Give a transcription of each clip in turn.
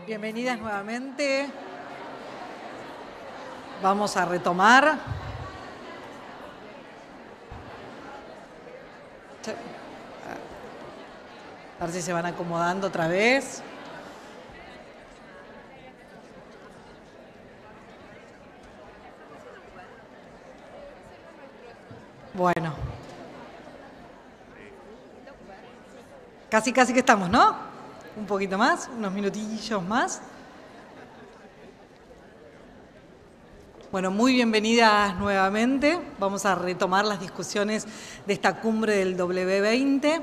Bienvenidas nuevamente. Vamos a retomar. A ver si se van acomodando otra vez. Bueno. Casi que estamos, ¿no? Un poquito más, unos minutillos más. Bueno, muy bienvenidas nuevamente. Vamos a retomar las discusiones de esta cumbre del W20.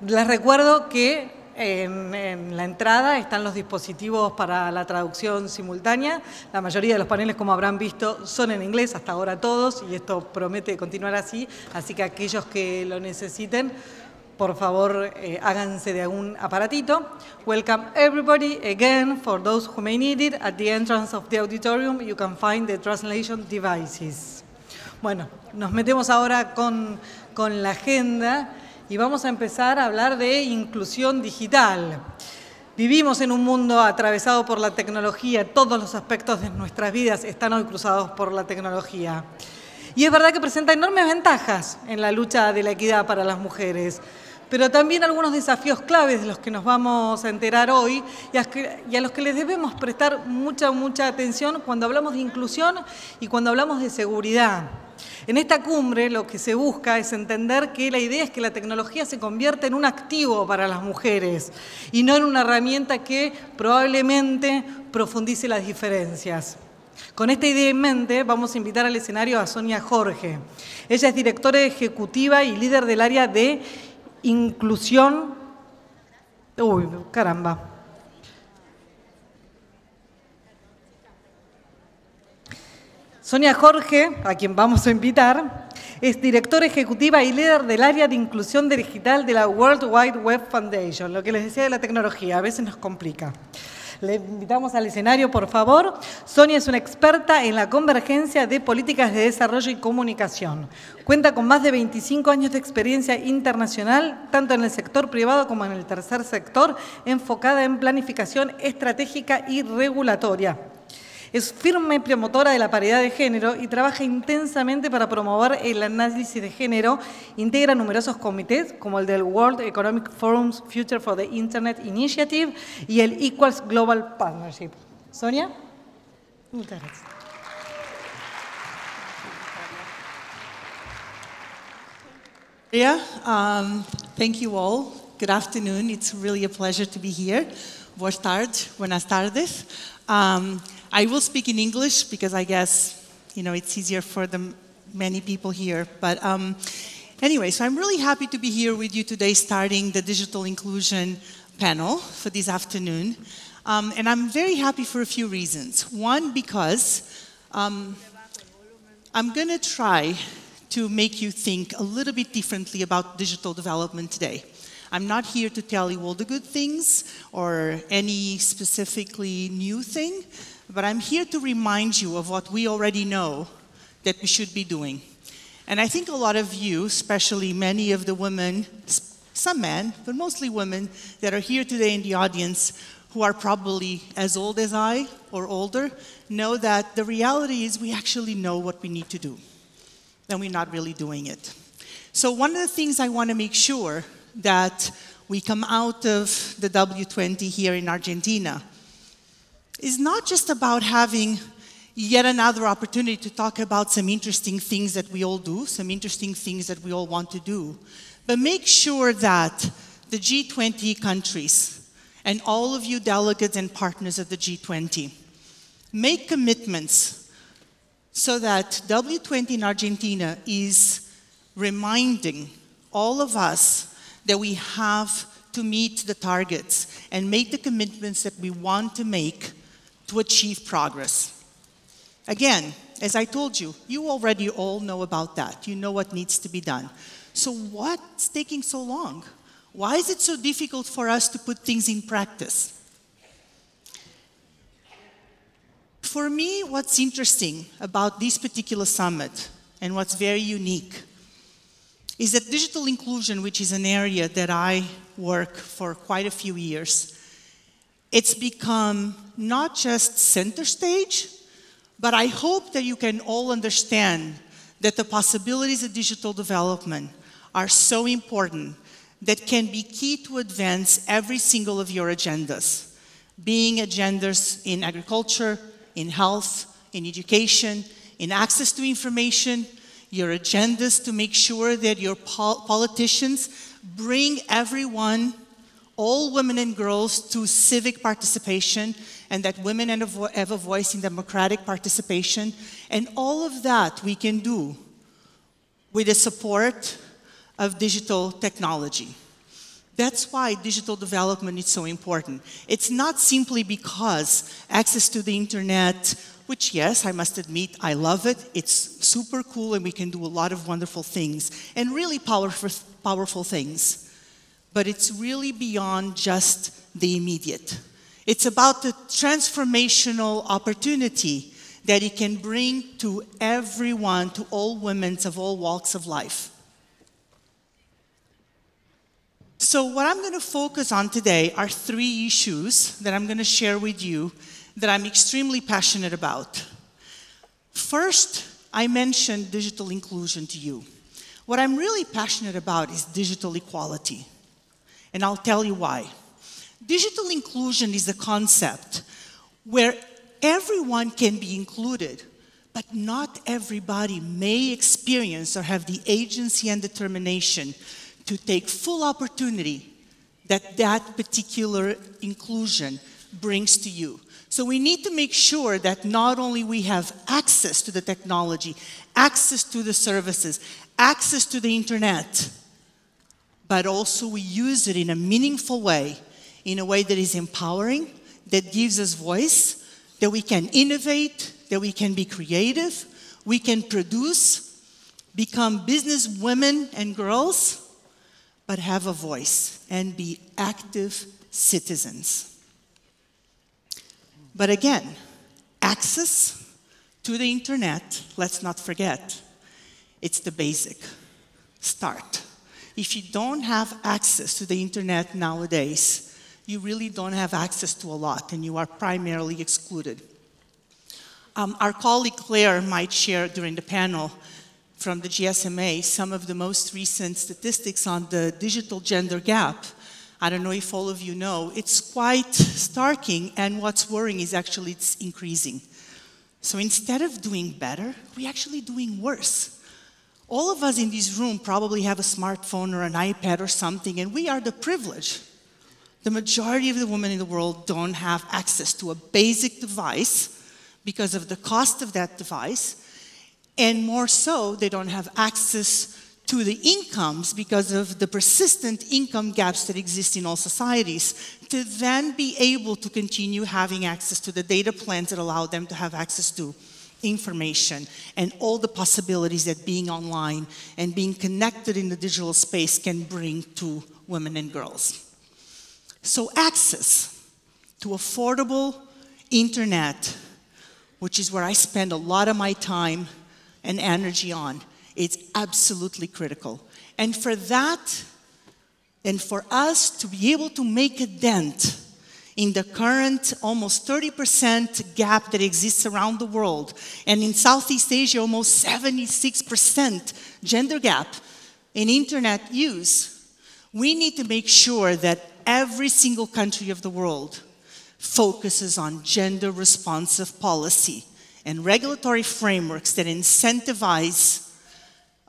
Les recuerdo que en la entrada están los dispositivos para la traducción simultánea. La mayoría de los paneles, como habrán visto, son en inglés, hasta ahora todos, y esto promete continuar así. Así que aquellos que lo necesiten, por favor, háganse de algún aparatito. Welcome everybody again. For those who may need it, at the entrance of the auditorium, you can find the translation devices. Bueno, nos metemos ahora con la agenda y vamos a empezar a hablar de inclusión digital. Vivimos en un mundo atravesado por la tecnología. Todos los aspectos de nuestras vidas están hoy cruzados por la tecnología. Y es verdad que presenta enormes ventajas en la lucha de la equidad para las mujeres, pero también algunos desafíos claves de los que nos vamos a enterar hoy y a los que les debemos prestar mucha atención cuando hablamos de inclusión y cuando hablamos de seguridad. En esta cumbre lo que se busca es entender que la idea es que la tecnología se convierta en un activo para las mujeres y no en una herramienta que probablemente profundice las diferencias. Con esta idea en mente, vamos a invitar al escenario a Sonia Jorge. Ella es directora ejecutiva y líder del área de inclusión. Uy, caramba. Sonia Jorge, a quien vamos a invitar, es directora ejecutiva y líder del área de inclusión digital de la World Wide Web Foundation. Lo que les decía de la tecnología, a veces nos complica. Le invitamos al escenario, por favor. Sonia es una experta en la convergencia de políticas de desarrollo y comunicación. Cuenta con más de 25 años de experiencia internacional, tanto en el sector privado como en el tercer sector, enfocada en planificación estratégica y regulatoria. Es firme promotora de la paridad de género y trabaja intensamente para promover el análisis de género. Integra numerosos comités, como el del World Economic Forum's Future for the Internet Initiative y el Equals Global Partnership. Sonia, muchas gracias. Thank you all. Good afternoon. It's really a pleasure to be here. Boas tardes, buenas tardes. I will speak in English because I guess, it's easier for the many people here. But anyway, so I'm really happy to be here with you today starting the digital inclusion panel for this afternoon. And I'm very happy for a few reasons. One, because I'm going to try to make you think a little bit differently about digital development today. I'm not here to tell you all the good things or any specifically new thing, but I'm here to remind you of what we already know that we should be doing. And I think a lot of you, especially many of the women, some men, but mostly women that are here today in the audience who are probably as old as I or older, know that the reality is we actually know what we need to do, and we're not really doing it. So one of the things I want to make sure that we come out of the W20 here in Argentina is not just about having yet another opportunity to talk about some interesting things that we all do, some interesting things that we all want to do, but make sure that the G20 countries and all of you delegates and partners of the G20 make commitments so that W20 in Argentina is reminding all of us that we have to meet the targets and make the commitments that we want to make to achieve progress. Again, as I told you, you already all know about that. You know what needs to be done. So what's taking so long? Why is it so difficult for us to put things in practice? For me, what's interesting about this particular summit and what's very unique is that digital inclusion, which is an area that I work for quite a few years, It's become not just center stage, but I hope that you can all understand that the possibilities of digital development are so important that can be key to advance every single of your agendas, being agendas in agriculture, in health, in education, in access to information, your agendas to make sure that your politicians bring everyone, all women and girls, to civic participation, and that women have a voice in democratic participation. And all of that we can do with the support of digital technology. That's why digital development is so important. It's not simply because access to the internet, which, yes, I must admit, I love it. It's super cool, and we can do a lot of wonderful things, and really powerful things. But it's really beyond just the immediate. It's about the transformational opportunity that it can bring to everyone, to all women of all walks of life. So what I'm going to focus on today are 3 issues that I'm going to share with you that I'm extremely passionate about. First, I mentioned digital inclusion to you. What I'm really passionate about is digital equality, and I'll tell you why. Digital inclusion is a concept where everyone can be included, but not everybody may experience or have the agency and determination to take full opportunity that that particular inclusion brings to you. So we need to make sure that not only we have access to the technology, access to the services, access to the internet, but also we use it in a meaningful way, in a way that is empowering, that gives us voice, that we can innovate, that we can be creative, we can produce, become business women and girls, but have a voice and be active citizens. But again, access to the internet, let's not forget, it's the basic start. If you don't have access to the internet nowadays, you really don't have access to a lot, and you are primarily excluded. Our colleague Claire might share during the panel from the GSMA some of the most recent statistics on the digital gender gap. I don't know if all of you know, it's quite starking, and what's worrying is actually it's increasing. So instead of doing better, we're actually doing worse. All of us in this room probably have a smartphone or an iPad or something, and we are the privileged. The majority of the women in the world don't have access to a basic device because of the cost of that device, and more so, they don't have access to the incomes because of the persistent income gaps that exist in all societies, to then be able to continue having access to the data plans that allow them to have access to information and all the possibilities that being online and being connected in the digital space can bring to women and girls. So access to affordable internet, which is where I spend a lot of my time and energy on, it's absolutely critical. And for that, and for us to be able to make a dent in the current almost 30% gap that exists around the world, and in Southeast Asia, almost 76% gender gap in internet use, we need to make sure that every single country of the world focuses on gender-responsive policy and regulatory frameworks that incentivize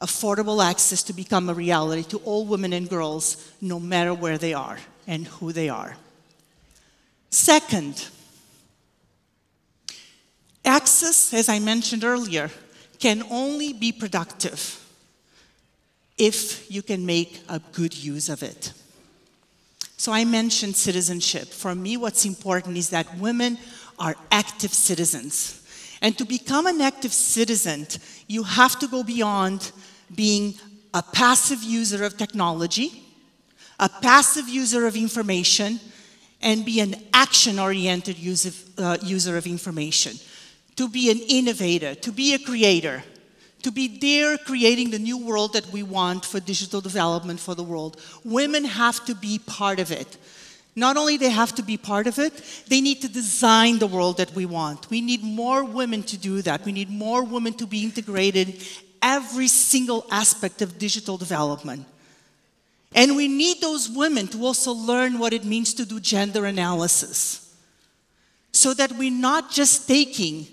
affordable access to become a reality to all women and girls, no matter where they are and who they are. Second, access, as I mentioned earlier, can only be productive if you can make a good use of it. So I mentioned citizenship. For me, what's important is that women are active citizens. And to become an active citizen, you have to go beyond being a passive user of technology, a passive user of information, and be an action-oriented user of information. To be an innovator, to be a creator, to be there creating the new world that we want for digital development for the world. Women have to be part of it. Not only they have to be part of it, they need to design the world that we want. We need more women to do that. We need more women to be integrated in every single aspect of digital development. And we need those women to also learn what it means to do gender analysis, so that we're not just taking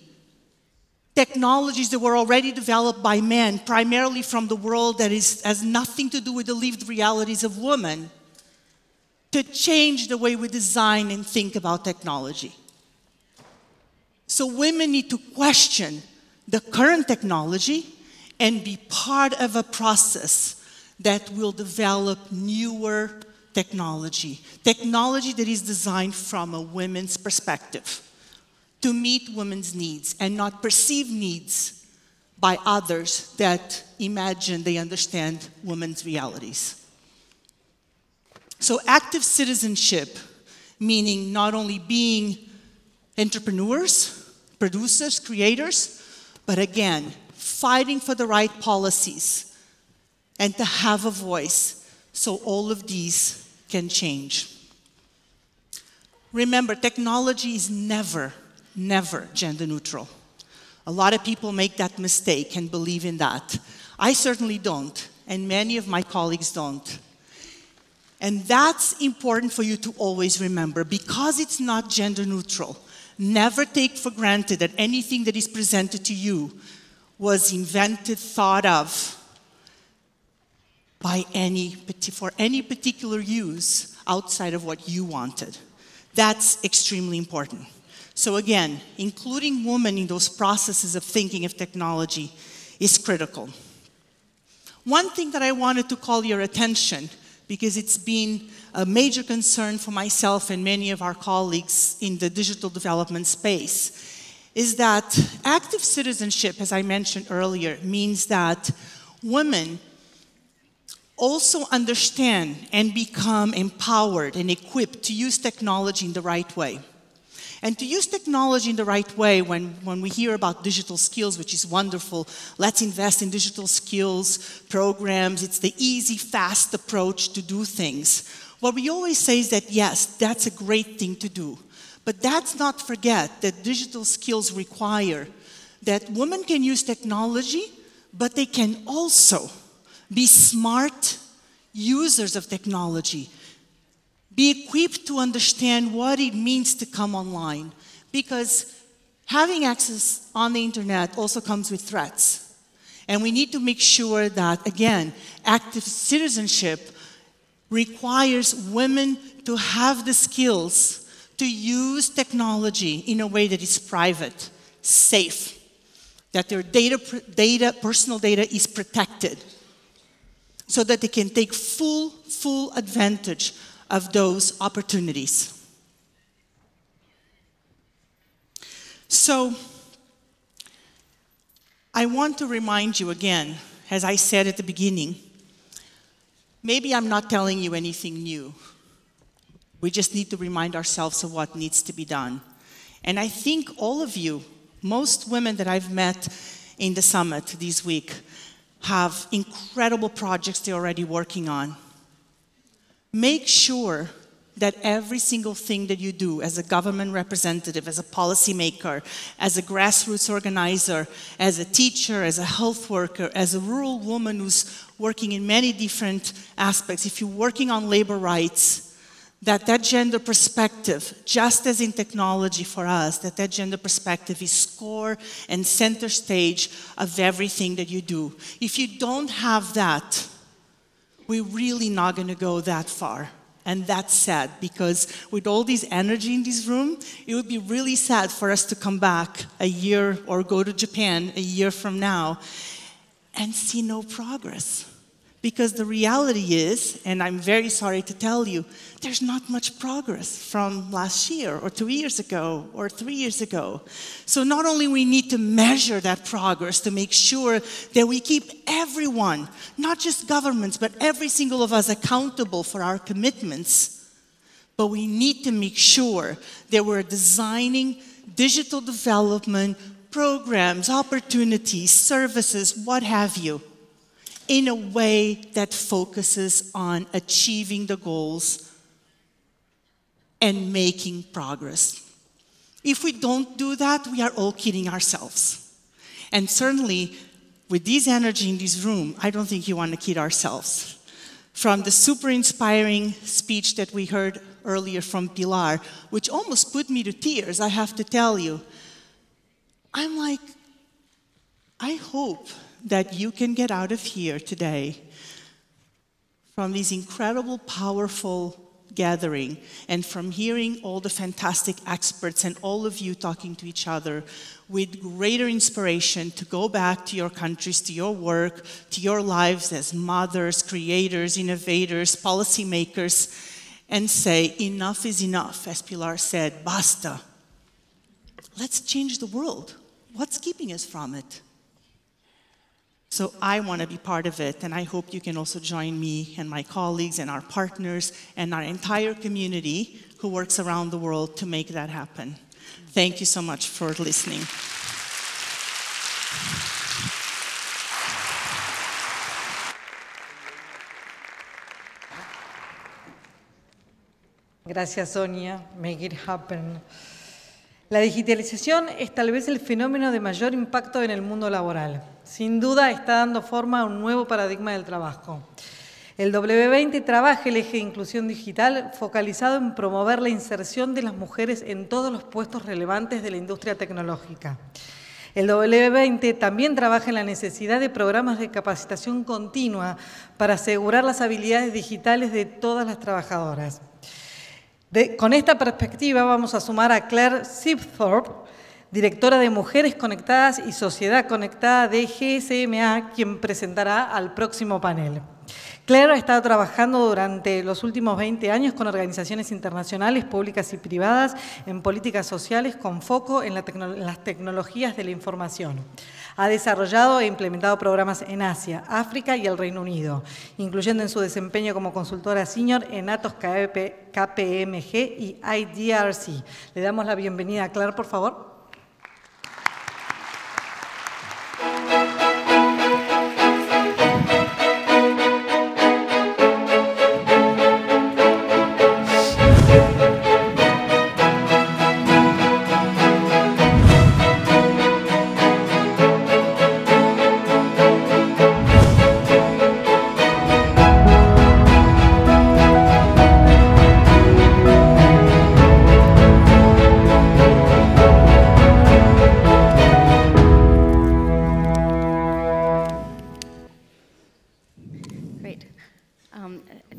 technologies that were already developed by men, primarily from the world that has nothing to do with the lived realities of women, to change the way we design and think about technology. So women need to question the current technology and be part of a process that will develop newer technology. Technology that is designed from a women's perspective, to meet women's needs and not perceived needs by others that imagine they understand women's realities. So active citizenship, meaning not only being entrepreneurs, producers, creators, but again, fighting for the right policies and to have a voice so all of these can change. Remember, technology is never gender neutral. A lot of people make that mistake and believe in that. I certainly don't, and many of my colleagues don't. And that's important for you to always remember. Because it's not gender neutral, never take for granted that anything that is presented to you was invented, thought of by for any particular use outside of what you wanted. That's extremely important. So again, including women in those processes of thinking of technology is critical. One thing that I wanted to call your attention, because it's been a major concern for myself and many of our colleagues in the digital development space, is that active citizenship, as I mentioned earlier, means that women also understand and become empowered and equipped to use technology in the right way. And to use technology in the right way, when we hear about digital skills, which is wonderful, let's invest in digital skills, programs, it's the easy, fast approach to do things. What we always say is that, yes, that's a great thing to do. But let's not forget that digital skills require that women can use technology, but they can also be smart users of technology. Be equipped to understand what it means to come online, because having access on the internet also comes with threats. And we need to make sure that, again, active citizenship requires women to have the skills to use technology in a way that is private, safe, that their personal data is protected, so that they can take full advantage of those opportunities. So, I want to remind you again, as I said at the beginning, maybe I'm not telling you anything new. We just need to remind ourselves of what needs to be done. And I think all of you, most women that I've met in the summit this week, have incredible projects they're already working on. Make sure that every single thing that you do as a government representative, as a policymaker, as a grassroots organizer, as a teacher, as a health worker, as a rural woman who's working in many different aspects, if you're working on labor rights, that gender perspective, just as in technology for us, that gender perspective is core and center stage of everything that you do. If you don't have that, we're really not going to go that far. And that's sad, because with all this energy in this room, it would be really sad for us to come back a year or go to Japan a year from now and see no progress. Because the reality is, and I'm very sorry to tell you, there's not much progress from last year or 2 years ago or 3 years ago. So not only we need to measure that progress to make sure that we keep everyone, not just governments, but every single of us accountable for our commitments, but we need to make sure that we're designing digital development programs, opportunities, services, what have you, in a way that focuses on achieving the goals and making progress. If we don't do that, we are all kidding ourselves. And certainly, with this energy in this room, I don't think you want to kid ourselves. From the super inspiring speech that we heard earlier from Pilar, which almost put me to tears, I have to tell you, I'm like, I hope that you can get out of here today from this incredible, powerful gathering and from hearing all the fantastic experts and all of you talking to each other with greater inspiration to go back to your countries, to your work, to your lives as mothers, creators, innovators, policymakers, and say, enough is enough, as Pilar said, basta. Let's change the world. What's keeping us from it? So I want to be part of it, and I hope you can also join me and my colleagues and our partners and our entire community who works around the world to make that happen. Thank you so much for listening. Gracias, Sonia. Make it happen. La digitalización es tal vez el fenómeno de mayor impacto en el mundo laboral. Sin duda está dando forma a un nuevo paradigma del trabajo. El W20 trabaja el eje de inclusión digital focalizado en promover la inserción de las mujeres en todos los puestos relevantes de la industria tecnológica. El W20 también trabaja en la necesidad de programas de capacitación continua para asegurar las habilidades digitales de todas las trabajadoras. Con esta perspectiva vamos a sumar a Claire Sibthorpe, directora de Mujeres Conectadas y Sociedad Conectada de GSMA, quien presentará al próximo panel. Claire ha estado trabajando durante los últimos 20 años con organizaciones internacionales, públicas y privadas, en políticas sociales con foco en las tecnologías de la información. Ha desarrollado e implementado programas en Asia, África y el Reino Unido, incluyendo en su desempeño como consultora senior en Atos KPMG y IDRC. Le damos la bienvenida a Claire, por favor.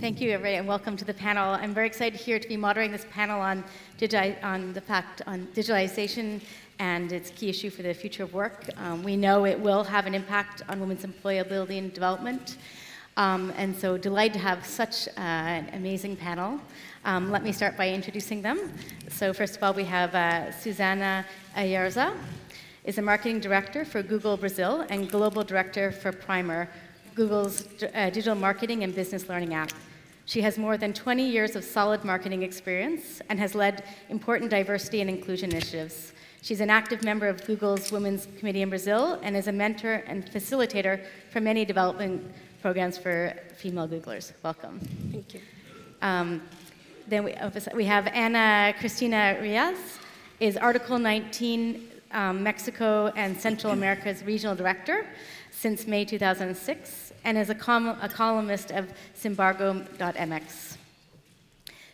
Thank you, everybody, and welcome to the panel. I'm very excited here to be moderating this panel on digitalization and its key issue for the future of work. We know it will have an impact on women's employability and development, and so delighted to have such an amazing panel. Let me start by introducing them. So first of all, we have Susana Ayarza, is a marketing director for Google Brazil and global director for Primer, Google's digital marketing and business learning app. She has more than 20 years of solid marketing experience and has led important diversity and inclusion initiatives. She's an active member of Google's Women's Committee in Brazil and is a mentor and facilitator for many development programs for female Googlers. Welcome. Thank you. Then we have Ana Cristina Riaz, is Article 19 Mexico and Central America's regional director since May 2006, and is a columnist of Simbargo.mx.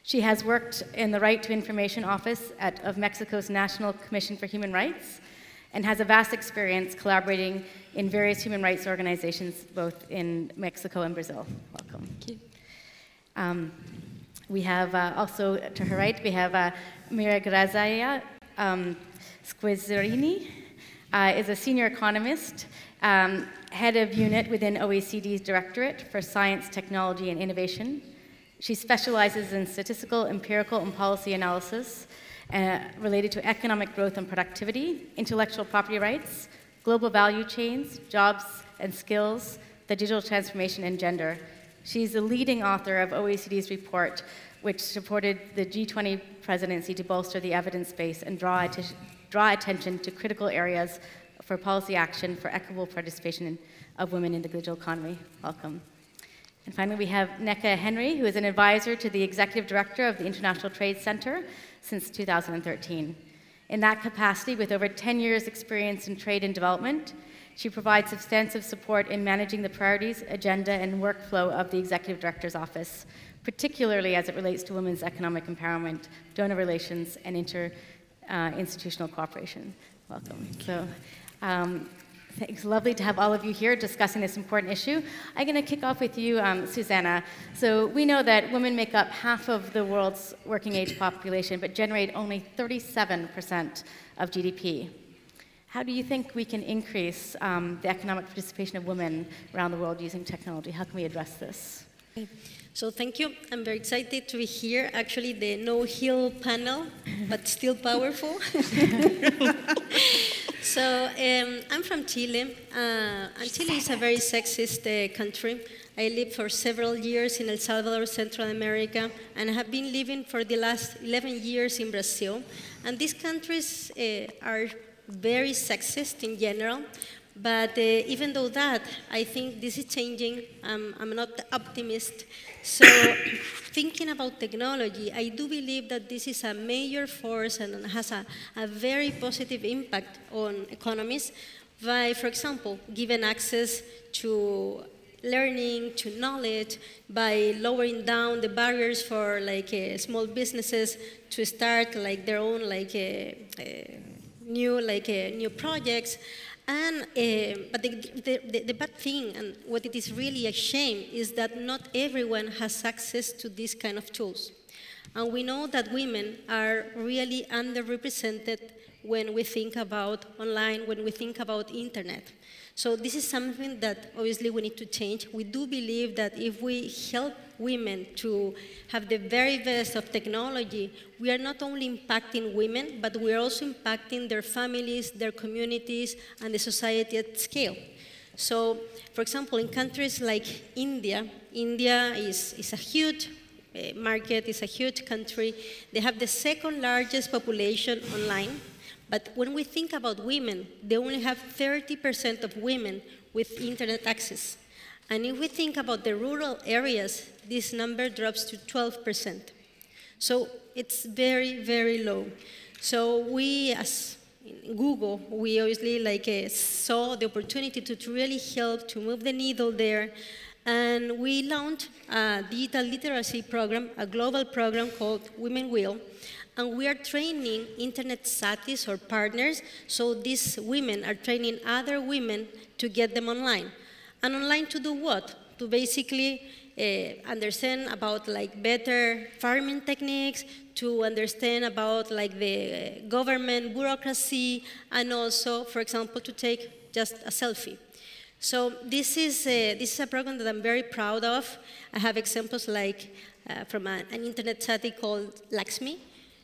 She has worked in the Right to Information Office of Mexico's National Commission for Human Rights, and has a vast experience collaborating in various human rights organizations, both in Mexico and Brazil. Welcome. Thank you. We have also, to her right, we have Maria Grazia Squizzarini, is a senior economist, head of unit within OECD's Directorate for Science, Technology, and Innovation. She specializes in statistical, empirical, and policy analysis related to economic growth and productivity, intellectual property rights, global value chains, jobs and skills, the digital transformation, and gender. She's the leading author of OECD's report, which supported the G20 presidency to bolster the evidence base and draw attention to critical areas for policy action for equitable participation of women in the digital economy. Welcome. And finally, we have Nneka Henry, who is an advisor to the Executive Director of the International Trade Center since 2013. In that capacity, with over 10 years' experience in trade and development, she provides substantive support in managing the priorities, agenda, and workflow of the Executive Director's Office, particularly as it relates to women's economic empowerment, donor relations, and institutional cooperation. Welcome. So, it's lovely to have all of you here discussing this important issue. I'm going to kick off with you, Susanna. So we know that women make up half of the world's working age population, but generate only 37% of GDP. How do you think we can increase the economic participation of women around the world using technology? How can we address this? So thank you. I'm very excited to be here. Actually, the no-hill panel, but still powerful. So I'm from Chile, and Chile is a very sexist country. I lived for several years in El Salvador, Central America, and I have been living for the last 11 years in Brazil. And these countries are very sexist in general. But even though that, I think this is changing. I'm not optimist. So thinking about technology, I do believe that this is a major force and has a very positive impact on economies by, for example, giving access to learning, to knowledge, by lowering down the barriers for small businesses to start their own new projects. And, but the bad thing, and what it is really a shame, is that not everyone has access to these kind of tools. And we know that women are really underrepresented when we think about online, when we think about internet. So this is something that obviously we need to change. We do believe that if we help women to have the very best of technology, we are not only impacting women, but we are also impacting their families, their communities, and the society at scale. So, for example, in countries like India, India is a huge market, it's a huge country. They have the second largest population online. But when we think about women, they only have 30% of women with internet access. And if we think about the rural areas, this number drops to 12%. So it's very, very low. So we, as in Google, we obviously saw the opportunity to really help to move the needle there. And we launched a digital literacy program, a global program called Women Will. And we are training internet satis or partners, so these women are training other women to get them online. And online to do what? To basically understand about better farming techniques, to understand about the government bureaucracy, and also, for example, to take just a selfie. So this is a program that I'm very proud of. I have examples from an internet sati called Lakshmi.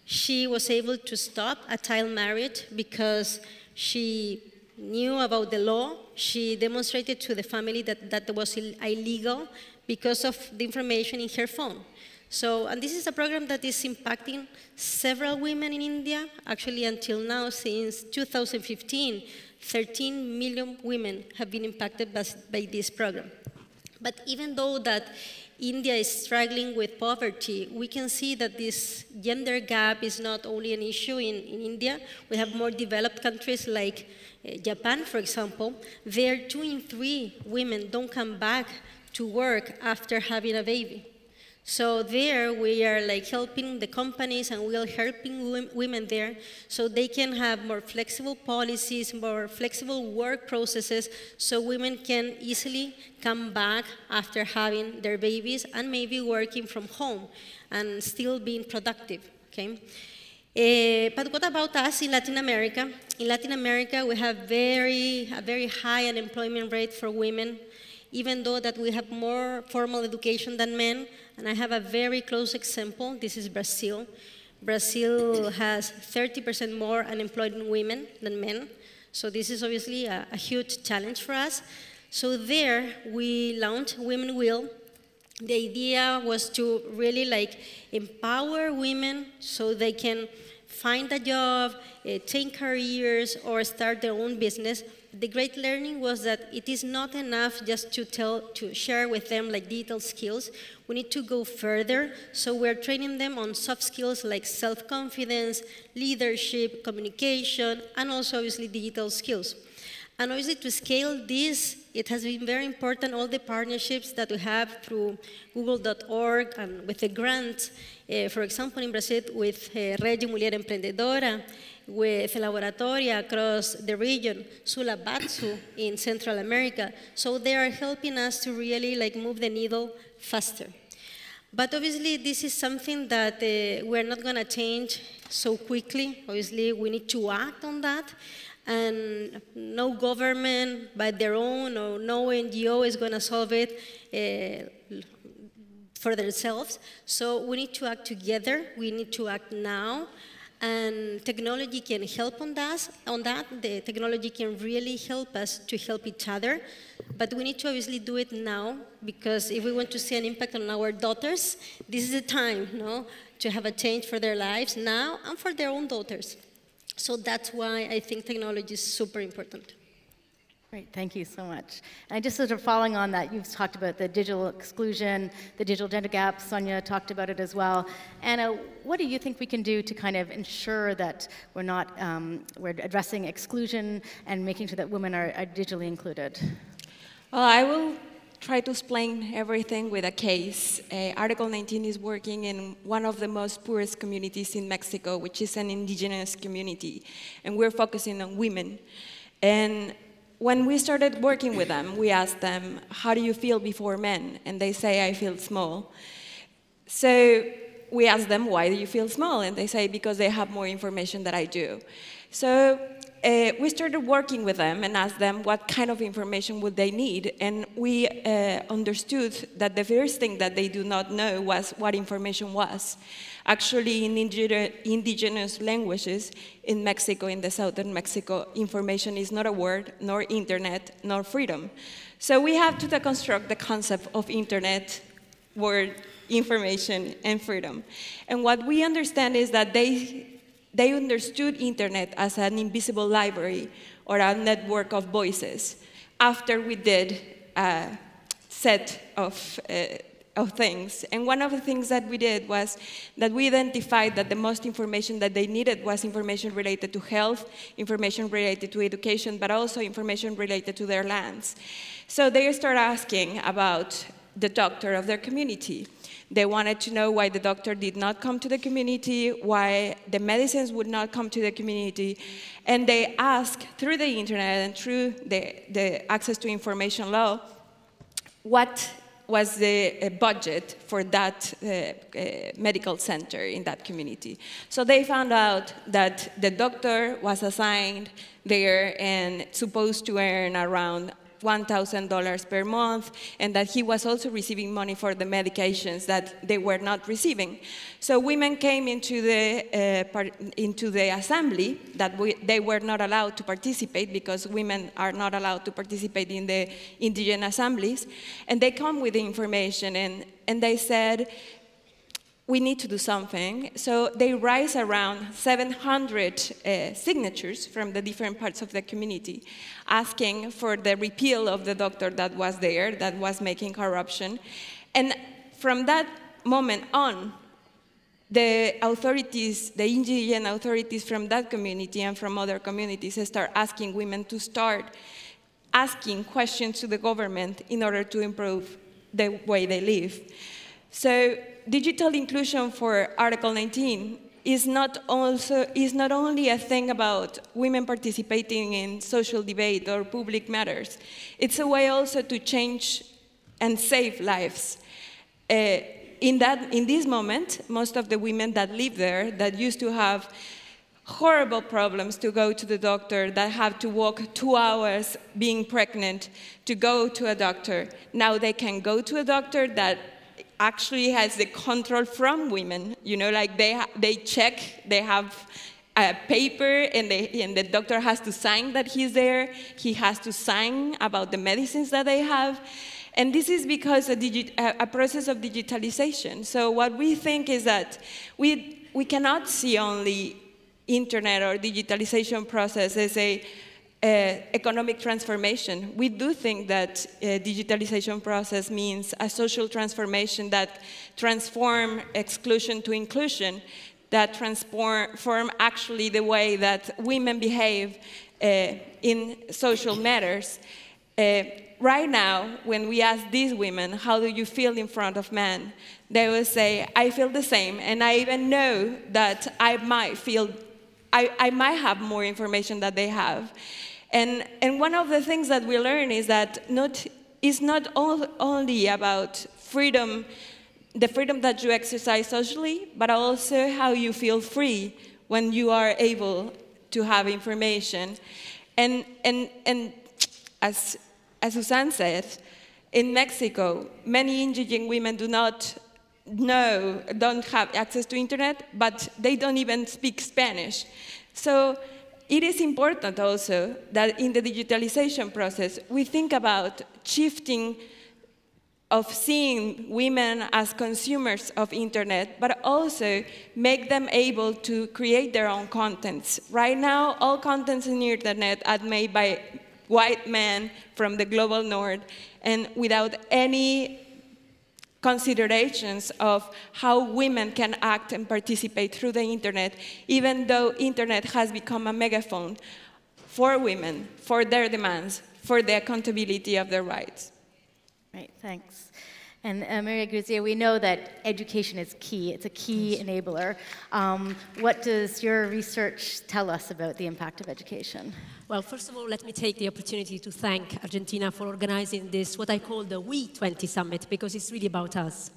She was able to stop a child marriage because she knew about the law. She demonstrated to the family that was illegal because of the information in her phone. So, and this is a program that is impacting several women in India. Actually, until now, since 2015, 13 million women have been impacted by this program. But even though that India is struggling with poverty, we can see that this gender gap is not only an issue in India. We have more developed countries like Japan, for example. There, 2 in 3 women don't come back to work after having a baby. So there we are helping the companies, and we are helping women there so they can have more flexible policies, more flexible work processes, so women can easily come back after having their babies and maybe working from home and still being productive, okay? But what about us in Latin America? In Latin America, we have a very high unemployment rate for women, even though that we have more formal education than men. And I have a very close example. This is Brazil. Brazil has 30% more unemployed women than men. So this is obviously a huge challenge for us. So there, we launched Women Will. The idea was to really empower women so they can find a job, change careers, or start their own business. the great learning was that it is not enough just to share with them like digital skills. We need to go further. So we're training them on soft skills like self-confidence, leadership, communication, and also obviously digital skills. And obviously to scale this, it has been very important, all the partnerships that we have through Google.org and with the grants, for example, in Brazil with Rede Mulher Empreendedora, with Laboratoria across the region, Sulabatsu in Central America. So they are helping us to really like move the needle faster. But obviously this is something that we're not gonna change so quickly. Obviously we need to act on that. And no government by their own or no NGO is gonna solve it for themselves. So we need to act together. We need to act now. And technology can help on that. The technology can really help us to help each other. But we need to obviously do it now, because if we want to see an impact on our daughters, this is the time, no, to have a change for their lives now and for their own daughters. So that's why I think technology is super important. Great, thank you so much. And just sort of following on that, you've talked about the digital exclusion, the digital gender gap. Sonia talked about it as well. Anna, what do you think we can do to kind of ensure that we're not, we're addressing exclusion and making sure that women are digitally included? Well, I will try to explain everything with a case. Article 19 is working in one of the most poorest communities in Mexico, which is an indigenous community, and we're focusing on women. And when we started working with them, we asked them, how do you feel before men? And they say, I feel small. So we asked them, why do you feel small? And they say, because they have more information than I do. So we started working with them and asked them what kind of information would they need. And we understood that the first thing that they do not know was what information was. Actually, in indigenous languages in Mexico, in the southern Mexico, information is not a word, nor internet, nor freedom. So we have to deconstruct the concept of internet, word, information, and freedom. And what we understand is that they understood internet as an invisible library or a network of voices after we did a set of things. And one of the things that we did was that we identified that the most information that they needed was information related to health, information related to education, but also information related to their lands. So they started asking about the doctor of their community. They wanted to know why the doctor did not come to the community, why the medicines would not come to the community. And they asked through the internet and through the access to information law, what was the budget for that medical center in that community. So they found out that the doctor was assigned there and supposed to earn around $1,000 per month, and that he was also receiving money for the medications that they were not receiving. So women came into the assembly that they were not allowed to participate, because women are not allowed to participate in the indigenous assemblies, and they come with the information and they said, we need to do something. So they raised around 700 signatures from the different parts of the community, asking for the repeal of the doctor that was there, that was making corruption. And from that moment on, the authorities, the indigenous authorities from that community and from other communities start asking women to start asking questions to the government in order to improve the way they live. So digital inclusion for Article 19 is not only a thing about women participating in social debate or public matters. It's a way also to change and save lives. In this moment, most of the women that live there, that used to have horrible problems to go to the doctor, that have to walk 2 hours being pregnant to go to a doctor, now they can go to a doctor that actually has the control from women. You know, like they check, they have a paper, and the doctor has to sign that he's there. He has to sign about the medicines that they have. And this is because a process of digitalization. So what we think is that we cannot see only internet or digitalization process as a economic transformation. We do think that digitalization process means a social transformation that transform exclusion to inclusion, that transform actually the way that women behave in social matters. Right now, when we ask these women, how do you feel in front of men? They will say, I feel the same, and I even know that I might have more information that they have. And one of the things that we learn is that it's not only about freedom, the freedom that you exercise socially, but also how you feel free when you are able to have information. And as Susan said, in Mexico, many indigent women don't have access to internet, but they don't even speak Spanish. So it is important also that in the digitalization process, we think about shifting of seeing women as consumers of internet, but also make them able to create their own contents. Right now, all contents in the internet are made by white men from the global north, and without any considerations of how women can act and participate through the internet, even though internet has become a megaphone for women, for their demands, for the accountability of their rights. Right, thanks. And Maria Grizia, we know that education is key. It's a key enabler. What does your research tell us about the impact of education? Well, first of all, let me take the opportunity to thank Argentina for organizing this, what I call the W20 Summit, because it's really about us.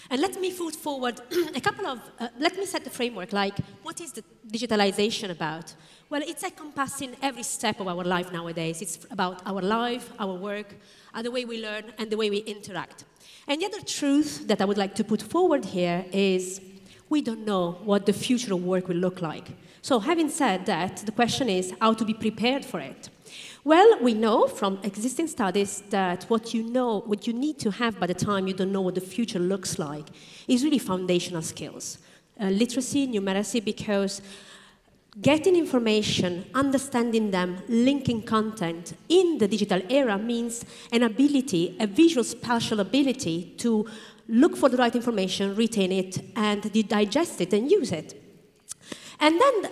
And let me put forward a couple of, let me set the framework, like, what is the digitalization about? Well, it's encompassing every step of our life nowadays. It's about our life, our work, the way we learn, and the way we interact. And the other truth that I would like to put forward here is we don't know what the future of work will look like. So having said that, the question is how to be prepared for it. Well, we know from existing studies that what you need to have by the time you don't know what the future looks like is really foundational skills. Literacy, numeracy, because getting information, understanding them, linking content in the digital era means an ability, a visual spatial ability to look for the right information, retain it, and digest it and use it. And then,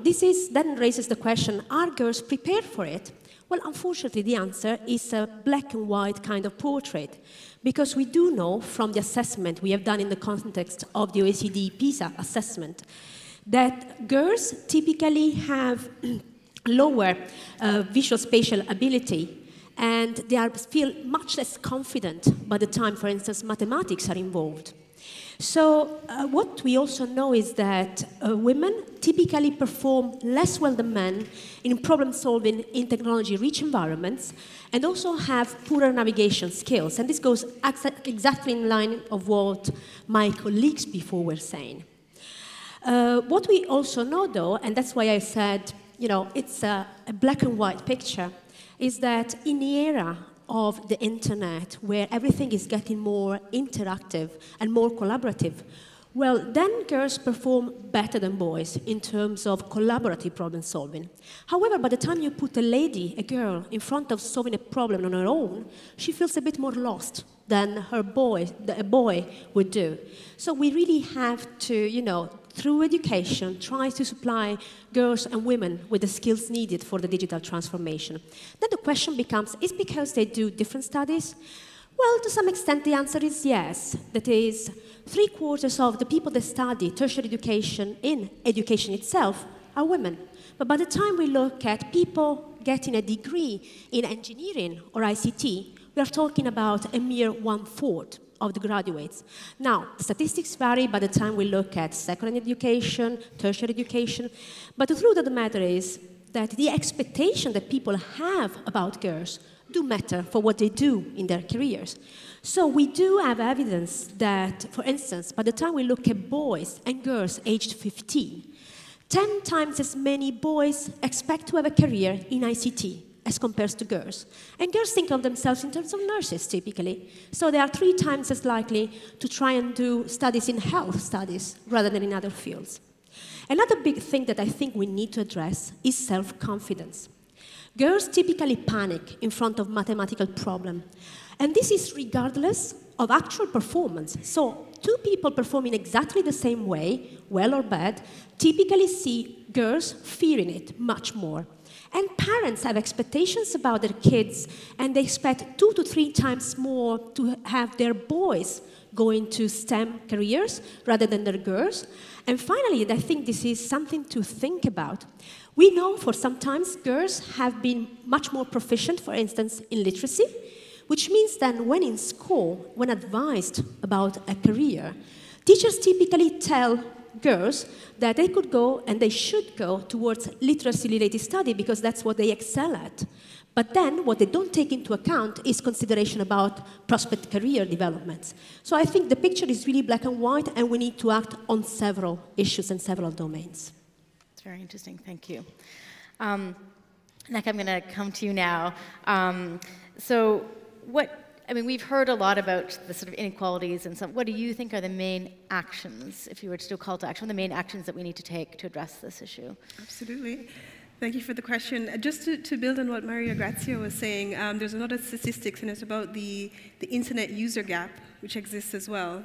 this then raises the question, are girls prepared for it? Well, unfortunately, the answer is a black and white kind of portrait, because we do know from the assessment we have done in the context of the OECD PISA assessment that girls typically have lower visual spatial ability, and they feel much less confident by the time, for instance, mathematics are involved. So what we also know is that women typically perform less well than men in problem-solving in technology-rich environments, and also have poorer navigation skills. And this goes exactly in line of what my colleagues before were saying. What we also know, though, and that's why I said, it's a black and white picture, is that in the era of the internet, where everything is getting more interactive and more collaborative, well, then girls perform better than boys in terms of collaborative problem solving. However, by the time you put a girl, in front of solving a problem on her own, she feels a bit more lost than a boy would do. So we really have to, through education, try to supply girls and women with the skills needed for the digital transformation. Then the question becomes, is because they do different studies? Well, to some extent, the answer is yes. That is, 3/4 of the people that study tertiary education in education itself are women. But by the time we look at people getting a degree in engineering or ICT, we are talking about a mere 1/4 of the graduates. Now, statistics vary by the time we look at secondary education, tertiary education, but the truth of the matter is that the expectation that people have about girls do matter for what they do in their careers. So we do have evidence that, for instance, by the time we look at boys and girls aged 15, 10 times as many boys expect to have a career in ICT as compared to girls. And girls think of themselves in terms of nurses, typically. So they are 3 times as likely to try and do studies in health studies rather than in other fields. Another big thing that I think we need to address is self-confidence. Girls typically panic in front of mathematical problem. And this is regardless of actual performance. So two people performing exactly the same way, well or bad, typically see girls fearing it much more. And parents have expectations about their kids, and they expect 2 to 3 times more to have their boys go into STEM careers rather than their girls. And finally, and I think this is something to think about, we know for sometimes girls have been much more proficient, for instance, in literacy, which means that when in school, when advised about a career, teachers typically tell girls that they could go and they should go towards literacy-related study because that's what they excel at. But then what they don't take into account is consideration about prospect career developments. So I think the picture is really black and white, and we need to act on several issues and several domains. It's very interesting, thank you. Nick, I'm going to come to you now. We've heard a lot about the sort of inequalities and what do you think are the main actions, if you were to do a call to action, the main actions that we need to take to address this issue? Absolutely. Thank you for the question. Just to build on what Maria Grazia was saying, there's a lot of statistics, and it's about the internet user gap, which exists as well.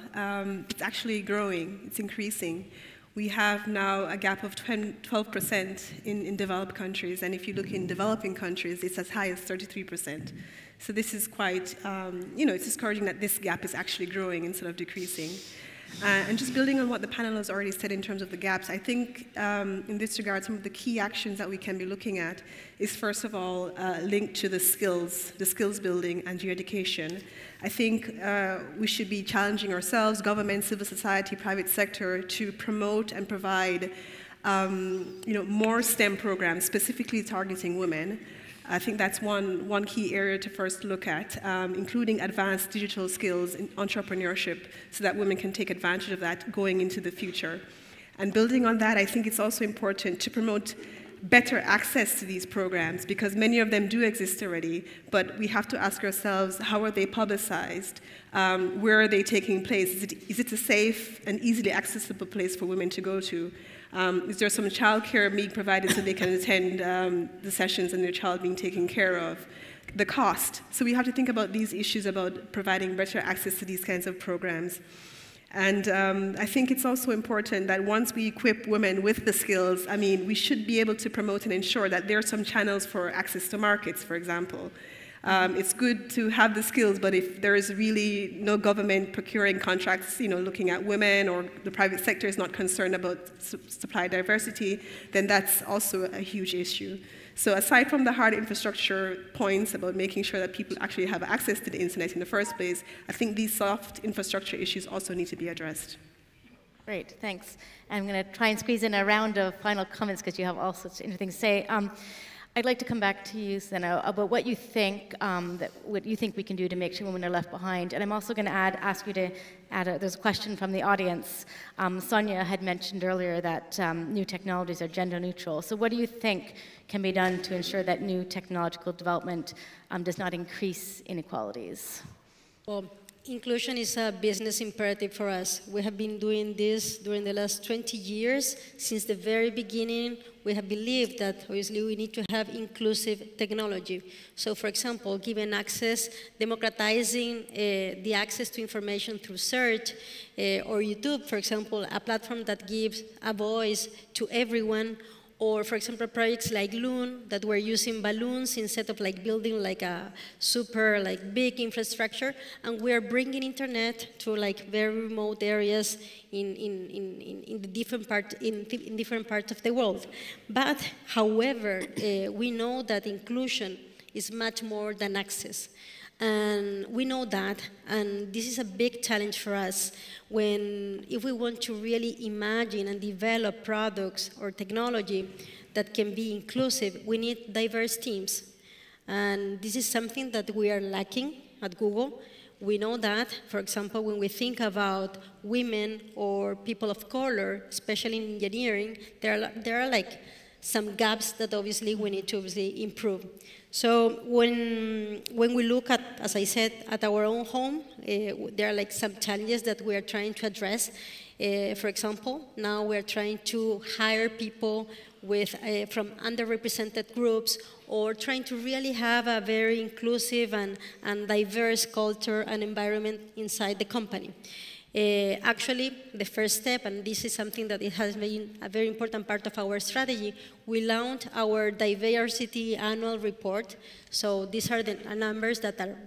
It's actually growing, it's increasing. We have now a gap of 12% in developed countries, and if you look in developing countries, it's as high as 33%. So this is quite, it's discouraging that this gap is actually growing instead of decreasing. And just building on what the panel has already said in terms of the gaps, I think in this regard, some of the key actions that we can be looking at is first of all linked to the skills building and education. I think we should be challenging ourselves, government, civil society, private sector, to promote and provide more STEM programs specifically targeting women. I think that's one key area to first look at, including advanced digital skills in entrepreneurship so that women can take advantage of that going into the future. And building on that, I think it's also important to promote better access to these programs because many of them do exist already, but we have to ask ourselves, how are they publicized? Where are they taking place? Is it a safe and easily accessible place for women to go to? Is there some childcare being provided so they can attend the sessions and their child being taken care of? The cost. So we have to think about these issues about providing better access to these kinds of programs. And I think it's also important that once we equip women with the skills, we should be able to promote and ensure that there are some channels for access to markets, for example. It's good to have the skills, but if there is really no government procuring contracts, looking at women, or the private sector is not concerned about supply diversity, then that's also a huge issue. So aside from the hard infrastructure points about making sure that people actually have access to the internet in the first place, I think these soft infrastructure issues also need to be addressed. Great, thanks. I'm going to try and squeeze in a round of final comments because you have all sorts of interesting things to say. I'd like to come back to you, Senna, about what you think we can do to make sure women are left behind. And I'm also going to ask you to add there's a question from the audience. Sonia had mentioned earlier that new technologies are gender neutral. So what do you think can be done to ensure that new technological development does not increase inequalities? Well, inclusion is a business imperative for us. We have been doing this during the last 20 years. Since the very beginning, we have believed that obviously we need to have inclusive technology. So for example, giving access, democratizing the access to information through search, or YouTube, for example, a platform that gives a voice to everyone, or, for example, projects like Loon that were using balloons instead of building a super big infrastructure, and we are bringing internet to very remote areas in different parts of the world. But, however, we know that inclusion is much more than access. And we know that, and this is a big challenge for us if we want to really imagine and develop products or technology that can be inclusive, we need diverse teams. And this is something that we are lacking at Google. We know that, for example, when we think about women or people of color, especially in engineering, there are some gaps that obviously we need to improve. So when we look at, as I said, at our own home, there are some challenges that we are trying to address. For example, now we're trying to hire people from underrepresented groups, or trying to really have a very inclusive and diverse culture and environment inside the company. Actually, the first step, and this is something that it has been a very important part of our strategy, we launched our diversity annual report. So these are the numbers that are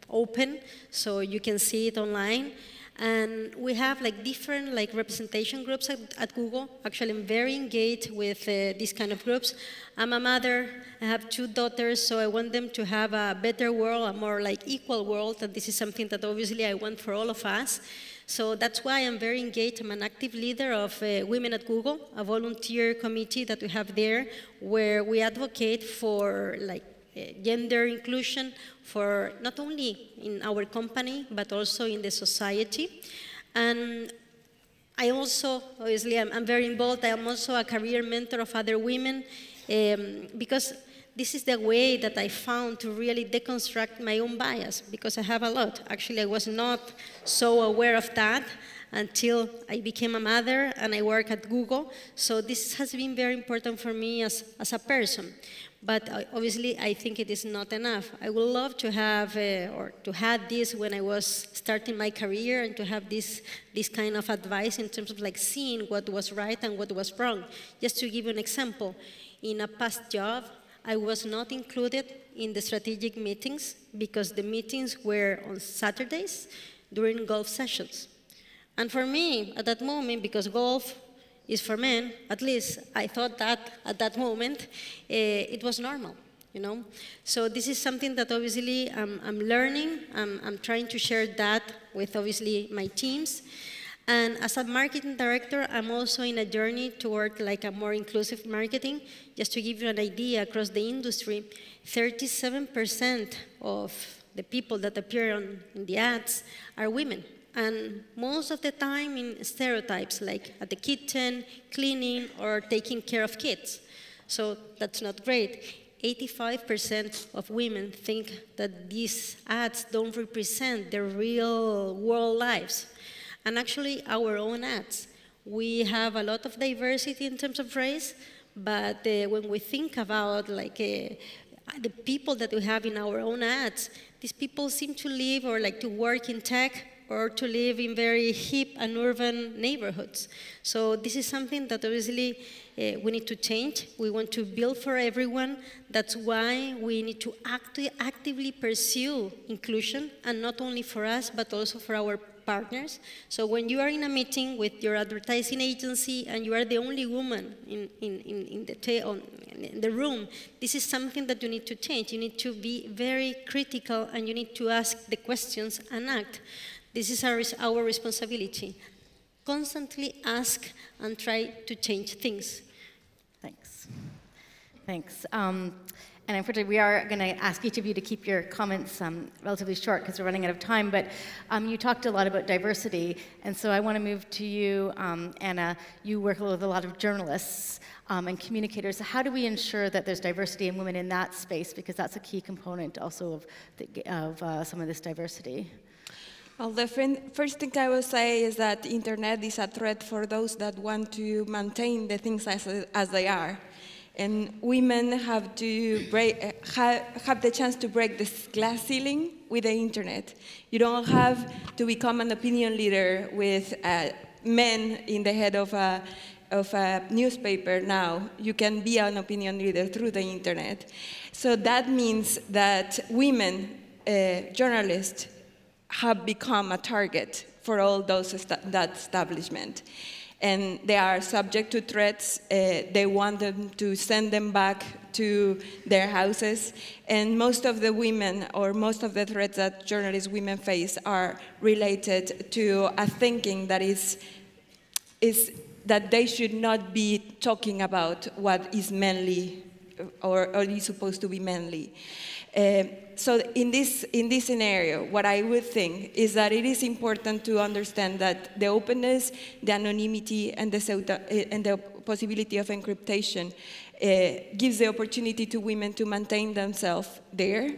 open, so you can see it online. And we have different representation groups at Google. Actually, I'm very engaged with these kind of groups. I'm a mother, I have 2 daughters, so I want them to have a better world, a more equal world, and this is something that obviously I want for all of us. So that's why I'm very engaged. I'm an active leader of Women at Google, a volunteer committee that we have there, where we advocate for gender inclusion for not only in our company, but also in the society. And I also, obviously, I'm very involved. I'm also a career mentor of other women, because this is the way that I found to really deconstruct my own bias, because I have a lot. Actually, I was not so aware of that until I became a mother and I work at Google. So this has been very important for me as a person. But obviously, I think it is not enough. I would love to have, or to have this when I was starting my career, and to have this kind of advice in terms of seeing what was right and what was wrong. Just to give you an example, in a past job, I was not included in the strategic meetings because the meetings were on Saturdays during golf sessions. And for me, at that moment, because golf is for men, at least I thought that at that moment, it was normal, So this is something that obviously I'm learning. I'm trying to share that with obviously my teams. And as a marketing director, I'm also in a journey toward a more inclusive marketing. Just to give you an idea, across the industry, 37% of the people that appear in the ads are women. And most of the time in stereotypes, like at the kitchen, cleaning, or taking care of kids. So that's not great. 85% of women think that these ads don't represent their real world lives. And actually, our own ads, we have a lot of diversity in terms of race, but when we think about the people that we have in our own ads, these people seem to live or to work in tech, or to live in very hip and urban neighborhoods. So this is something that obviously we need to change. We want to build for everyone. That's why we need to actively pursue inclusion, and not only for us, but also for our partners. So when you are in a meeting with your advertising agency and you are the only woman in the room, this is something that you need to change. You need to be very critical, and you need to ask the questions and act. This is our responsibility. Constantly ask and try to change things. Thanks. Thanks. And unfortunately, we are going to ask each of you to keep your comments relatively short because we're running out of time. But you talked a lot about diversity, and so I want to move to you, Anna. You work with a lot of journalists and communicators. How do we ensure that there's diversity in women in that space? Because that's a key component also of some of this diversity. Well, the first thing I will say is that the internet is a threat for those that want to maintain the things as they are. And women have to have the chance to break this glass ceiling with the internet. You don't have to become an opinion leader with men in the head of a newspaper now. You can be an opinion leader through the internet. So that means that women, journalists, have become a target for all those that establishment. And they are subject to threats. They want them to send them back to their houses. And most of the women, or most of the threats that journalist women face, are related to a thinking that is that they should not be talking about what is manly or is supposed to be manly. So in this scenario, what I would think is that it is important to understand that the openness, the anonymity, and the possibility of encryptation gives the opportunity to women to maintain themselves there.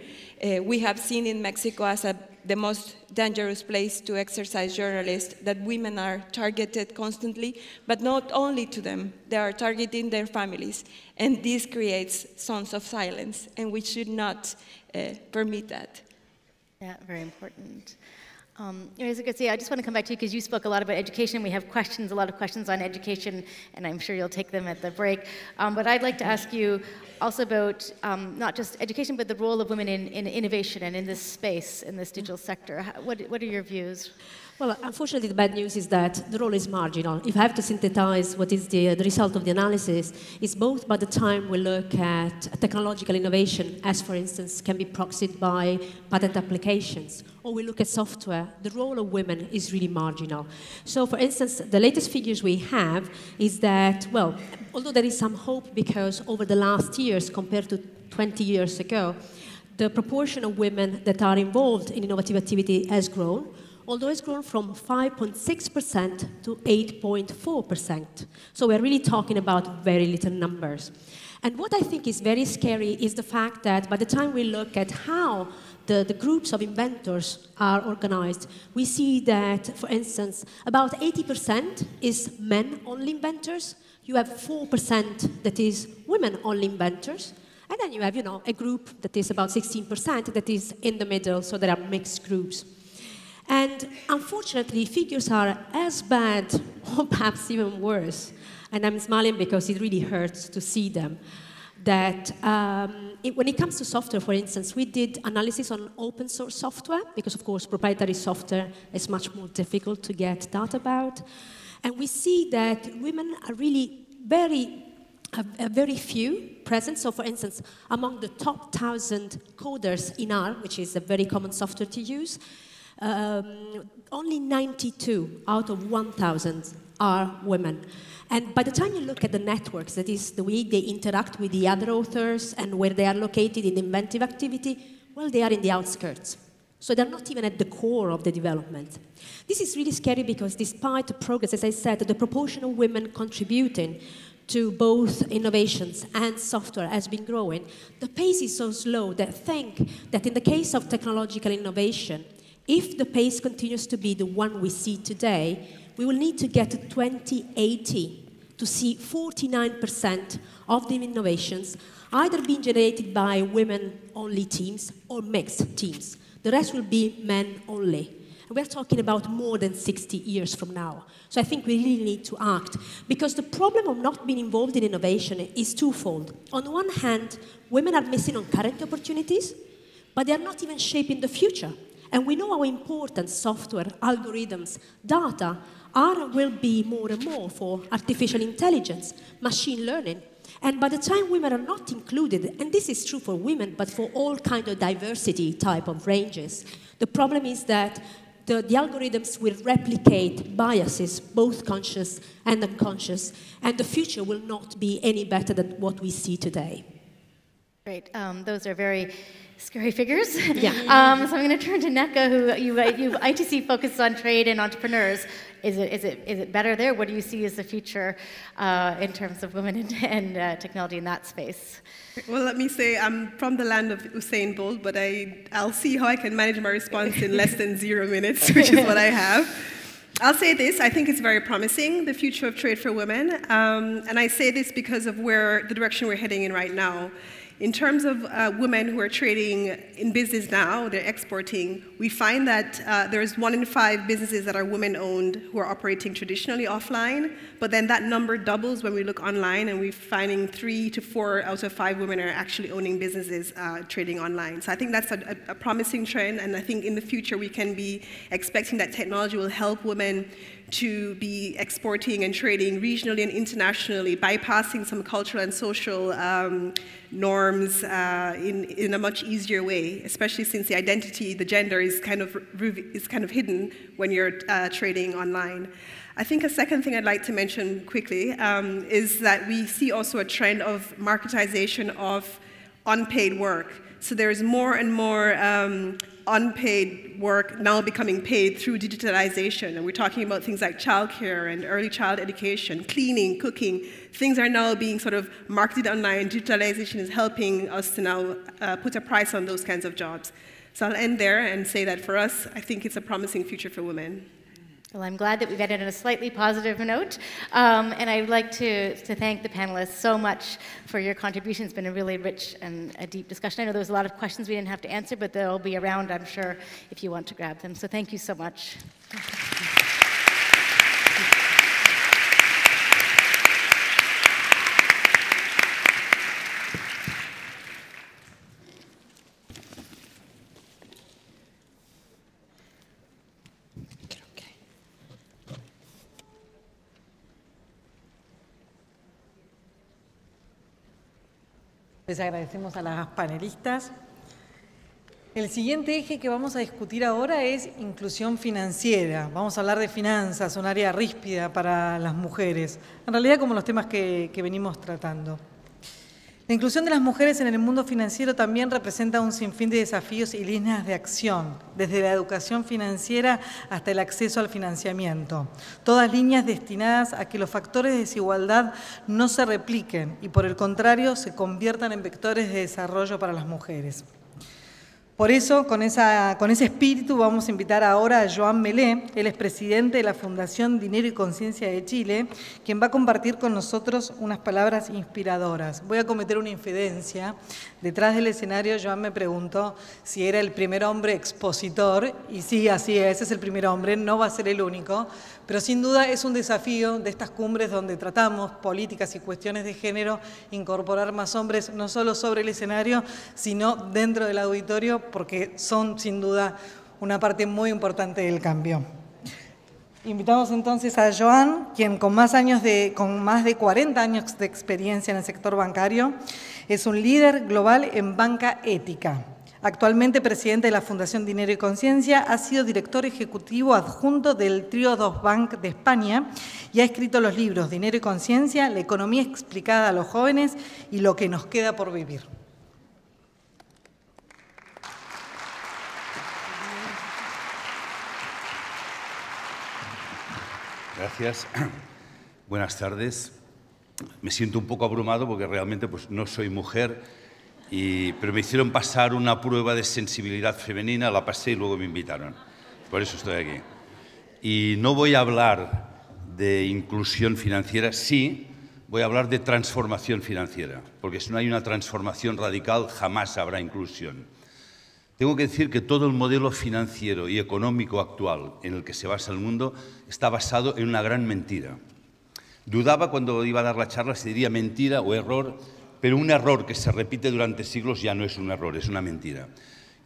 We have seen in Mexico as a the most dangerous place to exercise journalists, that women are targeted constantly, but not only to them, they are targeting their families. And this creates zones of silence, and we should not permit that. Yeah, very important. As you can see, I just want to come back to you because you spoke a lot about education. We have questions, a lot of questions on education, and I'm sure you'll take them at the break. But I'd like to ask you also about not just education, but the role of women in innovation and in this space, in this digital sector. What are your views? Well, unfortunately, the bad news is that the role is marginal. If I have to synthesize what is the result of the analysis, it's both by the time we look at technological innovation, as for instance, can be proxied by patent applications, or we look at software, the role of women is really marginal. So, for instance, the latest figures we have is that, well, although there is some hope because over the last years, compared to 20 years ago, the proportion of women that are involved in innovative activity has grown, although it's grown from 5.6% to 8.4%. So we're really talking about very little numbers. And what I think is very scary is the fact that by the time we look at how the groups of inventors are organized, we see that, for instance, about 80% is men-only inventors. You have 4% that is women-only inventors. And then you have, a group that is about 16% that is in the middle, so there are mixed groups. And unfortunately, figures are as bad, or perhaps even worse, and I'm smiling because it really hurts to see them, that when it comes to software, for instance, we did analysis on open source software, because of course proprietary software is much more difficult to get data about. And we see that women are really very few present. So for instance, among the top 1,000 coders in R, which is a very common software to use, only 92 out of 1,000 are women. And by the time you look at the networks, that is the way they interact with the other authors and where they are located in inventive activity, well, they are in the outskirts. So they're not even at the core of the development. This is really scary because despite the progress, as I said, the proportion of women contributing to both innovations and software has been growing, the pace is so slow that I think that in the case of technological innovation, if the pace continues to be the one we see today, we will need to get to 2080 to see 49% of the innovations either being generated by women-only teams or mixed teams. The rest will be men only. And we're talking about more than 60 years from now. So I think we really need to act, because the problem of not being involved in innovation is twofold. On the one hand, women are missing on current opportunities, but they are not even shaping the future. And we know how important software, algorithms, data are and will be more and more for artificial intelligence, machine learning. And by the time women are not included, and this is true for women, but for all kinds of diversity type of ranges, the problem is that the algorithms will replicate biases, both conscious and unconscious, and the future will not be any better than what we see today. Great. Those are very scary figures. Yeah. So I'm going to turn to Neka, who you ITC focuses on trade and entrepreneurs. Is it better there? What do you see as the future in terms of women and technology in that space? Well, let me say I'm from the land of Usain Bolt, but I'll see how I can manage my response in less than 0 minutes, which is what I have. I'll say this, I think it's very promising, the future of trade for women. And I say this because of the direction we're heading in right now. In terms of women who are trading in business now, they're exporting, we find that there's 1 in 5 businesses that are women-owned who are operating traditionally offline, but then that number doubles when we look online, and we're finding 3 to 4 out of 5 women are actually owning businesses trading online. So I think that's a promising trend, and I think in the future we can be expecting that technology will help women to be exporting and trading regionally and internationally, bypassing some cultural and social norms in a much easier way, especially since the identity, the gender is kind of hidden when you're trading online. I think a second thing I'd like to mention quickly is that we see also a trend of marketization of unpaid work. So there's more and more unpaid work now becoming paid through digitalization. And we're talking about things like childcare and early child education, cleaning, cooking. Things are now being sort of marketed online. Digitalization is helping us to now put a price on those kinds of jobs. So I'll end there and say that for us, I think it's a promising future for women. Well, I'm glad that we've ended on a slightly positive note. And I'd like to thank the panelists so much for your contribution. It's been a really rich and a deep discussion. I know there was a lot of questions we didn't have to answer, but they'll be around, I'm sure, if you want to grab them. So thank you so much. Les agradecemos a las panelistas. El siguiente eje que vamos a discutir ahora es inclusión financiera. Vamos a hablar de finanzas, un área ríspida para las mujeres, en realidad como los temas que venimos tratando. La inclusión de las mujeres en el mundo financiero también representa un sinfín de desafíos y líneas de acción, desde la educación financiera hasta el acceso al financiamiento. Todas líneas destinadas a que los factores de desigualdad no se repliquen y, por el contrario, se conviertan en vectores de desarrollo para las mujeres. Por eso, con ese espíritu, vamos a invitar ahora a Joan Melé. Él es presidente de la Fundación Dinero y Conciencia de Chile, quien va a compartir con nosotros unas palabras inspiradoras. Voy a cometer una infidencia. Detrás del escenario, Joan me preguntó si era el primer hombre expositor, y sí, así es el primer hombre, no va a ser el único, pero sin duda es un desafío de estas cumbres donde tratamos políticas y cuestiones de género, incorporar más hombres, no solo sobre el escenario, sino dentro del auditorio, porque son sin duda una parte muy importante del cambio. Invitamos entonces a Joan, quien con más de 40 años de experiencia en el sector bancario, es un líder global en banca ética. Actualmente presidente de la Fundación Dinero y Conciencia, ha sido director ejecutivo adjunto del Trío 2 Bank de España y ha escrito los libros Dinero y Conciencia, La economía explicada a los jóvenes y Lo que nos queda por vivir. Gracias. Buenas tardes. Me siento un poco abrumado porque realmente pues, no soy mujer, pero me hicieron pasar una prueba de sensibilidad femenina, la pasé y luego me invitaron. Por eso estoy aquí. Y no voy a hablar de inclusión financiera, sí, voy a hablar de transformación financiera, porque si no hay una transformación radical jamás habrá inclusión. Tengo que decir que todo el modelo financiero y económico actual en el que se basa el mundo está basado en una gran mentira. Dudaba cuando iba a dar la charla si diría mentira o error, pero un error que se repite durante siglos ya no es un error, es una mentira.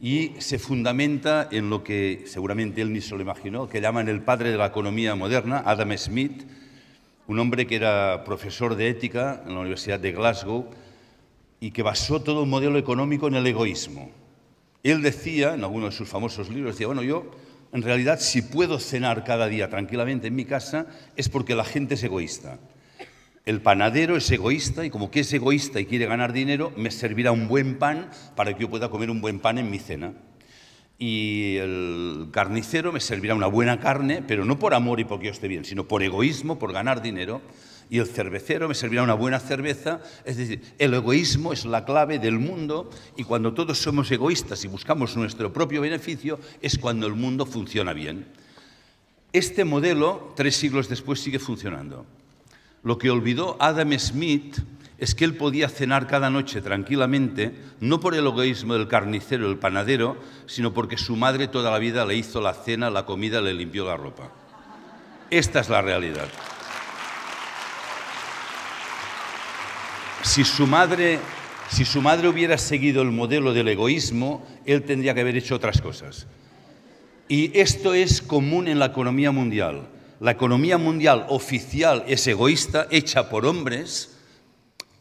Y se fundamenta en lo que seguramente él ni se lo imaginó, que llaman el padre de la economía moderna, Adam Smith, un hombre que era profesor de ética en la Universidad de Glasgow y que basó todo el modelo económico en el egoísmo. Él decía, en alguno de sus famosos libros, decía, bueno, yo en realidad si puedo cenar cada día tranquilamente en mi casa es porque la gente es egoísta. El panadero es egoísta y como que es egoísta y quiere ganar dinero, me servirá un buen pan para que yo pueda comer un buen pan en mi cena. Y el carnicero me servirá una buena carne, pero no por amor y porque yo esté bien, sino por egoísmo, por ganar dinero. Y el cervecero me servirá una buena cerveza. Es decir, el egoísmo es la clave del mundo y cuando todos somos egoístas y buscamos nuestro propio beneficio es cuando el mundo funciona bien. Este modelo, 3 siglos después, sigue funcionando. Lo que olvidó Adam Smith es que él podía cenar cada noche tranquilamente, no por el egoísmo del carnicero, el panadero, sino porque su madre toda la vida le hizo la cena, la comida, le limpió la ropa. Esta es la realidad. Si su madre hubiera seguido el modelo del egoísmo, él tendría que haber hecho otras cosas. Y esto es común en la economía mundial. La economía mundial oficial es egoísta, hecha por hombres,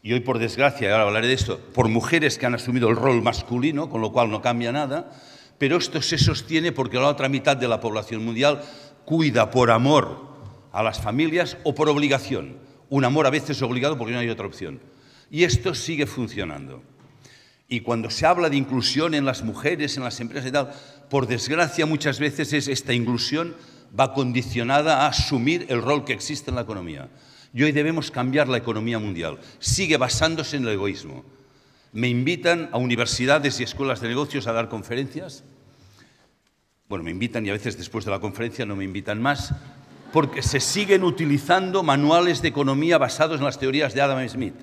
y hoy por desgracia, y ahora hablaré de esto, por mujeres que han asumido el rol masculino, con lo cual no cambia nada, pero esto se sostiene porque la otra mitad de la población mundial cuida por amor a las familias o por obligación. Un amor a veces obligado porque no hay otra opción. Y esto sigue funcionando. Y cuando se habla de inclusión en las mujeres, en las empresas y tal, por desgracia muchas veces esta inclusión va condicionada a asumir el rol que existe en la economía. Y hoy debemos cambiar la economía mundial. Sigue basándose en el egoísmo. Me invitan a universidades y escuelas de negocios a dar conferencias Bueno, me invitan y a veces después de la conferencia no me invitan más, porque se siguen utilizando manuales de economía basados en las teorías de Adam Smith,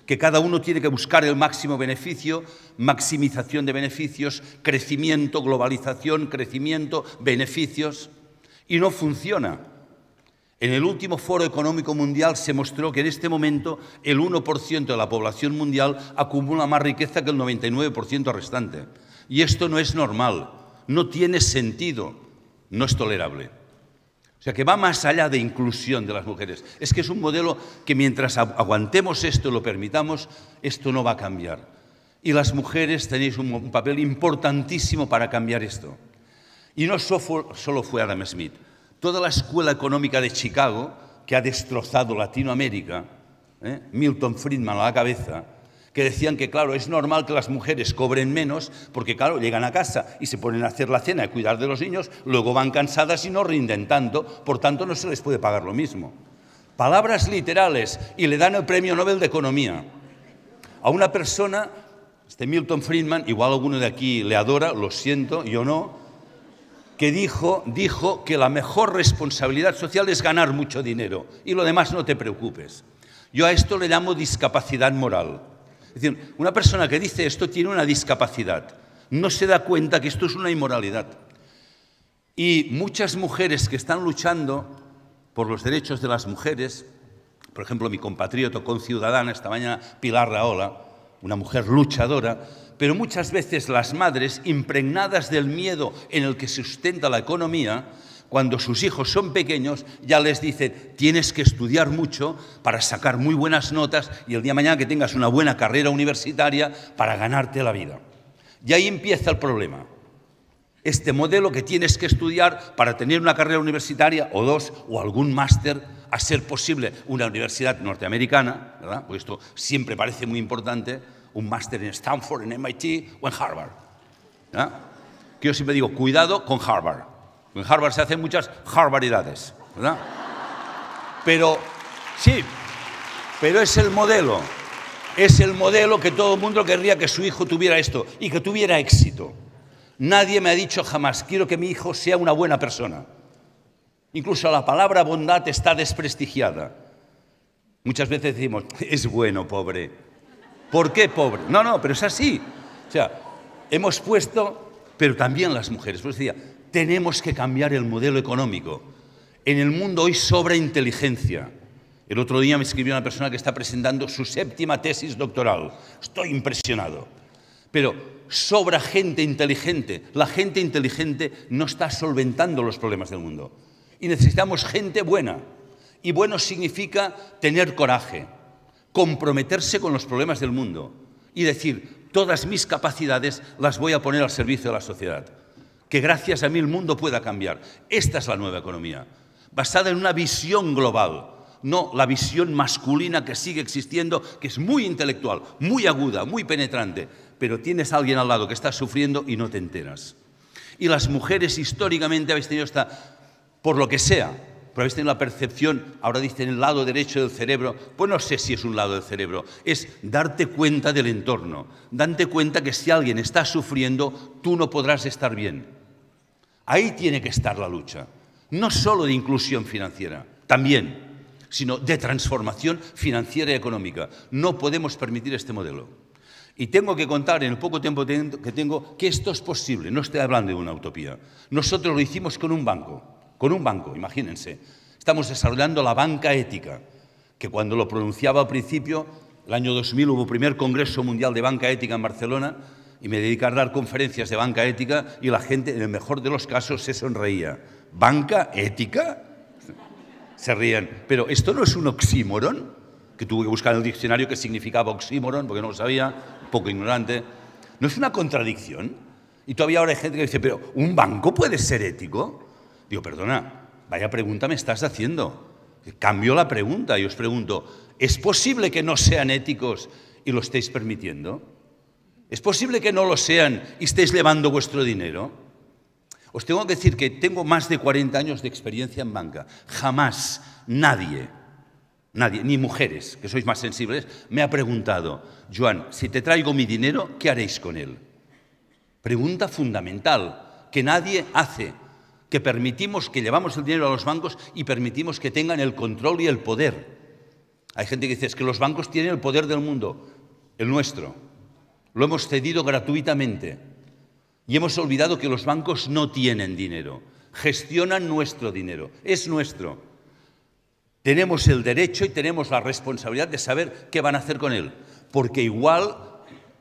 que cada uno tiene que buscar el máximo beneficio, maximización de beneficios, crecimiento, globalización, crecimiento, beneficios, y no funciona. En el último Foro Económico Mundial se mostró que en este momento el 1% de la población mundial acumula más riqueza que el 99% restante. Y esto no es normal, no tiene sentido, no es tolerable. O sea, que va más allá de inclusión de las mujeres. Es que es un modelo que mientras aguantemos esto y lo permitamos, esto no va a cambiar. Y las mujeres tenéis un papel importantísimo para cambiar esto. Y no solo fue Adam Smith. Toda la escuela económica de Chicago, que ha destrozado Latinoamérica, Milton Friedman a la cabeza, que decían que, claro, es normal que las mujeres cobren menos porque, claro, llegan a casa y se ponen a hacer la cena y cuidar de los niños, luego van cansadas y no rinden tanto, por tanto no se les puede pagar lo mismo. Palabras literales, y le dan el Premio Nobel de Economía a una persona, Milton Friedman, igual alguno de aquí le adora, lo siento, yo no, que dijo que la mejor responsabilidad social es ganar mucho dinero y lo demás no te preocupes. Yo a esto le llamo discapacidad moral. Es decir, una persona que dice esto tiene una discapacidad, no se da cuenta que esto es una inmoralidad. Y muchas mujeres que están luchando por los derechos de las mujeres, por ejemplo, mi compatriota conciudadana esta mañana, Pilar Rahola, una mujer luchadora, pero muchas veces las madres, impregnadas del miedo en el que se sustenta la economía, cuando sus hijos son pequeños, ya les dicen, tienes que estudiar mucho para sacar muy buenas notas y el día de mañana que tengas una buena carrera universitaria para ganarte la vida. Y ahí empieza el problema. Este modelo que tienes que estudiar para tener una carrera universitaria o dos o algún máster, a ser posible una universidad norteamericana, ¿verdad? Porque esto siempre parece muy importante, un máster en Stanford, en MIT o en Harvard. ¿Ya? Que yo siempre digo, cuidado con Harvard. En Harvard se hacen muchas barbaridades, ¿verdad? Pero, sí, pero es el modelo que todo el mundo querría que su hijo tuviera esto y que tuviera éxito. Nadie me ha dicho jamás, quiero que mi hijo sea una buena persona. Incluso la palabra bondad está desprestigiada. Muchas veces decimos, es bueno, pobre. ¿Por qué pobre? No, pero es así. O sea, hemos puesto, pero también las mujeres. Pues decía, tenemos que cambiar el modelo económico. En el mundo hoy sobra inteligencia. El otro día me escribió una persona que está presentando su 7ª tesis doctoral. Estoy impresionado. Pero sobra gente inteligente. La gente inteligente no está solventando los problemas del mundo. Y necesitamos gente buena. Y bueno significa tener coraje, comprometerse con los problemas del mundo y decir, todas mis capacidades las voy a poner al servicio de la sociedad. Que gracias a mí el mundo pueda cambiar. Esta es la nueva economía, basada en una visión global, no la visión masculina que sigue existiendo, que es muy intelectual, muy aguda, muy penetrante, pero tienes a alguien al lado que está sufriendo y no te enteras. Y las mujeres históricamente habéis tenido por lo que sea, pero habéis tenido la percepción, ahora dicen el lado derecho del cerebro, pues no sé si es un lado del cerebro, es darte cuenta del entorno, darte cuenta que si alguien está sufriendo, tú no podrás estar bien. Ahí tiene que estar la lucha, no solo de inclusión financiera, también, sino de transformación financiera y económica. No podemos permitir este modelo. Y tengo que contar en el poco tiempo que tengo que esto es posible, no estoy hablando de una utopía. Nosotros lo hicimos con un banco, imagínense. Estamos desarrollando la banca ética, que cuando lo pronunciaba al principio, el año 2000 hubo el primer Congreso Mundial de Banca Ética en Barcelona y me dediqué a dar conferencias de banca ética y la gente, en el mejor de los casos, se sonreía. ¿Banca ética? Se rían. Pero ¿esto no es un oxímoron? Que tuve que buscar en el diccionario qué significaba oxímoron, porque no lo sabía, un poco ignorante. ¿No es una contradicción? Y todavía ahora hay gente que dice, pero ¿un banco puede ser ético? Digo, perdona, vaya pregunta me estás haciendo. Cambio la pregunta y os pregunto, ¿es posible que no sean éticos y lo estéis permitiendo? ¿Es posible que no lo sean y estéis llevando vuestro dinero? Os tengo que decir que tengo más de 40 años de experiencia en banca. Jamás nadie, ni mujeres, que sois más sensibles, me ha preguntado, Joan, si te traigo mi dinero, ¿qué haréis con él? Pregunta fundamental, que nadie hace, que permitimos, que llevamos el dinero a los bancos y permitimos que tengan el control y el poder. Hay gente que dice, es que los bancos tienen el poder del mundo, el nuestro. Lo hemos cedido gratuitamente y hemos olvidado que los bancos no tienen dinero, gestionan nuestro dinero, es nuestro. Tenemos el derecho y tenemos la responsabilidad de saber qué van a hacer con él, porque igual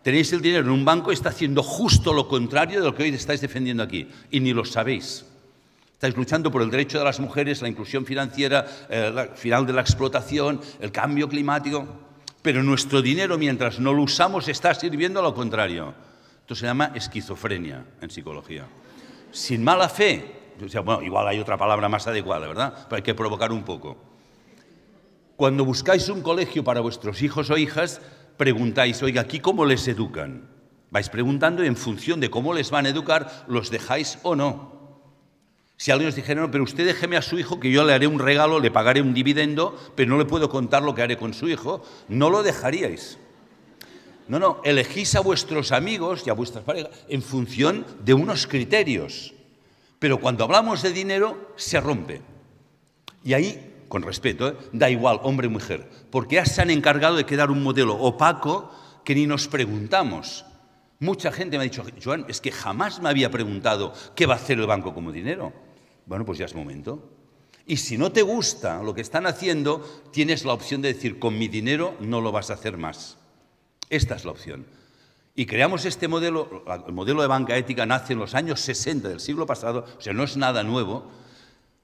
tenéis el dinero en un banco y está haciendo justo lo contrario de lo que hoy estáis defendiendo aquí, y ni lo sabéis. Estáis luchando por el derecho de las mujeres, la inclusión financiera, el final de la explotación, el cambio climático, pero nuestro dinero, mientras no lo usamos, está sirviendo a lo contrario. Esto se llama esquizofrenia en psicología. Sin mala fe, o sea, bueno, igual hay otra palabra más adecuada, ¿verdad? Pero hay que provocar un poco. Cuando buscáis un colegio para vuestros hijos o hijas, preguntáis, oiga, ¿aquí cómo les educan? Vais preguntando y en función de cómo les van a educar, los dejáis o no. Si alguien os dijera, no, pero usted déjeme a su hijo que yo le haré un regalo, le pagaré un dividendo, pero no le puedo contar lo que haré con su hijo, no lo dejaríais. No, no, elegís a vuestros amigos y a vuestras parejas en función de unos criterios. Pero cuando hablamos de dinero, se rompe. Y ahí, con respeto, da igual, hombre o mujer, porque ya se han encargado de crear un modelo opaco que ni nos preguntamos. Mucha gente me ha dicho, Joan, es que jamás me había preguntado qué va a hacer el banco como dinero. Bueno, pues ya es momento. Y si no te gusta lo que están haciendo, tienes la opción de decir, con mi dinero no lo vas a hacer más. Esta es la opción. Y creamos este modelo, el modelo de banca ética nace en los años 60 del siglo pasado, o sea, no es nada nuevo.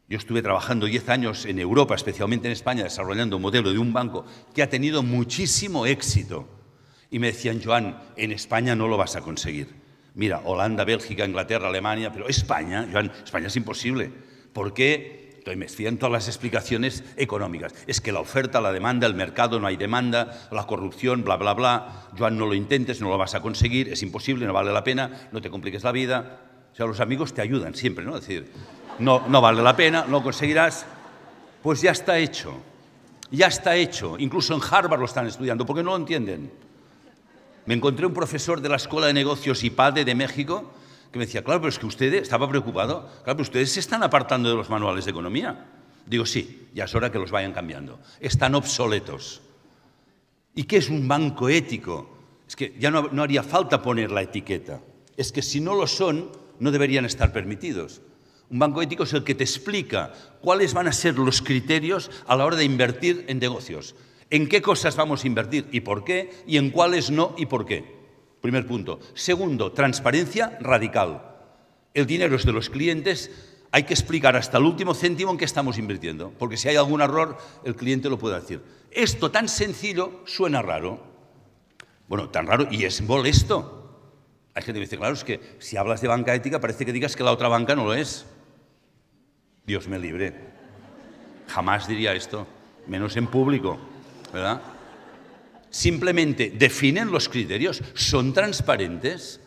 Yo estuve trabajando 10 años en Europa, especialmente en España, desarrollando un modelo de un banco que ha tenido muchísimo éxito. Y me decían, Joan, en España no lo vas a conseguir. Mira, Holanda, Bélgica, Inglaterra, Alemania, pero España, Joan, España es imposible. ¿Por qué? Entonces me decían todas las explicaciones económicas. Es que la oferta, la demanda, el mercado, no hay demanda, la corrupción, bla, bla, bla. Joan, no lo intentes, no lo vas a conseguir, es imposible, no vale la pena, no te compliques la vida. O sea, los amigos te ayudan siempre, ¿no? Es decir, no vale la pena, no lo conseguirás. Pues ya está hecho. Ya está hecho. Incluso en Harvard lo están estudiando, porque no lo entienden. Me encontré un profesor de la Escuela de Negocios IPADE de México que me decía, claro, pero es que ustedes, estaba preocupado, claro, pero ustedes se están apartando de los manuales de economía. Digo, sí, ya es hora que los vayan cambiando. Están obsoletos. ¿Y qué es un banco ético? Es que ya no haría falta poner la etiqueta. Es que si no lo son, no deberían estar permitidos. Un banco ético es el que te explica cuáles van a ser los criterios a la hora de invertir en negocios. ¿En qué cosas vamos a invertir y por qué? Y en cuáles no y por qué. Primer punto. Segundo, transparencia radical. El dinero es de los clientes, hay que explicar hasta el último céntimo en qué estamos invirtiendo, porque si hay algún error, el cliente lo puede decir. Esto tan sencillo suena raro. Bueno, tan raro y es molesto. Hay gente que dice, claro, es que si hablas de banca ética parece que digas que la otra banca no lo es. Dios me libre. Jamás diría esto, menos en público. ¿Verdad? Simplemente definen los criterios, son transparentes.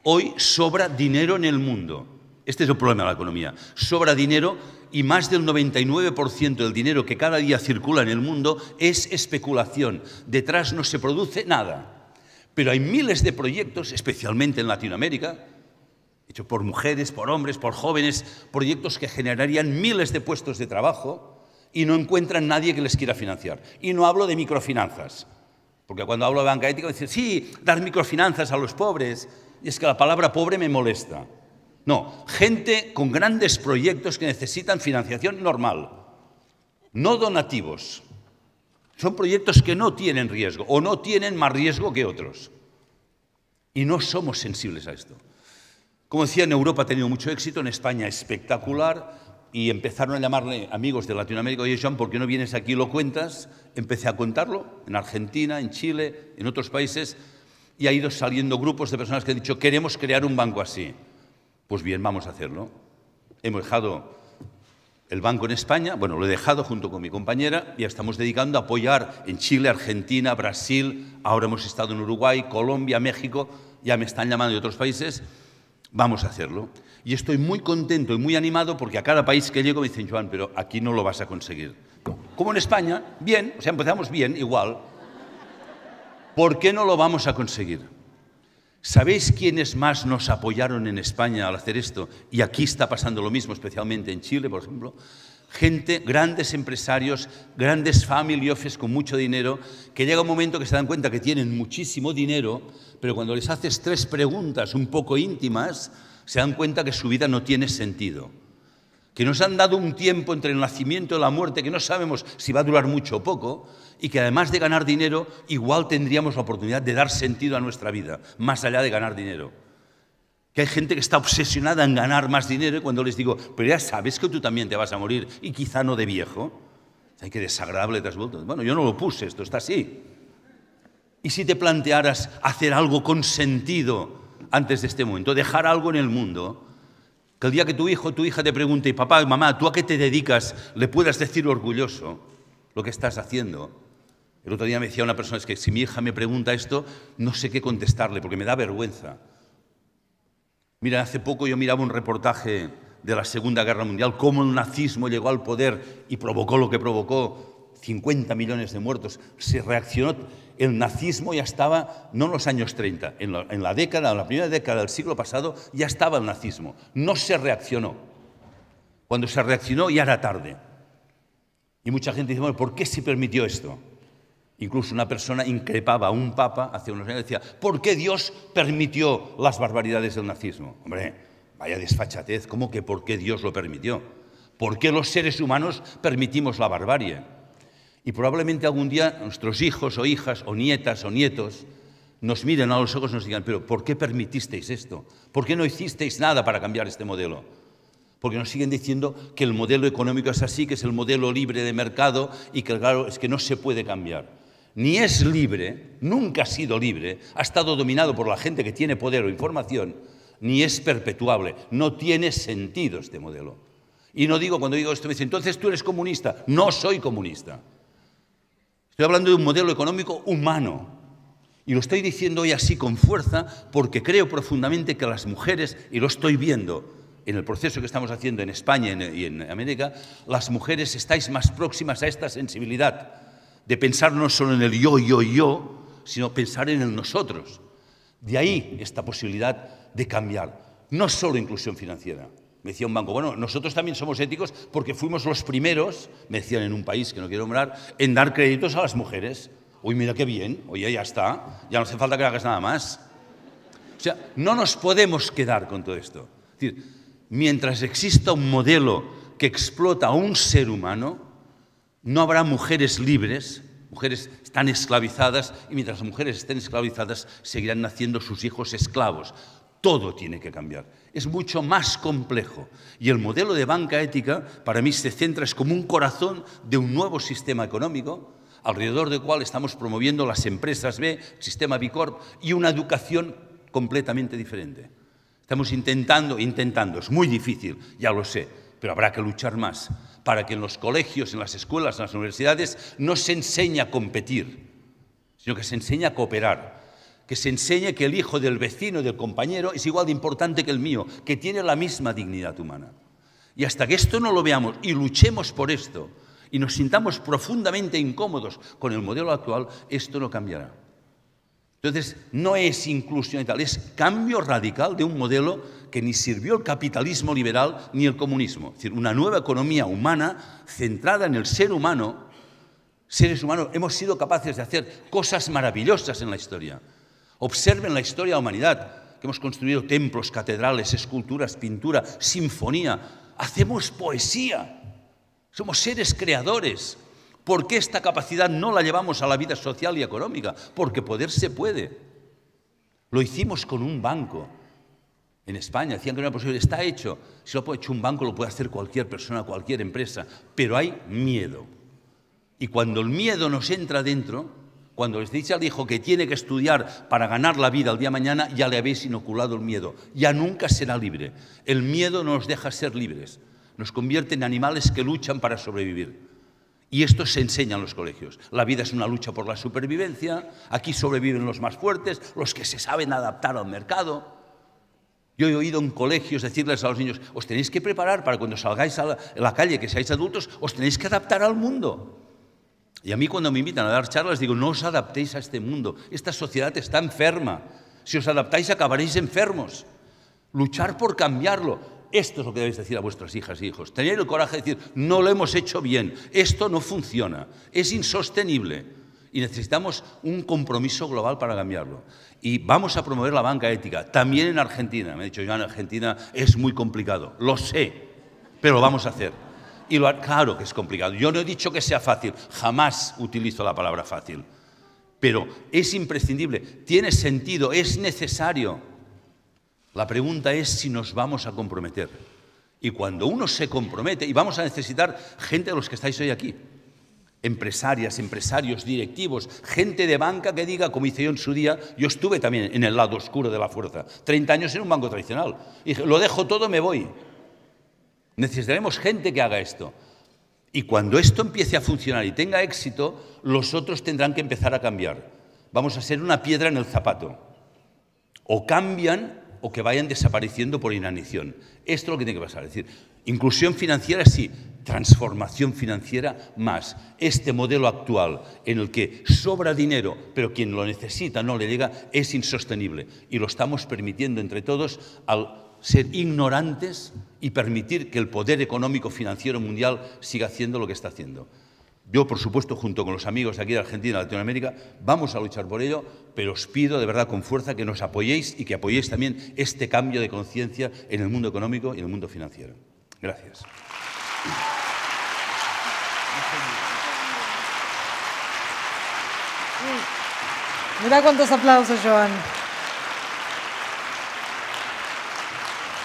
Hoy sobra dinero en el mundo. Este es el problema de la economía. Sobra dinero y más del 99% del dinero que cada día circula en el mundo es especulación. Detrás no se produce nada. Pero hay miles de proyectos, especialmente en Latinoamérica, hechos por mujeres, por hombres, por jóvenes, proyectos que generarían miles de puestos de trabajo y no encuentran nadie que les quiera financiar. Y no hablo de microfinanzas, porque cuando hablo de banca ética dicen, sí, dar microfinanzas a los pobres, y es que la palabra pobre me molesta. No, gente con grandes proyectos que necesitan financiación normal, no donativos. Son proyectos que no tienen riesgo o no tienen más riesgo que otros. Y no somos sensibles a esto. Como decía, en Europa ha tenido mucho éxito, en España espectacular. Y empezaron a llamarle amigos de Latinoamérica, oye, Joan, ¿por qué no vienes aquí y lo cuentas? Empecé a contarlo en Argentina, en Chile, en otros países, y ha ido saliendo grupos de personas que han dicho, queremos crear un banco así. Pues bien, vamos a hacerlo. Hemos dejado el banco en España, bueno, lo he dejado junto con mi compañera, y ya estamos dedicando a apoyar en Chile, Argentina, Brasil, ahora hemos estado en Uruguay, Colombia, México, ya me están llamando de otros países. Vamos a hacerlo. Y estoy muy contento y muy animado porque a cada país que llego me dicen, Joan, pero aquí no lo vas a conseguir. Como en España, bien, o sea, empezamos bien, igual. ¿Por qué no lo vamos a conseguir? ¿Sabéis quiénes más nos apoyaron en España al hacer esto? Y aquí está pasando lo mismo, especialmente en Chile, por ejemplo. Gente, grandes empresarios, grandes family office con mucho dinero, que llega un momento que se dan cuenta que tienen muchísimo dinero, pero cuando les haces 3 preguntas un poco íntimas, se dan cuenta que su vida no tiene sentido. Que nos han dado un tiempo entre el nacimiento y la muerte que no sabemos si va a durar mucho o poco, y que además de ganar dinero, igual tendríamos la oportunidad de dar sentido a nuestra vida, más allá de ganar dinero. Que hay gente que está obsesionada en ganar más dinero y cuando les digo, pero ya sabes que tú también te vas a morir y quizá no de viejo. Ay, qué desagradable te has vuelto. Bueno, yo no lo puse, esto está así. ¿Y si te plantearas hacer algo con sentido antes de este momento? Dejar algo en el mundo, que el día que tu hijo o tu hija te pregunte, papá, mamá, ¿tú a qué te dedicas? Le puedas decir orgulloso lo que estás haciendo. El otro día me decía una persona, es que si mi hija me pregunta esto, no sé qué contestarle porque me da vergüenza. Mira, hace poco yo miraba un reportaje de la Segunda Guerra Mundial, cómo el nazismo llegó al poder y provocó lo que provocó, 50 millones de muertos. Se reaccionó, el nazismo ya estaba, no en los años 30, en la primera década del siglo pasado ya estaba el nazismo. No se reaccionó. Cuando se reaccionó ya era tarde. Y mucha gente dice, bueno, ¿por qué se permitió esto? Incluso una persona increpaba a un papa hace unos años y decía, ¿por qué Dios permitió las barbaridades del nazismo? Hombre, vaya desfachatez, ¿cómo que por qué Dios lo permitió? ¿Por qué los seres humanos permitimos la barbarie? Y probablemente algún día nuestros hijos o hijas o nietas o nietos nos miren a los ojos y nos digan, pero ¿por qué permitisteis esto? ¿Por qué no hicisteis nada para cambiar este modelo? Porque nos siguen diciendo que el modelo económico es así, que es el modelo libre de mercado y que claro, es que no se puede cambiar. Ni es libre, nunca ha sido libre, ha estado dominado por la gente que tiene poder o información, ni es perpetuable. No tiene sentido este modelo. Y no digo, cuando digo esto, me dicen, entonces tú eres comunista. No soy comunista. Estoy hablando de un modelo económico humano. Y lo estoy diciendo hoy así con fuerza porque creo profundamente que las mujeres, y lo estoy viendo en el proceso que estamos haciendo en España y en América, las mujeres estáis más próximas a esta sensibilidad de pensar no solo en el yo, sino pensar en el nosotros. De ahí esta posibilidad de cambiar, no solo inclusión financiera. Me decía un banco, bueno, nosotros también somos éticos porque fuimos los primeros, me decían en un país que no quiero nombrar, en dar créditos a las mujeres. Uy, mira qué bien, oye, ya está, ya no hace falta que hagas nada más. O sea, no nos podemos quedar con todo esto. Es decir, mientras exista un modelo que explota a un ser humano, no habrá mujeres libres, mujeres están esclavizadas, y mientras las mujeres estén esclavizadas, seguirán naciendo sus hijos esclavos. Todo tiene que cambiar. Es mucho más complejo. Y el modelo de banca ética, para mí, se centra, es como un corazón de un nuevo sistema económico, alrededor del cual estamos promoviendo las empresas B, sistema B Corp, y una educación completamente diferente. Estamos intentando, es muy difícil, ya lo sé, pero habrá que luchar más para que en los colegios, en las escuelas, en las universidades, no se enseñe a competir, sino que se enseñe a cooperar, que se enseñe que el hijo del vecino y del compañero es igual de importante que el mío, que tiene la misma dignidad humana. Y hasta que esto no lo veamos y luchemos por esto y nos sintamos profundamente incómodos con el modelo actual, esto no cambiará. Entonces, no es inclusión y tal, es cambio radical de un modelo que ni sirvió el capitalismo liberal ni el comunismo. Es decir, una nueva economía humana centrada en el ser humano. Seres humanos hemos sido capaces de hacer cosas maravillosas en la historia. Observen la historia de la humanidad, que hemos construido templos, catedrales, esculturas, pintura, sinfonía. Hacemos poesía. Somos seres creadores. ¿Por qué esta capacidad no la llevamos a la vida social y económica? Porque poder se puede. Lo hicimos con un banco. En España decían que no era posible. Está hecho. Si lo ha hecho un banco, lo puede hacer cualquier persona, cualquier empresa. Pero hay miedo. Y cuando el miedo nos entra dentro, cuando les dice al hijo que tiene que estudiar para ganar la vida el día de mañana, ya le habéis inoculado el miedo. Ya nunca será libre. El miedo no nos deja ser libres. Nos convierte en animales que luchan para sobrevivir. Y esto se enseña en los colegios. La vida es una lucha por la supervivencia. Aquí sobreviven los más fuertes, los que se saben adaptar al mercado. Yo he oído en colegios decirles a los niños, os tenéis que preparar para cuando salgáis a la calle, que seáis adultos, os tenéis que adaptar al mundo. Y a mí cuando me invitan a dar charlas digo, no os adaptéis a este mundo. Esta sociedad está enferma. Si os adaptáis, acabaréis enfermos. Luchar por cambiarlo. Esto es lo que debéis decir a vuestras hijas e hijos. Tener el coraje de decir, no lo hemos hecho bien, esto no funciona, es insostenible. Y necesitamos un compromiso global para cambiarlo. Y vamos a promover la banca ética, también en Argentina. Me he dicho, yo en Argentina es muy complicado, lo sé, pero lo vamos a hacer. Y claro que es complicado. Yo no he dicho que sea fácil, jamás utilizo la palabra fácil. Pero es imprescindible, tiene sentido, es necesario. La pregunta es si nos vamos a comprometer. Y cuando uno se compromete, y vamos a necesitar gente de los que estáis hoy aquí, empresarias, empresarios, directivos, gente de banca que diga, como hice yo en su día, yo estuve también en el lado oscuro de la fuerza, 30 años en un banco tradicional, y dije, lo dejo todo, me voy. Necesitaremos gente que haga esto. Y cuando esto empiece a funcionar y tenga éxito, los otros tendrán que empezar a cambiar. Vamos a ser una piedra en el zapato. O cambian o que vayan desapareciendo por inanición. Esto es lo que tiene que pasar. Es decir, inclusión financiera sí, transformación financiera más. Este modelo actual en el que sobra dinero, pero quien lo necesita no le llega, es insostenible. Y lo estamos permitiendo entre todos al ser ignorantes y permitir que el poder económico financiero mundial siga haciendo lo que está haciendo. Yo, por supuesto, junto con los amigos de aquí de Argentina y Latinoamérica, vamos a luchar por ello, pero os pido de verdad con fuerza que nos apoyéis y que apoyéis también este cambio de conciencia en el mundo económico y en el mundo financiero. Gracias. Mirá cuántos aplausos, Joan.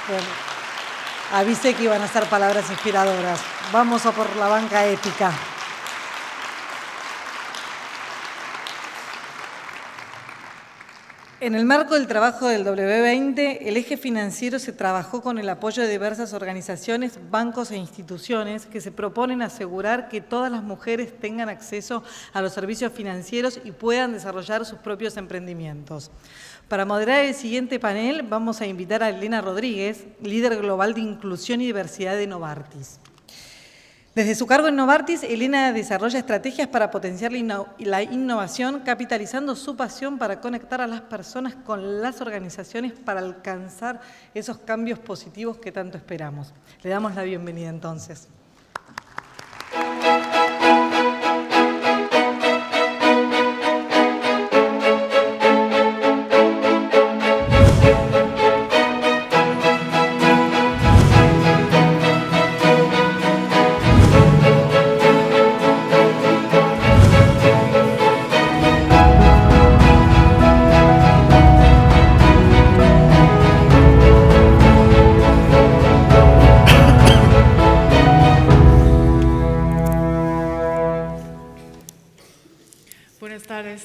Bueno, avisé que iban a ser palabras inspiradoras. Vamos a por la banca ética. En el marco del trabajo del W20, el eje financiero se trabajó con el apoyo de diversas organizaciones, bancos e instituciones que se proponen asegurar que todas las mujeres tengan acceso a los servicios financieros y puedan desarrollar sus propios emprendimientos. Para moderar el siguiente panel, vamos a invitar a Elena Rodríguez, líder global de inclusión y diversidad de Novartis. Desde su cargo en Novartis, Elena desarrolla estrategias para potenciar la innovación, capitalizando su pasión para conectar a las personas con las organizaciones para alcanzar esos cambios positivos que tanto esperamos. Le damos la bienvenida entonces.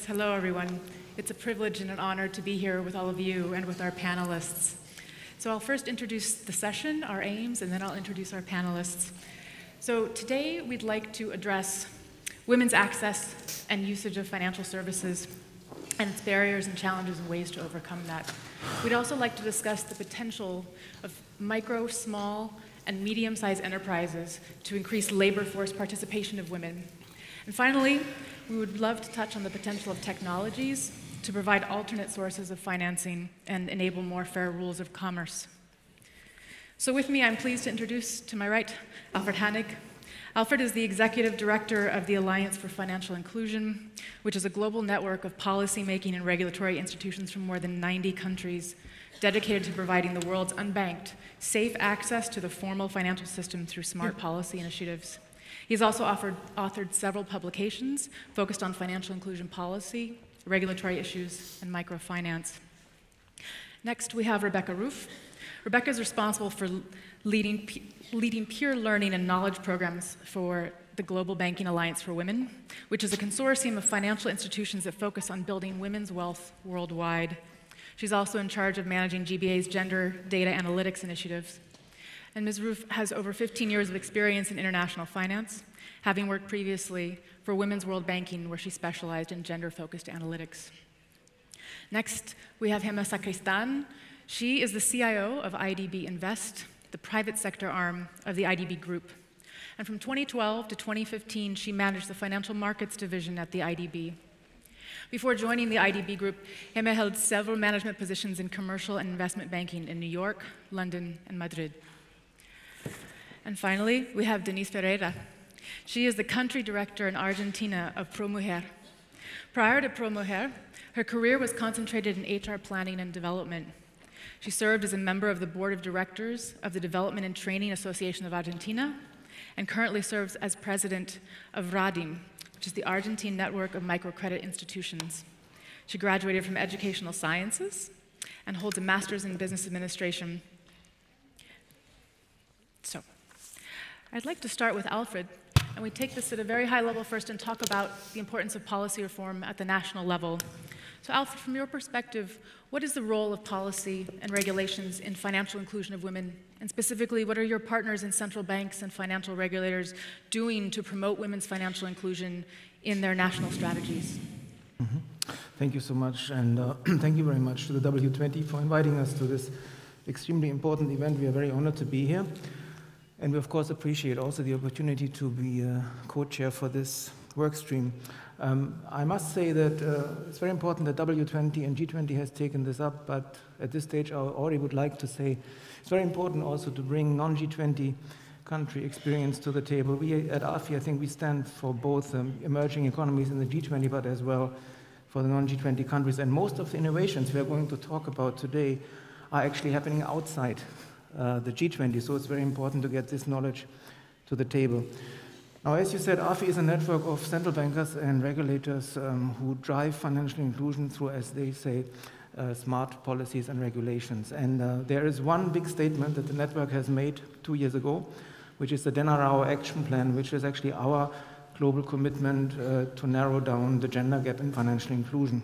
Hello, everyone. It's a privilege and an honor to be here with all of you and with our panelists. So I'll first introduce the session, our aims, and then I'll introduce our panelists. So today we'd like to address women's access and usage of financial services and its barriers and challenges and ways to overcome that. We'd also like to discuss the potential of micro, small, and medium-sized enterprises to increase labor force participation of women. And finally, we would love to touch on the potential of technologies to provide alternate sources of financing and enable more fair rules of commerce. So with me, I'm pleased to introduce to my right, Alfred Hanig. Alfred is the Executive Director of the Alliance for Financial Inclusion, which is a global network of policymaking and regulatory institutions from more than 90 countries dedicated to providing the world's unbanked safe access to the formal financial system through smart policy initiatives. He's also authored several publications focused on financial inclusion policy, regulatory issues, and microfinance. Next, we have Rebecca Roof. Rebecca is responsible for leading peer learning and knowledge programs for the Global Banking Alliance for Women, which is a consortium of financial institutions that focus on building women's wealth worldwide. She's also in charge of managing GBA's gender data analytics initiatives. And Ms. Roof has over 15 years of experience in international finance, having worked previously for Women's World Banking, where she specialized in gender-focused analytics. Next, we have Hema Sacristan. She is the CIO of IDB Invest, the private sector arm of the IDB Group. And from 2012 to 2015, she managed the financial markets division at the IDB. Before joining the IDB Group, Gemma held several management positions in commercial and investment banking in New York, London, and Madrid. And finally, we have Denise Pereira. She is the country director in Argentina of ProMujer. Prior to ProMujer, her career was concentrated in HR planning and development. She served as a member of the board of directors of the Development and Training Association of Argentina, and currently serves as president of RADIM, which is the Argentine Network of Microcredit Institutions. She graduated from Educational Sciences and holds a master's in business administration. So, I'd like to start with Alfred, and we take this at a very high level first and talk about the importance of policy reform at the national level. So Alfred, from your perspective, what is the role of policy and regulations in financial inclusion of women? And specifically, what are your partners in central banks and financial regulators doing to promote women's financial inclusion in their national strategies? Thank you so much, and thank you very much to the W20 for inviting us to this extremely important event. We are very honored to be here. And we, of course, appreciate also the opportunity to be co-chair for this work stream. I must say that it's very important that W20 and G20 has taken this up, but at this stage I already would like to say it's very important also to bring non-G20 country experience to the table. We at AFI, I think we stand for both emerging economies in the G20, but as well for the non-G20 countries. And most of the innovations we are going to talk about today are actually happening outside the G20, so it's very important to get this knowledge to the table. Now, as you said, AFI is a network of central bankers and regulators who drive financial inclusion through, as they say, smart policies and regulations. And there is one big statement that the network has made 2 years ago, which is the Denarau Action Plan, which is actually our global commitment to narrow down the gender gap in financial inclusion.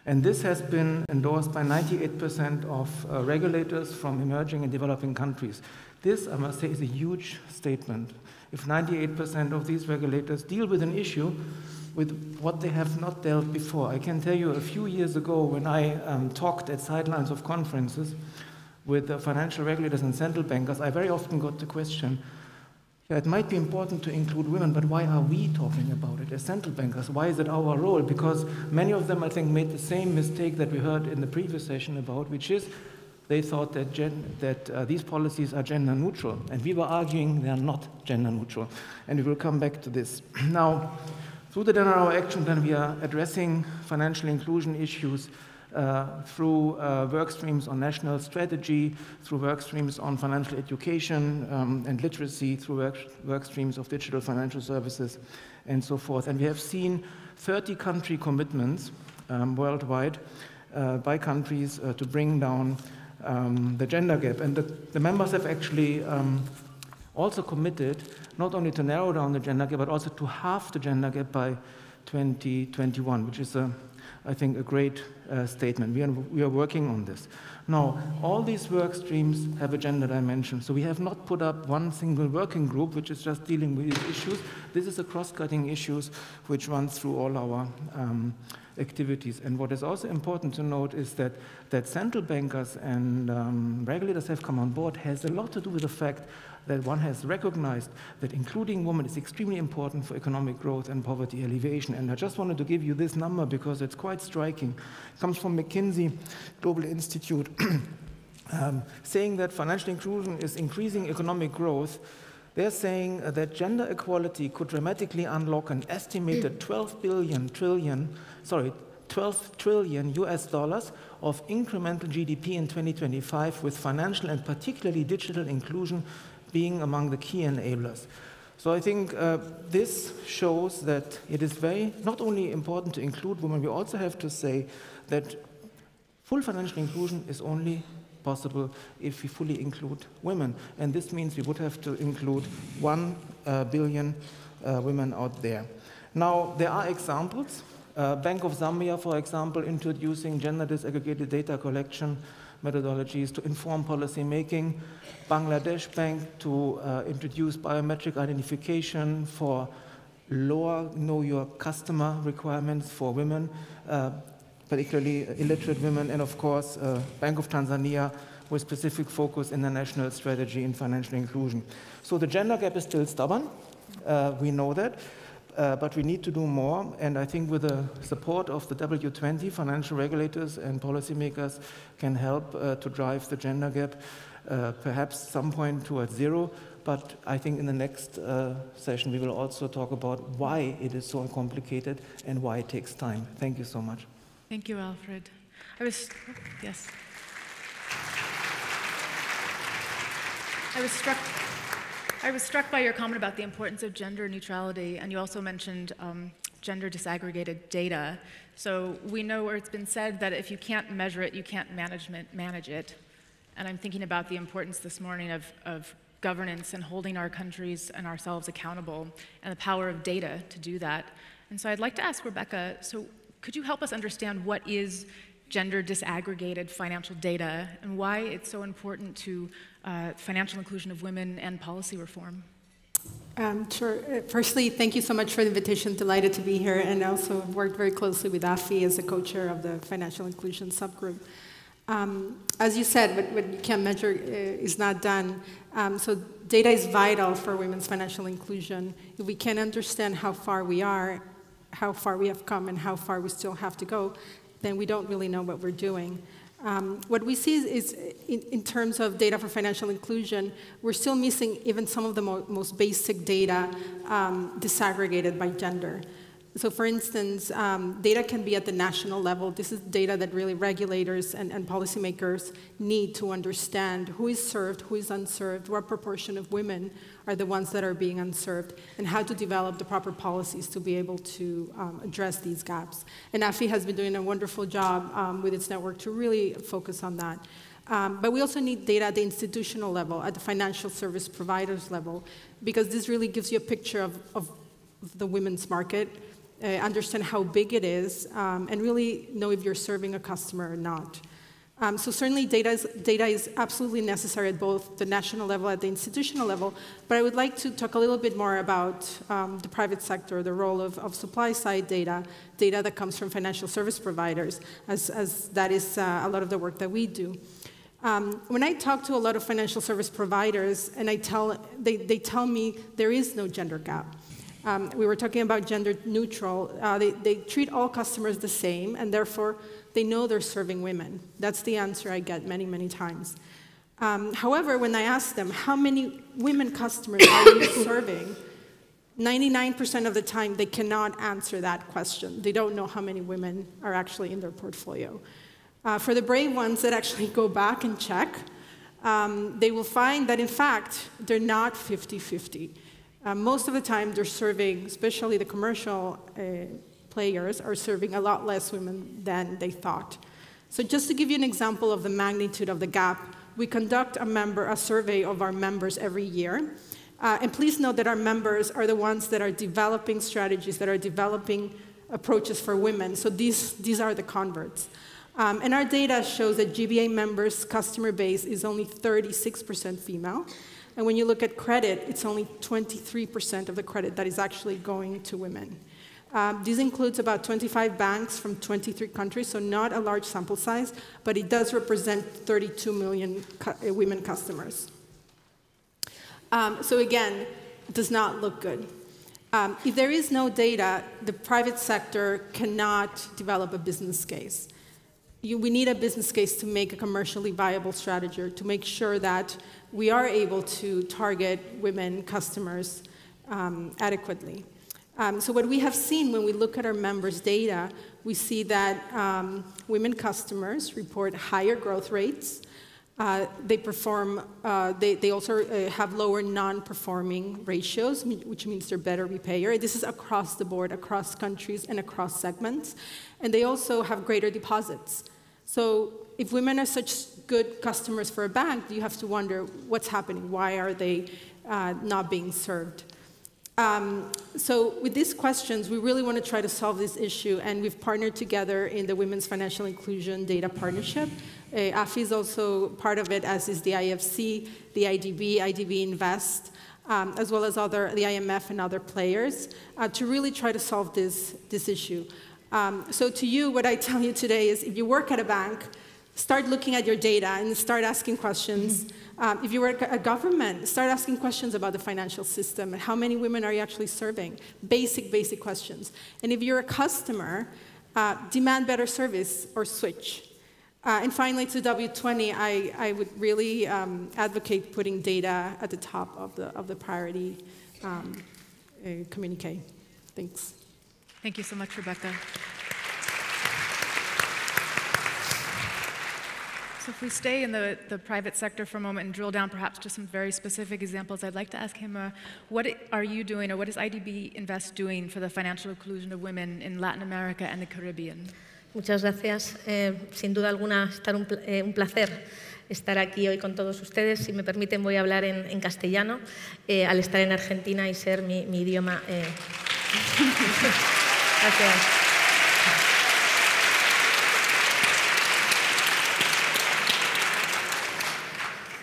And this has been endorsed by 98% of regulators from emerging and developing countries. This, I must say, is a huge statement. If 98% of these regulators deal with an issue with what they have not dealt before. I can tell you a few years ago when I talked at sidelines of conferences with financial regulators and central bankers, I very often got the question, yeah, it might be important to include women, but why are we talking about it as central bankers? Why is it our role? Because many of them, I think, made the same mistake that we heard in the previous session about, which is they thought that these policies are gender neutral. And we were arguing they are not gender neutral. And we will come back to this. Now, through the Denarau Action Plan, we are addressing financial inclusion issues through work streams on national strategy, through work streams on financial education and literacy, through work streams of digital financial services, and so forth. And we have seen 30 country commitments worldwide by countries to bring down the gender gap. And the members have actually also committed not only to narrow down the gender gap, but also to halve the gender gap by 2021, which is I think, a great statement. We are working on this. Now, all these work streams have a gender dimension. So we have not put up one single working group, which is just dealing with these issues. This is a cross-cutting issues which runs through all our activities. And what is also important to note is that central bankers and regulators have come on board has a lot to do with the fact that one has recognized that including women is extremely important for economic growth and poverty alleviation. And I just wanted to give you this number because it's quite striking. It comes from McKinsey Global Institute, saying that financial inclusion is increasing economic growth. They're saying that gender equality could dramatically unlock an estimated 12 trillion US dollars of incremental GDP in 2025, with financial and particularly digital inclusion being among the key enablers. So I think this shows that it is not only important to include women, we also have to say that full financial inclusion is only possible if we fully include women. And this means we would have to include 1 billion women out there. Now, there are examples. Bank of Zambia, for example, introducing gender disaggregated data collection methodologies to inform policy making. Bangladesh Bank to introduce biometric identification for lower know your customer requirements for women, particularly illiterate women, and of course, Bank of Tanzania with specific focus in the national strategy in financial inclusion. So the gender gap is still stubborn, we know that. but we need to do more, and I think with the support of the W20, financial regulators and policymakers can help to drive the gender gap, perhaps some point towards zero, but I think in the next session we will also talk about why it is so complicated and why it takes time. Thank you so much. Thank you, Alfred. Yes. I was struck by your comment about the importance of gender neutrality, and you also mentioned gender disaggregated data. So we know where it's been said that if you can't measure it, you can't manage it. And I'm thinking about the importance this morning of governance and holding our countries and ourselves accountable, and the power of data to do that. And so I'd like to ask Rebecca, so could you help us understand what is gender disaggregated financial data and why it's so important to financial inclusion of women and policy reform? Sure. Firstly, thank you so much for the invitation. Delighted to be here, and also worked very closely with Afi as a co-chair of the financial inclusion subgroup. As you said, what you can't measure is not done. So data is vital for women's financial inclusion. If we can't understand how far we are, how far we have come, and how far we still have to go, then we don't really know what we're doing. What we see is in terms of data for financial inclusion, we're still missing even some of the most basic data disaggregated by gender. So for instance, data can be at the national level. This is data that really regulators and policymakers need to understand who is served, who is unserved, what proportion of women are the ones that are being unserved, and how to develop the proper policies to be able to address these gaps. And AFI has been doing a wonderful job with its network to really focus on that. But we also need data at the institutional level, at the financial service providers level, because this really gives you a picture of the women's market, understand how big it is, and really know if you're serving a customer or not. So certainly data is absolutely necessary at both the national level, at the institutional level, but I would like to talk a little bit more about the private sector, the role of supply-side data that comes from financial service providers, as that is a lot of the work that we do. When I talk to a lot of financial service providers, and they tell me there is no gender gap. We were talking about gender neutral. They treat all customers the same, and therefore they know they're serving women. That's the answer I get many, many times. However, when I ask them, how many women customers are you serving? 99% of the time, they cannot answer that question. They don't know how many women are actually in their portfolio. For the brave ones that actually go back and check, they will find that, in fact, they're not 50-50. Most of the time, they're serving, especially the commercial players, are serving a lot less women than they thought. So just to give you an example of the magnitude of the gap, we conduct a survey of our members every year. And please note that our members are the ones that are developing strategies, that are developing approaches for women. So these are the converts. And our data shows that GBA members' customer base is only 36% female. And when you look at credit, it's only 23% of the credit that is actually going to women. This includes about 25 banks from 23 countries, so not a large sample size, but it does represent 32 million women customers. So again, it does not look good. If there is no data, the private sector cannot develop a business case. We need a business case to make a commercially viable strategy, or to make sure that we are able to target women customers adequately. So what we have seen when we look at our members' data, we see that women customers report higher growth rates. They also have lower non-performing ratios, which means they're better repayer. This is across the board, across countries and across segments. And they also have greater deposits. So if women are such good customers for a bank, you have to wonder what's happening. Why are they not being served? So with these questions, we really want to try to solve this issue, and we've partnered together in the Women's Financial Inclusion Data Partnership. AFI is also part of it, as is the IFC, the IDB Invest, as well as the IMF and other players, to really try to solve this issue. So to you, what I tell you today is, if you work at a bank, Start looking at your data and start asking questions. If you work at a government, start asking questions about the financial system and how many women are you actually serving? Basic questions. And if you're a customer, demand better service or switch. And finally, to W20, I would really advocate putting data at the top of the priority communique. Thanks. Thank you so much, Rebecca. So if we stay in the private sector for a moment and drill down perhaps to some very specific examples, I'd like to ask him, what are you doing, or what is IDB Invest doing for the financial inclusion of women in Latin America and the Caribbean? Muchas gracias. Sin duda alguna, un placer estar aquí hoy con todos ustedes. Si me permiten, voy a hablar en castellano, al estar en Argentina y ser mi idioma. Gracias.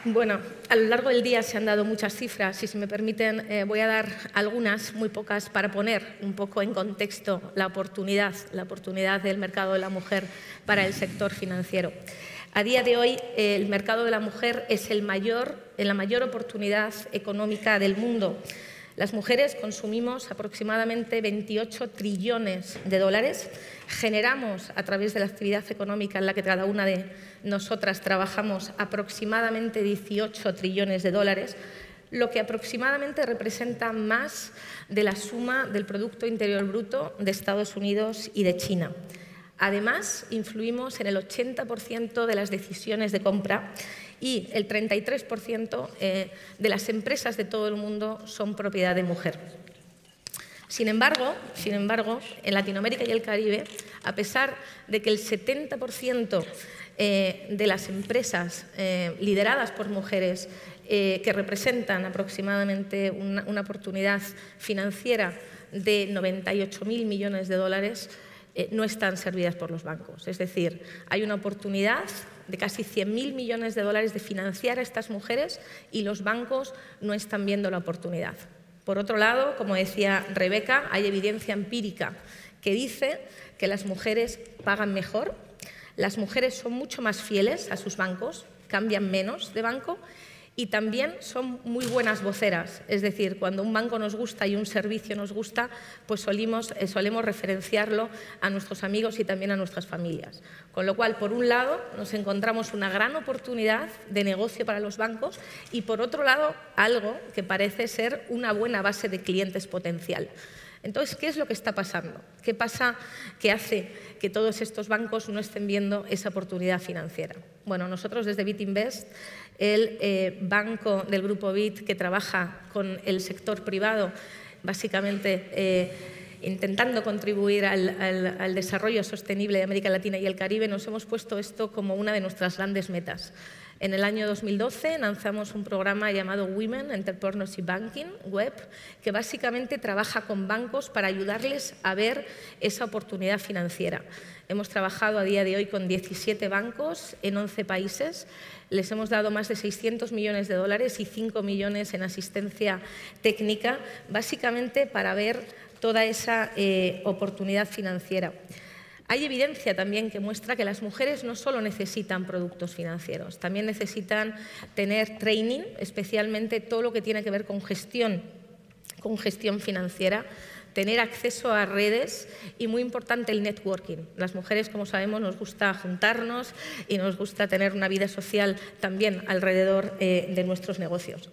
Bueno, a lo largo del día se han dado muchas cifras y, si me permiten, voy a dar algunas, muy pocas, para poner un poco en contexto la oportunidad del mercado de la mujer para el sector financiero. A día de hoy, el mercado de la mujer es la mayor oportunidad económica del mundo. Las mujeres consumimos aproximadamente 28 trillones de dólares, generamos a través de la actividad económica en la que cada una de nosotras trabajamos aproximadamente 18 trillones de dólares, lo que aproximadamente representa más de la suma del Producto Interior Bruto de Estados Unidos y de China. Además, influimos en el 80% de las decisiones de compra y el 33% de las empresas de todo el mundo son propiedad de mujer. Sin embargo, en Latinoamérica y el Caribe, a pesar de que el 70% de las empresas lideradas por mujeres, que representan aproximadamente una oportunidad financiera de 98.000 millones de dólares, no están servidas por los bancos. Es decir, hay una oportunidad de casi 100.000 millones de dólares de financiar a estas mujeres y los bancos no están viendo la oportunidad. Por otro lado, como decía Rebeca, hay evidencia empírica que dice que las mujeres pagan mejor, las mujeres son mucho más fieles a sus bancos, cambian menos de banco y también son muy buenas voceras. Es decir, cuando un banco nos gusta y un servicio nos gusta, pues solemos referenciarlo a nuestros amigos y también a nuestras familias. Con lo cual, por un lado, nos encontramos una gran oportunidad de negocio para los bancos y, por otro lado, algo que parece ser una buena base de clientes potencial. Entonces, ¿qué es lo que está pasando? ¿Qué pasa que hace que todos estos bancos no estén viendo esa oportunidad financiera? Bueno, nosotros desde BIT Invest, el banco del grupo BIT que trabaja con el sector privado, básicamente intentando contribuir al desarrollo sostenible de América Latina y el Caribe, nos hemos puesto esto como una de nuestras grandes metas. En el año 2012 lanzamos un programa llamado Women Entrepreneurship Banking Web, que básicamente trabaja con bancos para ayudarles a ver esa oportunidad financiera. Hemos trabajado a día de hoy con 17 bancos en 11 países. Les hemos dado más de 600 millones de dólares y 5 millones en asistencia técnica, básicamente para ver toda esa oportunidad financiera. Hay evidencia también que muestra que las mujeres no solo necesitan productos financieros, también necesitan tener training, especialmente todo lo que tiene que ver con gestión financiera, tener acceso a redes y, muy importante, el networking. Las mujeres, como sabemos, nos gusta juntarnos y nos gusta tener una vida social también alrededor de nuestros negocios.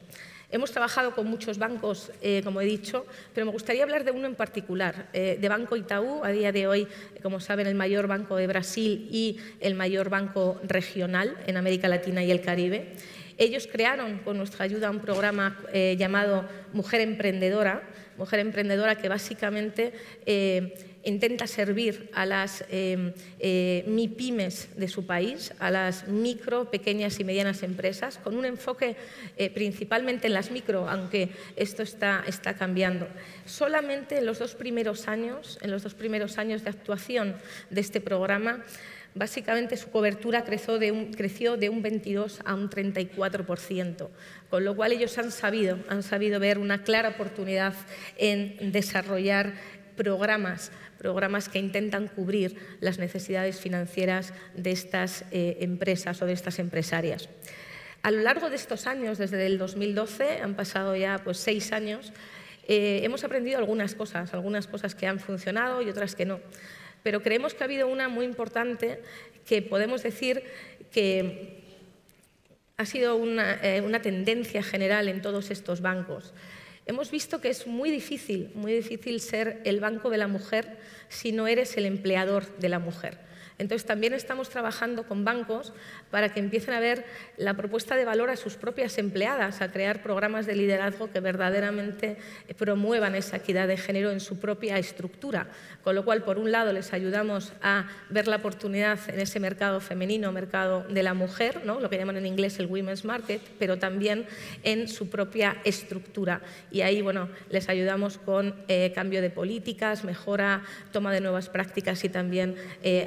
Hemos trabajado con muchos bancos, como he dicho, pero me gustaría hablar de uno en particular, de Banco Itaú, a día de hoy, como saben, el mayor banco de Brasil y el mayor banco regional en América Latina y el Caribe. Ellos crearon, con nuestra ayuda, un programa llamado Mujer Emprendedora, que básicamente intenta servir a las MIPYMES de su país, a las micro, pequeñas y medianas empresas, con un enfoque principalmente en las micro, aunque esto está cambiando. Solamente en los dos primeros años de actuación de este programa, básicamente su cobertura creció de un 22 a un 34%, con lo cual ellos han sabido ver una clara oportunidad en desarrollar programas que intentan cubrir las necesidades financieras de estas empresas o de estas empresarias. A lo largo de estos años, desde el 2012, han pasado ya pues 6 años, hemos aprendido algunas cosas que han funcionado y otras que no. Pero creemos que ha habido una muy importante que podemos decir que ha sido una tendencia general en todos estos bancos. Hemos visto que es muy difícil ser el banco de la mujer si no eres el empleador de la mujer. Entonces, también estamos trabajando con bancos para que empiecen a ver la propuesta de valor a sus propias empleadas, a crear programas de liderazgo que verdaderamente promuevan esa equidad de género en su propia estructura. Con lo cual, por un lado, les ayudamos a ver la oportunidad en ese mercado femenino, mercado de la mujer, ¿no? Lo que llaman en inglés el women's market, pero también en su propia estructura. Y ahí, bueno, les ayudamos con cambio de políticas, mejora, toma de nuevas prácticas y también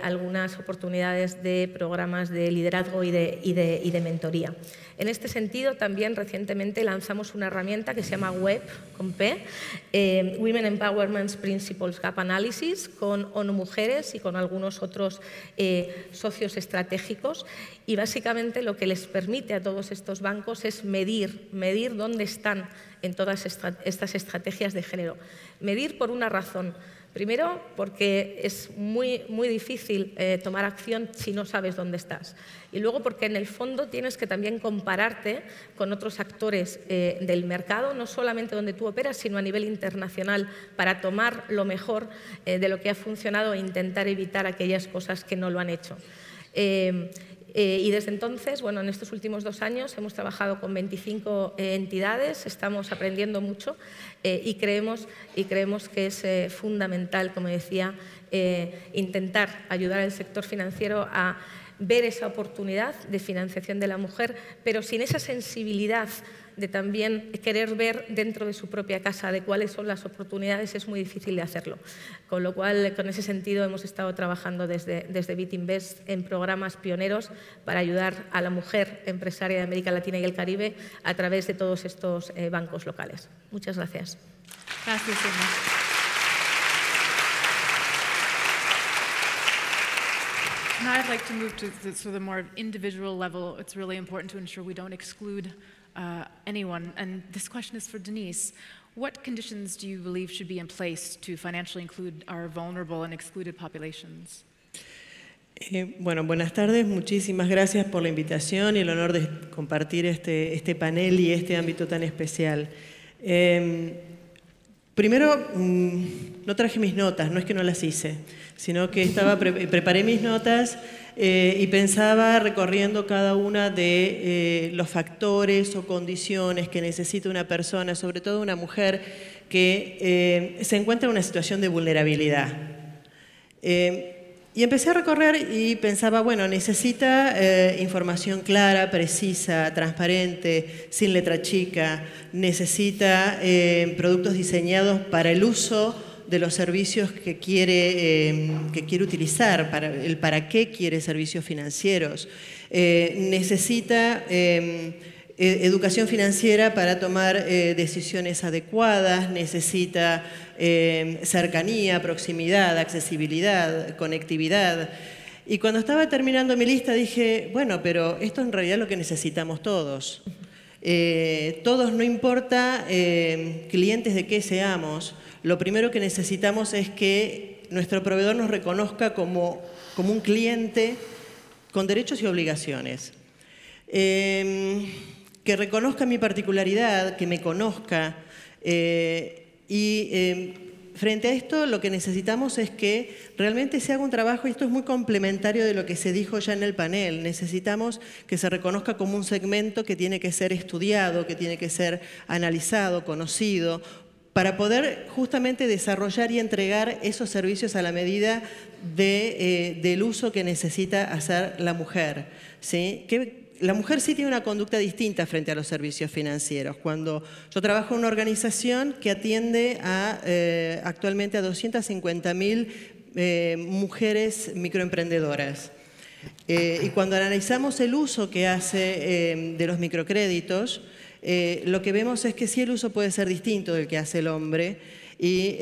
algunas oportunidades de programas de liderazgo y de mentoría. En este sentido, también recientemente lanzamos una herramienta que se llama WEP, con P, Women Empowerment Principles Gap Analysis, con ONU Mujeres y con algunos otros socios estratégicos. Y básicamente lo que les permite a todos estos bancos es medir dónde están en todas estas estrategias de género. Medir por una razón. Primero, porque es muy difícil tomar acción si no sabes dónde estás. Y luego, porque en el fondo tienes que también compararte con otros actores del mercado, no solamente donde tú operas, sino a nivel internacional, para tomar lo mejor de lo que ha funcionado e intentar evitar aquellas cosas que no lo han hecho. Y desde entonces, bueno, en estos últimos 2 años hemos trabajado con 25 entidades, estamos aprendiendo mucho y creemos que es fundamental, como decía, intentar ayudar al sector financiero a ver esa oportunidad de financiación de la mujer, pero sin esa sensibilidad de también querer ver dentro de su propia casa de cuáles son las oportunidades, es muy difícil de hacerlo. Con lo cual, con ese sentido, hemos estado trabajando desde BitInvest en programas pioneros para ayudar a la mujer empresaria de América Latina y el Caribe a través de todos estos bancos locales. Muchas gracias. Gracias, Irma. Now I'd like to move to the more individual level. It's really important to ensure we don't exclude anyone. And this question is for Denise. What conditions do you believe should be in place to financially include our vulnerable and excluded populations? Bueno, buenas tardes. Muchísimas gracias por la invitación y el honor de compartir este panel y este ámbito tan especial. Primero, no traje mis notas, no es que no las hice, sino que preparé mis notas y pensaba recorriendo cada una de los factores o condiciones que necesita una persona, sobre todo una mujer que se encuentra en una situación de vulnerabilidad. Y empecé a recorrer y pensaba, bueno, necesita información clara, precisa, transparente, sin letra chica, necesita productos diseñados para el uso de los servicios que quiere utilizar, para qué quiere servicios financieros. Necesita educación financiera para tomar decisiones adecuadas, necesita cercanía, proximidad, accesibilidad, conectividad. Y cuando estaba terminando mi lista dije, bueno, pero esto en realidad es lo que necesitamos todos. Todos, no importa clientes de qué seamos, lo primero que necesitamos es que nuestro proveedor nos reconozca como un cliente con derechos y obligaciones. Que reconozca mi particularidad, que me conozca. Frente a esto, lo que necesitamos es que realmente se haga un trabajo, y esto es muy complementario de lo que se dijo ya en el panel. Necesitamos que se reconozca como un segmento que tiene que ser estudiado, que tiene que ser analizado, conocido, para poder justamente desarrollar y entregar esos servicios a la medida del uso que necesita hacer la mujer, ¿sí? La mujer sí tiene una conducta distinta frente a los servicios financieros. Cuando yo trabajo en una organización que atiende actualmente a 250.000 mujeres microemprendedoras. Y cuando analizamos el uso que hace de los microcréditos, lo que vemos es que sí, el uso puede ser distinto del que hace el hombre, Y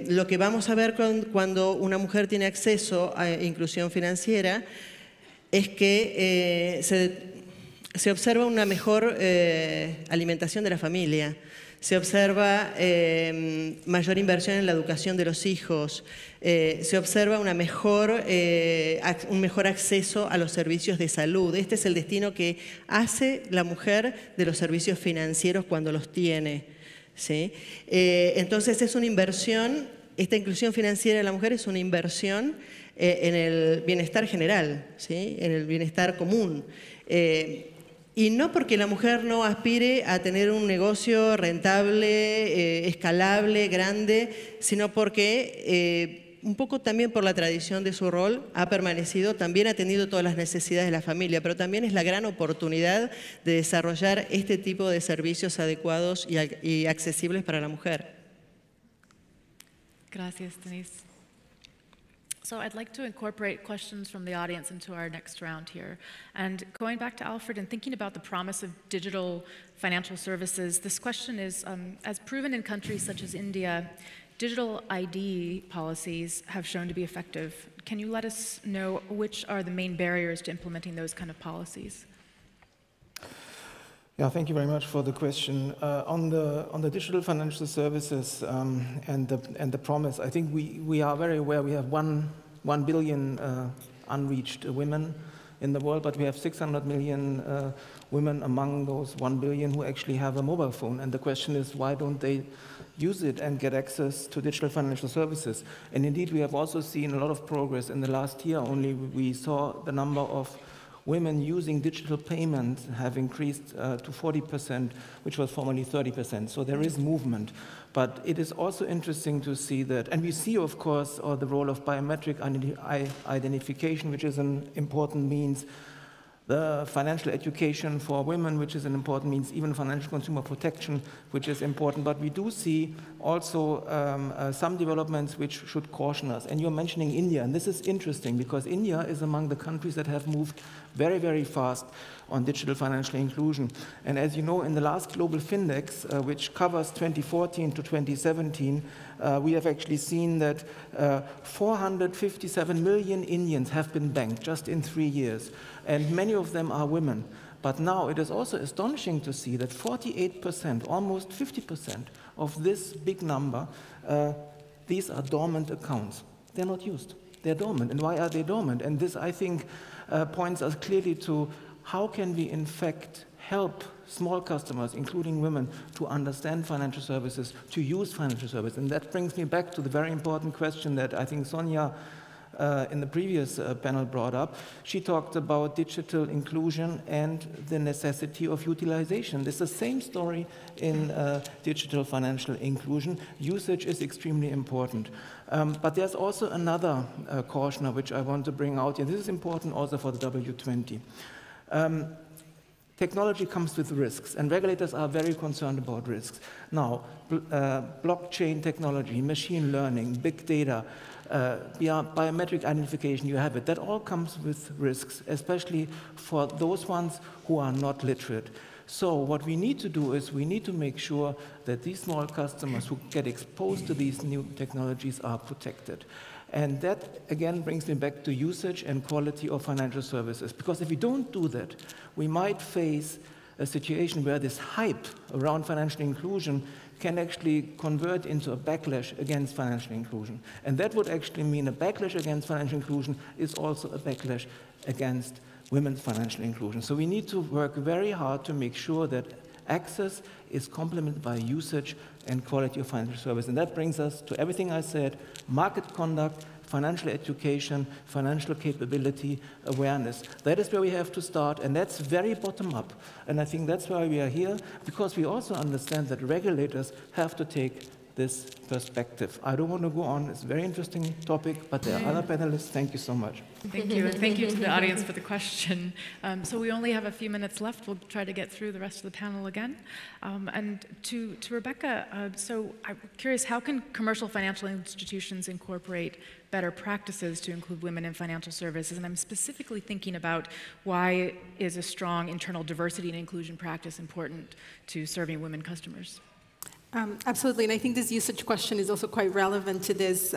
lo que vamos a ver cuando una mujer tiene acceso a inclusión financiera es que se observa una mejor alimentación de la familia, se observa mayor inversión en la educación de los hijos, se observa un mejor acceso a los servicios de salud. Este es el destino que hace la mujer de los servicios financieros cuando los tiene, ¿sí? Entonces es una inversión, esta inclusión financiera de la mujer es una inversión en el bienestar general, ¿sí? En el bienestar común. Y no porque la mujer no aspire a tener un negocio rentable, escalable, grande, sino porque un poco también por la tradición de su rol ha permanecido, también ha tenido todas las necesidades de la familia, pero también es la gran oportunidad de desarrollar este tipo de servicios adecuados y accesibles para la mujer. Gracias, Denise. So I'd like to incorporate questions from the audience into our next round here. And going back to Alfred and thinking about the promise of digital financial services, this question is, as proven in countries such as India, digital ID policies have shown to be effective. Can you let us know which are the main barriers to implementing those kind of policies? Yeah, thank you very much for the question. On the digital financial services and the promise, I think we are very aware we have 1 billion unreached women in the world, but we have 600 million women among those 1 billion who actually have a mobile phone. And the question is, why don't they use it and get access to digital financial services? And indeed, we have also seen a lot of progress in the last year. Only we saw the number of women using digital payment have increased to 40%, which was formerly 30%. So there is movement. But it is also interesting to see that, and we see, of course, the role of biometric identification, which is an important means, the financial education for women, which is an important means, even financial consumer protection, which is important. But we do see also some developments which should caution us. And you're mentioning India, and this is interesting because India is among the countries that have moved very, very fast on digital financial inclusion. And as you know, in the last Global Findex, which covers 2014 to 2017, we have actually seen that 457 million Indians have been banked just in 3 years. And many of them are women. But now it is also astonishing to see that 48%, almost 50% of this big number, these are dormant accounts. They're not used. They're dormant. And why are they dormant? And this, I think, points us clearly to how can we, in fact, help small customers, including women, to understand financial services, to use financial services. And that brings me back to the very important question that I think Sonia in the previous panel brought up. She talked about digital inclusion and the necessity of utilization. It's the same story in digital financial inclusion. Usage is extremely important. But there's also another caution which I want to bring out, and this is important also for the W20. Technology comes with risks, and regulators are very concerned about risks. Now, blockchain technology, machine learning, big data, biometric identification, you have it. That all comes with risks, especially for those ones who are not literate. So what we need to do is we need to make sure that these small customers who get exposed to these new technologies are protected. And that, again, brings me back to usage and quality of financial services. Because if we don't do that, we might face a situation where this hype around financial inclusion can actually convert into a backlash against financial inclusion. And that would actually mean a backlash against financial inclusion is also a backlash against women's financial inclusion. So we need to work very hard to make sure that access is complemented by usage and quality of financial service. And that brings us to everything I said: market conduct, financial education, financial capability, awareness. That is where we have to start, and that's very bottom-up. And I think that's why we are here, because we also understand that regulators have to take this perspective. I don't want to go on. It's a very interesting topic, but there are other panelists. Thank you so much. Thank you, and thank you to the audience for the question. So we only have a few minutes left. We'll try to get through the rest of the panel again. And to Rebecca, so I'm curious, how can commercial financial institutions incorporate better practices to include women in financial services? And I'm specifically thinking about why is a strong internal diversity and inclusion practice important to serving women customers? Absolutely, and I think this usage question is also quite relevant to this.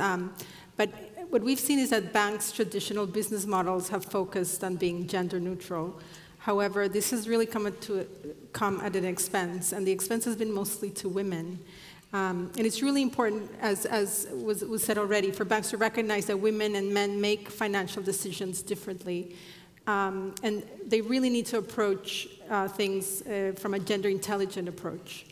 But what we've seen is that banks' traditional business models have focused on being gender neutral. However, this has really come at an expense, and the expense has been mostly to women. And it's really important, as was said already, for banks to recognize that women and men make financial decisions differently. And they really need to approach things from a gender-intelligent approach.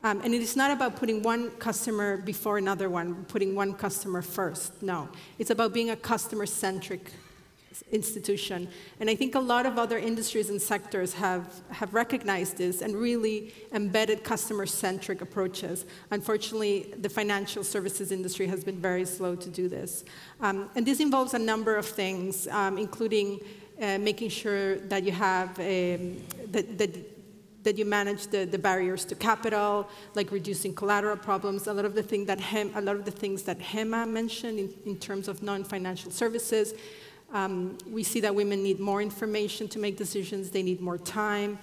And it is not about putting one customer before another one, putting one customer first. No, it's about being a customer-centric institution. And I think a lot of other industries and sectors have recognized this and really embedded customer-centric approaches. Unfortunately, the financial services industry has been very slow to do this. And this involves a number of things, including making sure that you have that you manage the barriers to capital, like reducing collateral problems. A lot of the things that Hema mentioned in terms of non-financial services. We see that women need more information to make decisions. They need more time.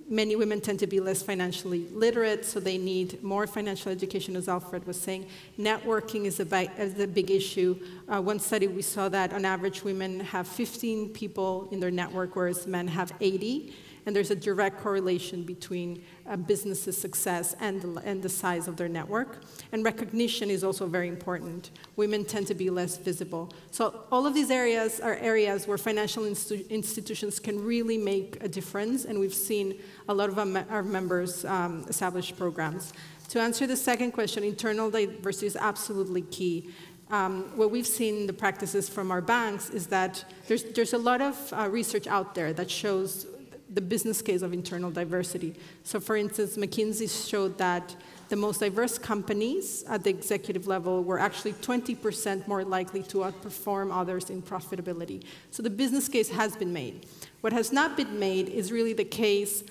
Many women tend to be less financially literate, so they need more financial education, as Alfred was saying. Networking is a big issue. One study we saw that on average women have 15 people in their network, whereas men have 80. And there's a direct correlation between a business's success and the size of their network. And recognition is also very important. Women tend to be less visible. So all of these areas are areas where financial institutions can really make a difference, and we've seen a lot of our members establish programs. To answer the second question, internal diversity is absolutely key. What we've seen in the practices from our banks is that there's a lot of research out there that shows the business case of internal diversity. So for instance, McKinsey showed that the most diverse companies at the executive level were actually 20% more likely to outperform others in profitability. So the business case has been made. What has not been made is really the case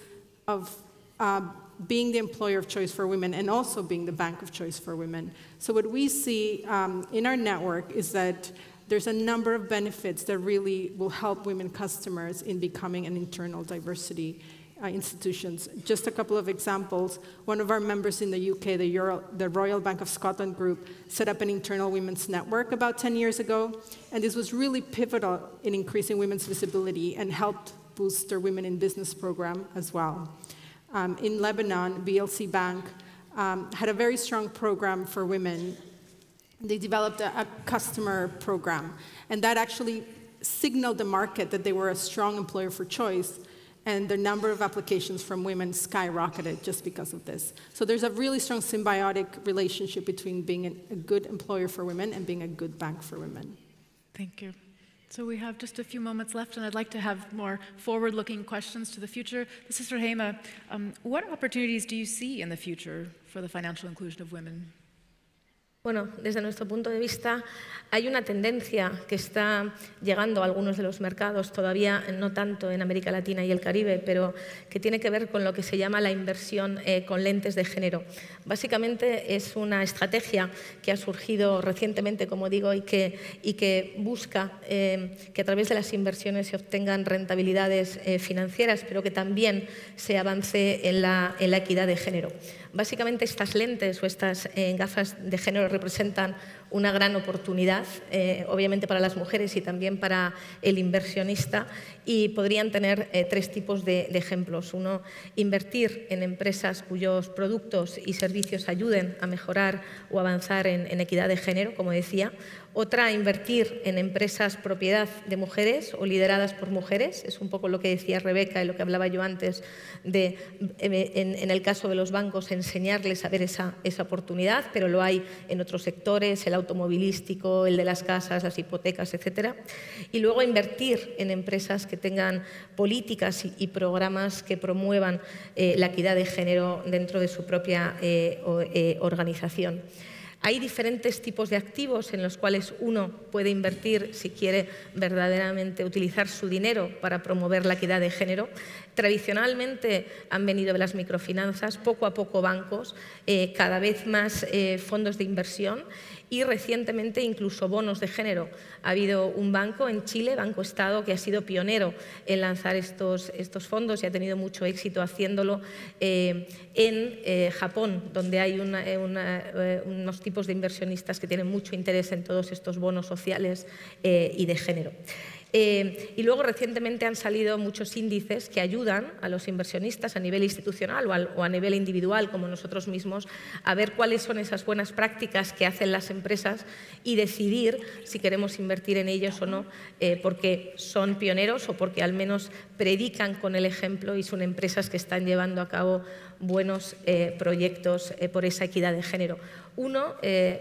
of being the employer of choice for women and also being the bank of choice for women. So what we see in our network is that there's a number of benefits that really will help women customers in becoming an internal diversity institutions. Just a couple of examples. One of our members in the UK, the Royal Bank of Scotland group, set up an internal women's network about 10 years ago, and this was really pivotal in increasing women's visibility and helped boost their Women in Business program as well. In Lebanon, BLC Bank had a very strong program for women. They developed a customer program, and that actually signaled the market that they were a strong employer for choice, and the number of applications from women skyrocketed just because of this. So there's a really strong symbiotic relationship between being a good employer for women and being a good bank for women. Thank you. So we have just a few moments left, and I'd like to have more forward-looking questions to the future. This is for Hema. What opportunities do you see in the future for the financial inclusion of women? Bueno, desde nuestro punto de vista hay una tendencia que está llegando a algunos de los mercados, todavía no tanto en América Latina y el Caribe, pero que tiene que ver con lo que se llama la inversión con lentes de género. Básicamente es una estrategia que ha surgido recientemente, como digo, y que busca que a través de las inversiones se obtengan rentabilidades financieras, pero que también se avance en la equidad de género. Básicamente estas lentes o estas gafas de género representan una gran oportunidad, obviamente para las mujeres y también para el inversionista, y podrían tener tres tipos de ejemplos. Uno, invertir en empresas cuyos productos y servicios ayuden a mejorar o avanzar en equidad de género, como decía. Otra, invertir en empresas propiedad de mujeres o lideradas por mujeres. Es un poco lo que decía Rebeca y lo que hablaba yo antes de, en el caso de los bancos, enseñarles a ver esa oportunidad, pero lo hay en otros sectores, el automovilístico, el de las casas, las hipotecas, etc. Y luego invertir en empresas que tengan políticas y programas que promuevan la equidad de género dentro de su propia organización. Hay diferentes tipos de activos en los cuales uno puede invertir si quiere verdaderamente utilizar su dinero para promover la equidad de género. Tradicionalmente han venido de las microfinanzas, poco a poco bancos, cada vez más fondos de inversión, y recientemente incluso bonos de género. Ha habido un banco en Chile, Banco Estado, que ha sido pionero en lanzar estos fondos y ha tenido mucho éxito haciéndolo en Japón, donde hay unos tipos de inversionistas que tienen mucho interés en todos estos bonos sociales y de género. Y luego recientemente han salido muchos índices que ayudan a los inversionistas a nivel institucional o a nivel individual, como nosotros mismos, a ver cuáles son esas buenas prácticas que hacen las empresas y decidir si queremos invertir en ellos o no, porque son pioneros o porque al menos predican con el ejemplo y son empresas que están llevando a cabo buenos proyectos por esa equidad de género. Uno,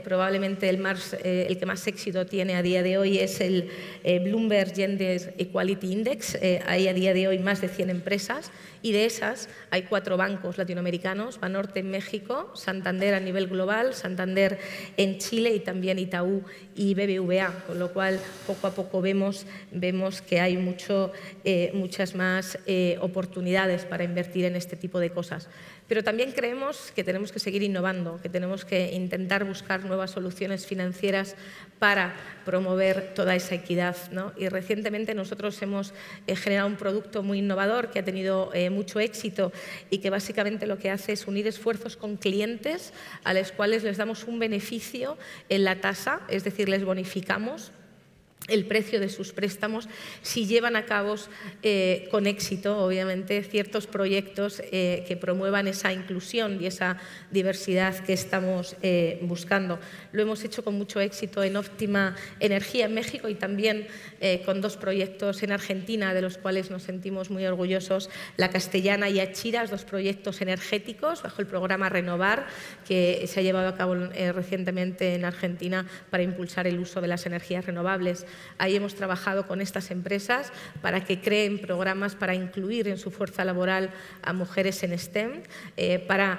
probablemente el que más éxito tiene a día de hoy es el Bloomberg Gender Equality Index. Hay a día de hoy más de 100 empresas y de esas hay 4 bancos latinoamericanos, Banorte en México, Santander a nivel global, Santander en Chile y también Itaú y BBVA, con lo cual poco a poco vemos que hay muchas más oportunidades para invertir en este tipo de cosas. Pero también creemos que tenemos que seguir innovando, que tenemos que intentar buscar nuevas soluciones financieras para promover toda esa equidad, ¿no? Y recientemente nosotros hemos generado un producto muy innovador que ha tenido mucho éxito y que básicamente lo que hace es unir esfuerzos con clientes a los cuales les damos un beneficio en la tasa, es decir, les bonificamos el precio de sus préstamos si llevan a cabo con éxito, obviamente, ciertos proyectos que promuevan esa inclusión y esa diversidad que estamos buscando. Lo hemos hecho con mucho éxito en Óptima Energía en México y también con 2 proyectos en Argentina, de los cuales nos sentimos muy orgullosos, La Castellana y Achiras, 2 proyectos energéticos bajo el programa Renovar, que se ha llevado a cabo recientemente en Argentina para impulsar el uso de las energías renovables. Ahí hemos trabajado con estas empresas para que creen programas para incluir en su fuerza laboral a mujeres en STEM, para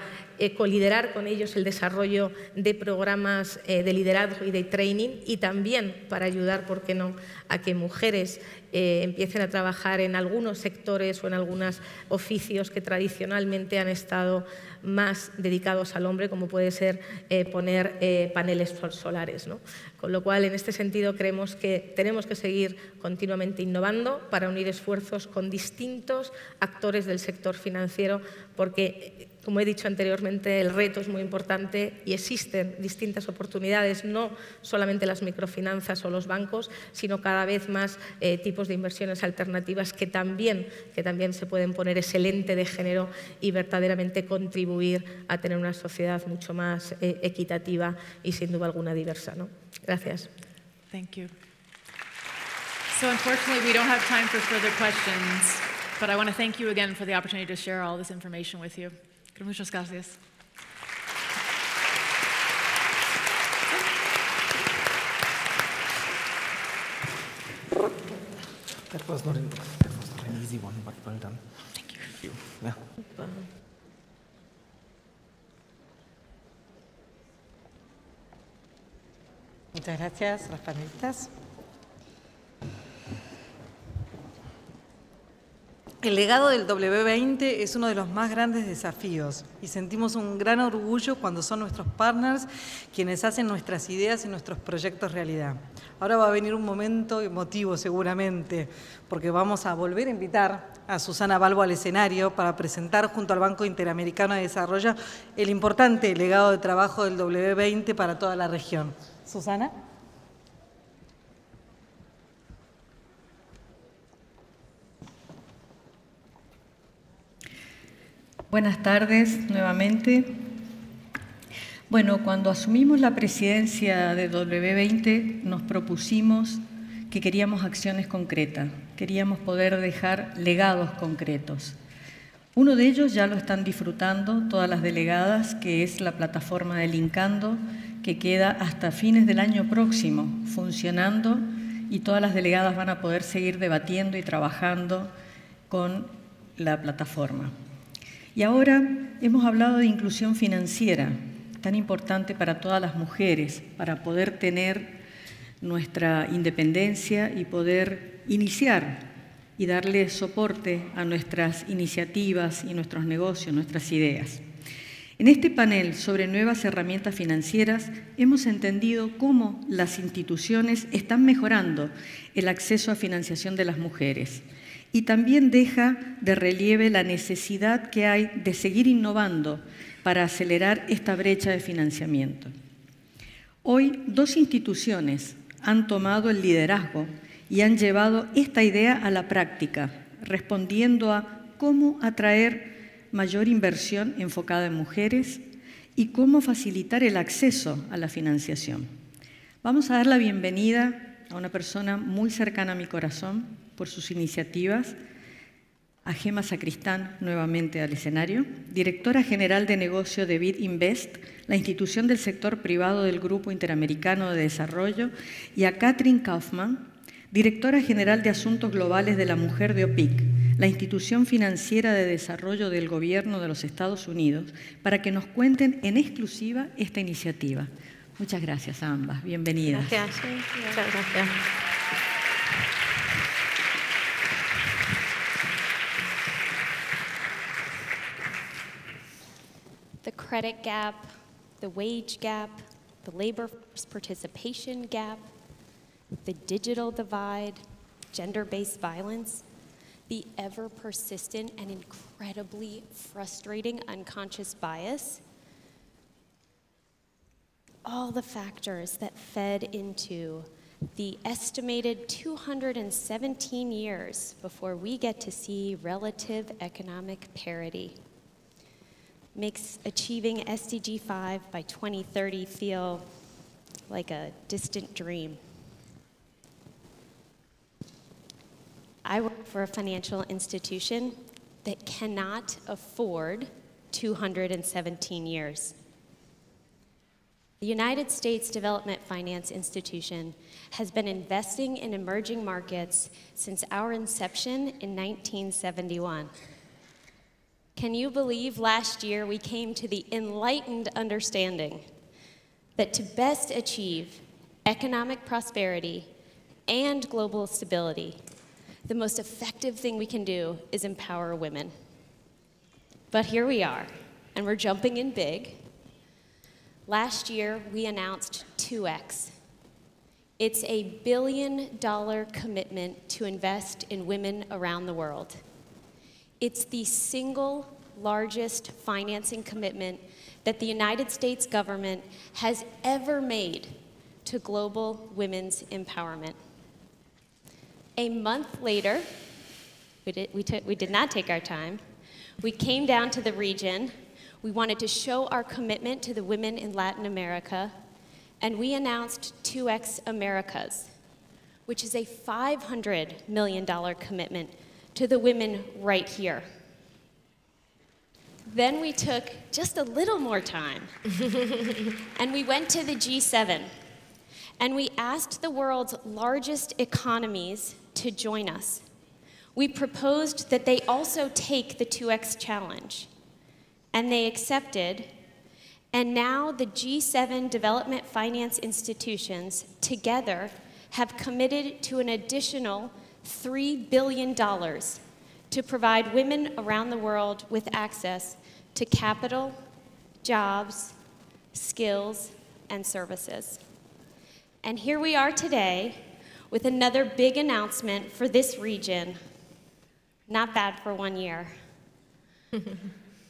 coliderar con ellos el desarrollo de programas de liderazgo y de training y también para ayudar, ¿por qué no?, a que mujeres empiecen a trabajar en algunos sectores o en algunos oficios que tradicionalmente han estado más dedicados al hombre, como puede ser poner paneles solares, ¿no? Con lo cual, en este sentido, creemos que tenemos que seguir continuamente innovando para unir esfuerzos con distintos actores del sector financiero, porque, como he dicho anteriormente, el reto es muy importante y existen distintas oportunidades, no solamente las microfinanzas o los bancos, sino cada vez más tipos de inversiones alternativas que también se pueden poner ese lente de género y verdaderamente contribuir a tener una sociedad mucho más equitativa y, sin duda alguna, diversa, ¿no? Gracias. Thank you. So unfortunately, we don't have time for further questions, but I want to thank you again for the opportunity to share all this information with you. Muchas gracias. That was not an easy one, but well done. Thank you. Yeah. Muchas gracias, las panelistas. El legado del W20 es uno de los más grandes desafíos y sentimos un gran orgullo cuando son nuestros partners quienes hacen nuestras ideas y nuestros proyectos realidad. Ahora va a venir un momento emotivo seguramente, porque vamos a volver a invitar a Susana Balbo al escenario para presentar junto al Banco Interamericano de Desarrollo el importante legado de trabajo del W20 para toda la región. Susana. Buenas tardes nuevamente. Bueno, cuando asumimos la presidencia de W20 nos propusimos que queríamos acciones concretas, queríamos poder dejar legados concretos. Uno de ellos ya lo están disfrutando todas las delegadas, que es la plataforma de Linkando, que queda hasta fines del año próximo funcionando y todas las delegadas van a poder seguir debatiendo y trabajando con la plataforma. Y ahora hemos hablado de inclusión financiera, tan importante para todas las mujeres, para poder tener nuestra independencia y poder iniciar y darle soporte a nuestras iniciativas y nuestros negocios, nuestras ideas. En este panel sobre nuevas herramientas financieras hemos entendido cómo las instituciones están mejorando el acceso a financiación de las mujeres y también deja de relieve la necesidad que hay de seguir innovando para acelerar esta brecha de financiamiento. Hoy, 2 instituciones han tomado el liderazgo y han llevado esta idea a la práctica, respondiendo a cómo atraer mayor inversión enfocada en mujeres y cómo facilitar el acceso a la financiación. Vamos a dar la bienvenida a una persona muy cercana a mi corazón por sus iniciativas, a Gema Sacristán nuevamente al escenario, directora general de negocio de BID Invest, la institución del sector privado del Grupo Interamericano de Desarrollo, y a Catherine Kaufman, directora general de Asuntos Globales de la Mujer de OPIC, la institución financiera de desarrollo del Gobierno de los Estados Unidos, para que nos cuenten en exclusiva esta iniciativa. Muchas gracias a ambas. Bienvenidas. Gracias. Muchas gracias. The credit gap, the wage gap, the labor participation gap, the digital divide, gender-based violence, the ever-persistent and incredibly frustrating unconscious bias, all the factors that fed into the estimated 217 years before we get to see relative economic parity makes achieving SDG 5 by 2030 feel like a distant dream. I work for a financial institution that cannot afford 217 years. The United States Development Finance Institution has been investing in emerging markets since our inception in 1971. Can you believe last year we came to the enlightened understanding that to best achieve economic prosperity and global stability, the most effective thing we can do is empower women. But here we are, and we're jumping in big. Last year, we announced 2X. It's a $1 billion commitment to invest in women around the world. It's the single largest financing commitment that the United States government has ever made to global women's empowerment. A month later, we did not take our time. We came down to the region. We wanted to show our commitment to the women in Latin America, and we announced 2X Americas, which is a $500 million commitment to the women right here. Then we took just a little more time, and we went to the G7, and we asked the world's largest economies to join us. We proposed that they also take the 2X challenge, and they accepted, and now the G7 development finance institutions together have committed to an additional $3 billion to provide women around the world with access to capital, jobs, skills, and services. And here we are today with another big announcement for this region. Not bad for 1 year.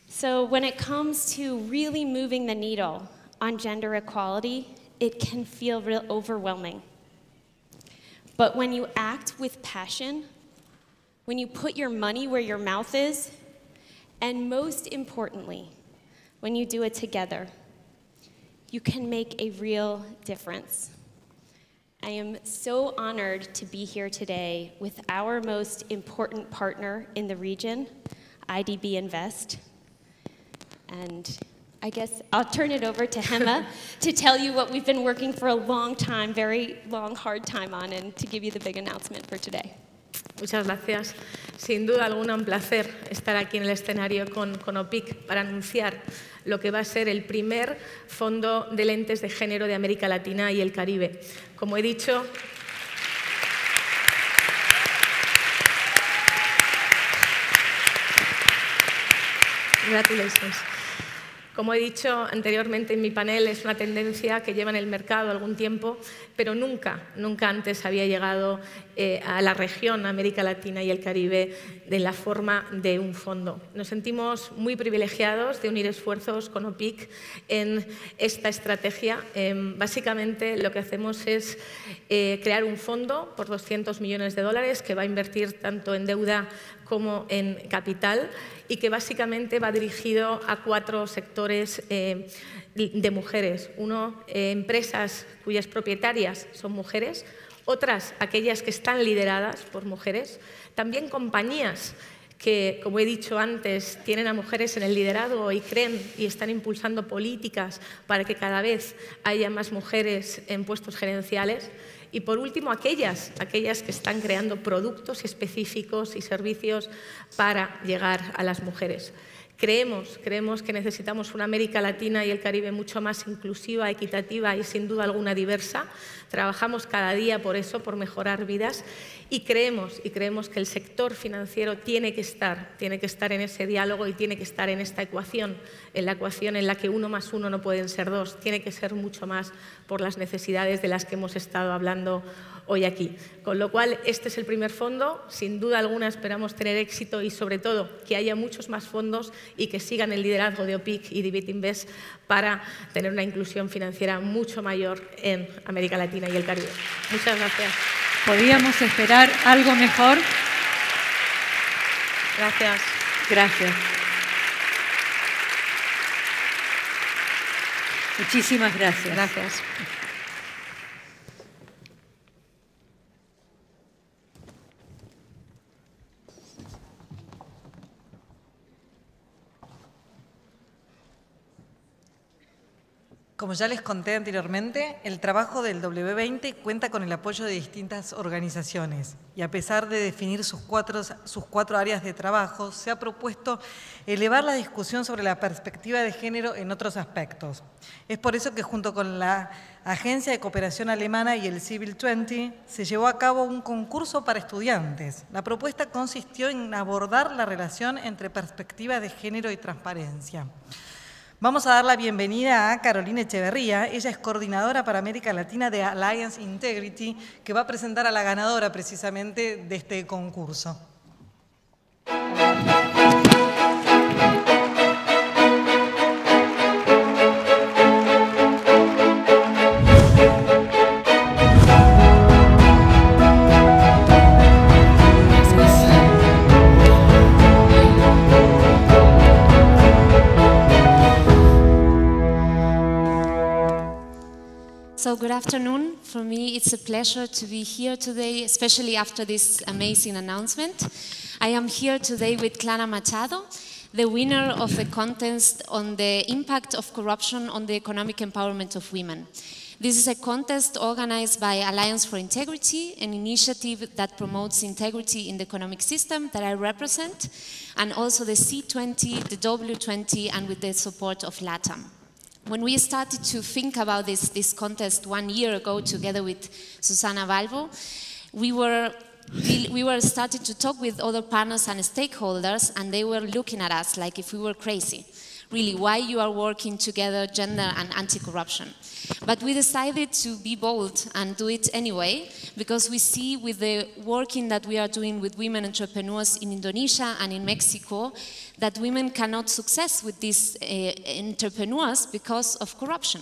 So when it comes to really moving the needle on gender equality, it can feel real overwhelming. But when you act with passion, when you put your money where your mouth is, and most importantly, when you do it together, you can make a real difference. I am so honored to be here today with our most important partner in the region, IDB Invest. And I guess I'll turn it over to Gema to tell you what we've been working for a long time, very long, hard time on, and to give you the big announcement for today. Muchas gracias. Sin duda alguna, un placer estar aquí en el escenario con OPIC para anunciar lo que va a ser el primer fondo de lentes de género de América Latina y el Caribe. Como he dicho, congratulations. Como he dicho anteriormente en mi panel, es una tendencia que lleva en el mercado algún tiempo, pero nunca antes había llegado a la región, América Latina y el Caribe, de la forma de un fondo. Nos sentimos muy privilegiados de unir esfuerzos con OPIC en esta estrategia. Básicamente lo que hacemos es crear un fondo por 200 millones de dólares que va a invertir tanto en deuda como en capital y que básicamente va dirigido a 4 sectores de mujeres. Uno, empresas cuyas propietarias son mujeres, otras, aquellas que están lideradas por mujeres, también compañías que, como he dicho antes, tienen a mujeres en el liderazgo y creen y están impulsando políticas para que cada vez haya más mujeres en puestos gerenciales. Y por último, aquellas que están creando productos específicos y servicios para llegar a las mujeres. Creemos que necesitamos una América Latina y el Caribe mucho más inclusiva, equitativa y sin duda alguna diversa. Trabajamos cada día por eso, por mejorar vidas y creemos que el sector financiero tiene que estar en ese diálogo y tiene que estar en esta ecuación, en la ecuación en la que 1 más 1 no pueden ser 2, tiene que ser mucho más por las necesidades de las que hemos estado hablando hoy aquí. Con lo cual, este es el primer fondo. Sin duda alguna esperamos tener éxito y, sobre todo, que haya muchos más fondos y que sigan el liderazgo de OPIC y de BitInvest para tener una inclusión financiera mucho mayor en América Latina y el Caribe. Muchas gracias. ¿Podíamos esperar algo mejor? Gracias. Gracias. Muchísimas gracias. Gracias. Como ya les conté anteriormente, el trabajo del W20 cuenta con el apoyo de distintas organizaciones y a pesar de definir sus cuatro áreas de trabajo, se ha propuesto elevar la discusión sobre la perspectiva de género en otros aspectos. Es por eso que junto con la Agencia de Cooperación Alemana y el W20 se llevó a cabo un concurso para estudiantes. La propuesta consistió en abordar la relación entre perspectiva de género y transparencia. Vamos a dar la bienvenida a Carolina Echeverría. Ella es coordinadora para América Latina de Alliance Integrity, que va a presentar a la ganadora precisamente de este concurso. So good afternoon. For me, it's a pleasure to be here today, especially after this amazing announcement. I am here today with Clara Machado, the winner of the contest on the impact of corruption on the economic empowerment of women. This is a contest organized by Alliance for Integrity, an initiative that promotes integrity in the economic system that I represent, and also the C20, the W20, and with the support of LATAM. When we started to think about this contest 1 year ago together with Susana Valvo, we were starting to talk with other partners and stakeholders, and they were looking at us like if we were crazy. Really, why you are working together, gender and anti-corruption? But we decided to be bold and do it anyway, because we see with the working that we are doing with women entrepreneurs in Indonesia and in Mexico, that women cannot success with these entrepreneurs because of corruption.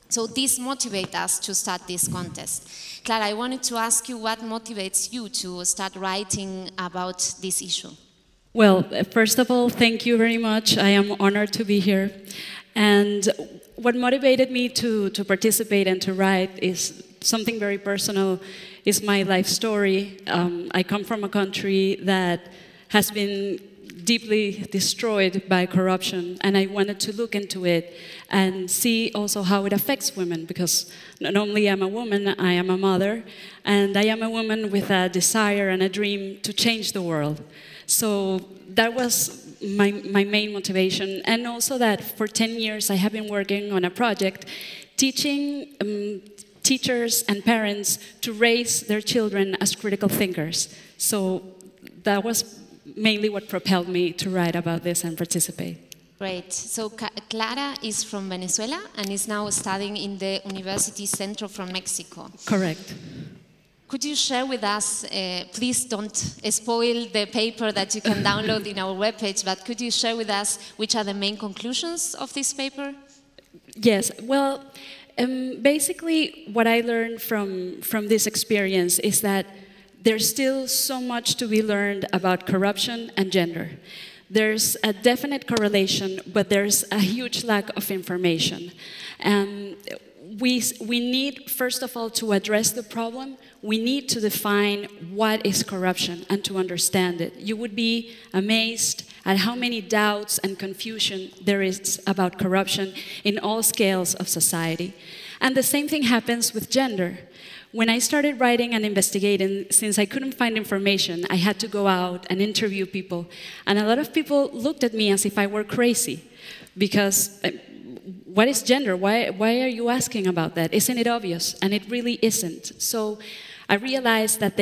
So this motivates us to start this contest. Clara, I wanted to ask you what motivates you to start writing about this issue? Well, first of all, thank you very much. I am honored to be here. And what motivated me to participate and to write is something very personal, is my life story. I come from a country that has been deeply destroyed by corruption, and I wanted to look into it and see also how it affects women, because not only am I a woman, I am a mother, and I am a woman with a desire and a dream to change the world. So that was my main motivation, and also that for 10 years I have been working on a project teaching teachers and parents to raise their children as critical thinkers. So that was mainly what propelled me to write about this and participate. Great. So Clara is from Venezuela and is now studying in the University Centro from Mexico. Correct. Could you share with us, please don't spoil the paper that you can download in our webpage, but could you share with us which are the main conclusions of this paper? Yes, well, basically what I learned from this experience is that there's still so much to be learned about corruption and gender. There's a definite correlation, but there's a huge lack of information. We need, first of all, to address the problem. We need to define what is corruption and to understand it. You would be amazed at how many doubts and confusion there is about corruption in all scales of society. And the same thing happens with gender. When I started writing and investigating, since I couldn't find information, I had to go out and interview people. And a lot of people looked at me as if I were crazy, because what is gender? Why are you asking about that? Isn't it obvious? And it really isn't. So I realized that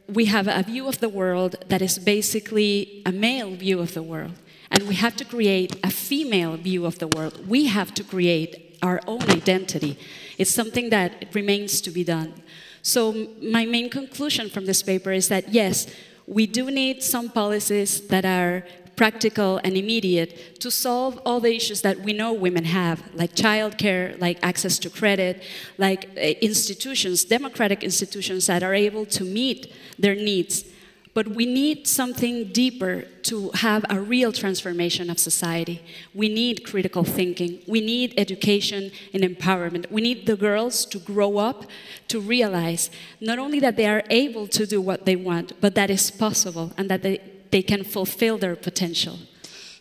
we have a view of the world that is basically a male view of the world. And we have to create a female view of the world. We have to create our own identity. It's something that remains to be done. So my main conclusion from this paper is that, yes, we do need some policies that are practical and immediate to solve all the issues that we know women have, like childcare, like access to credit, like institutions, democratic institutions that are able to meet their needs. But we need something deeper to have a real transformation of society. We need critical thinking. We need education and empowerment. We need the girls to grow up to realize not only that they are able to do what they want, but that is possible and that they can fulfill their potential.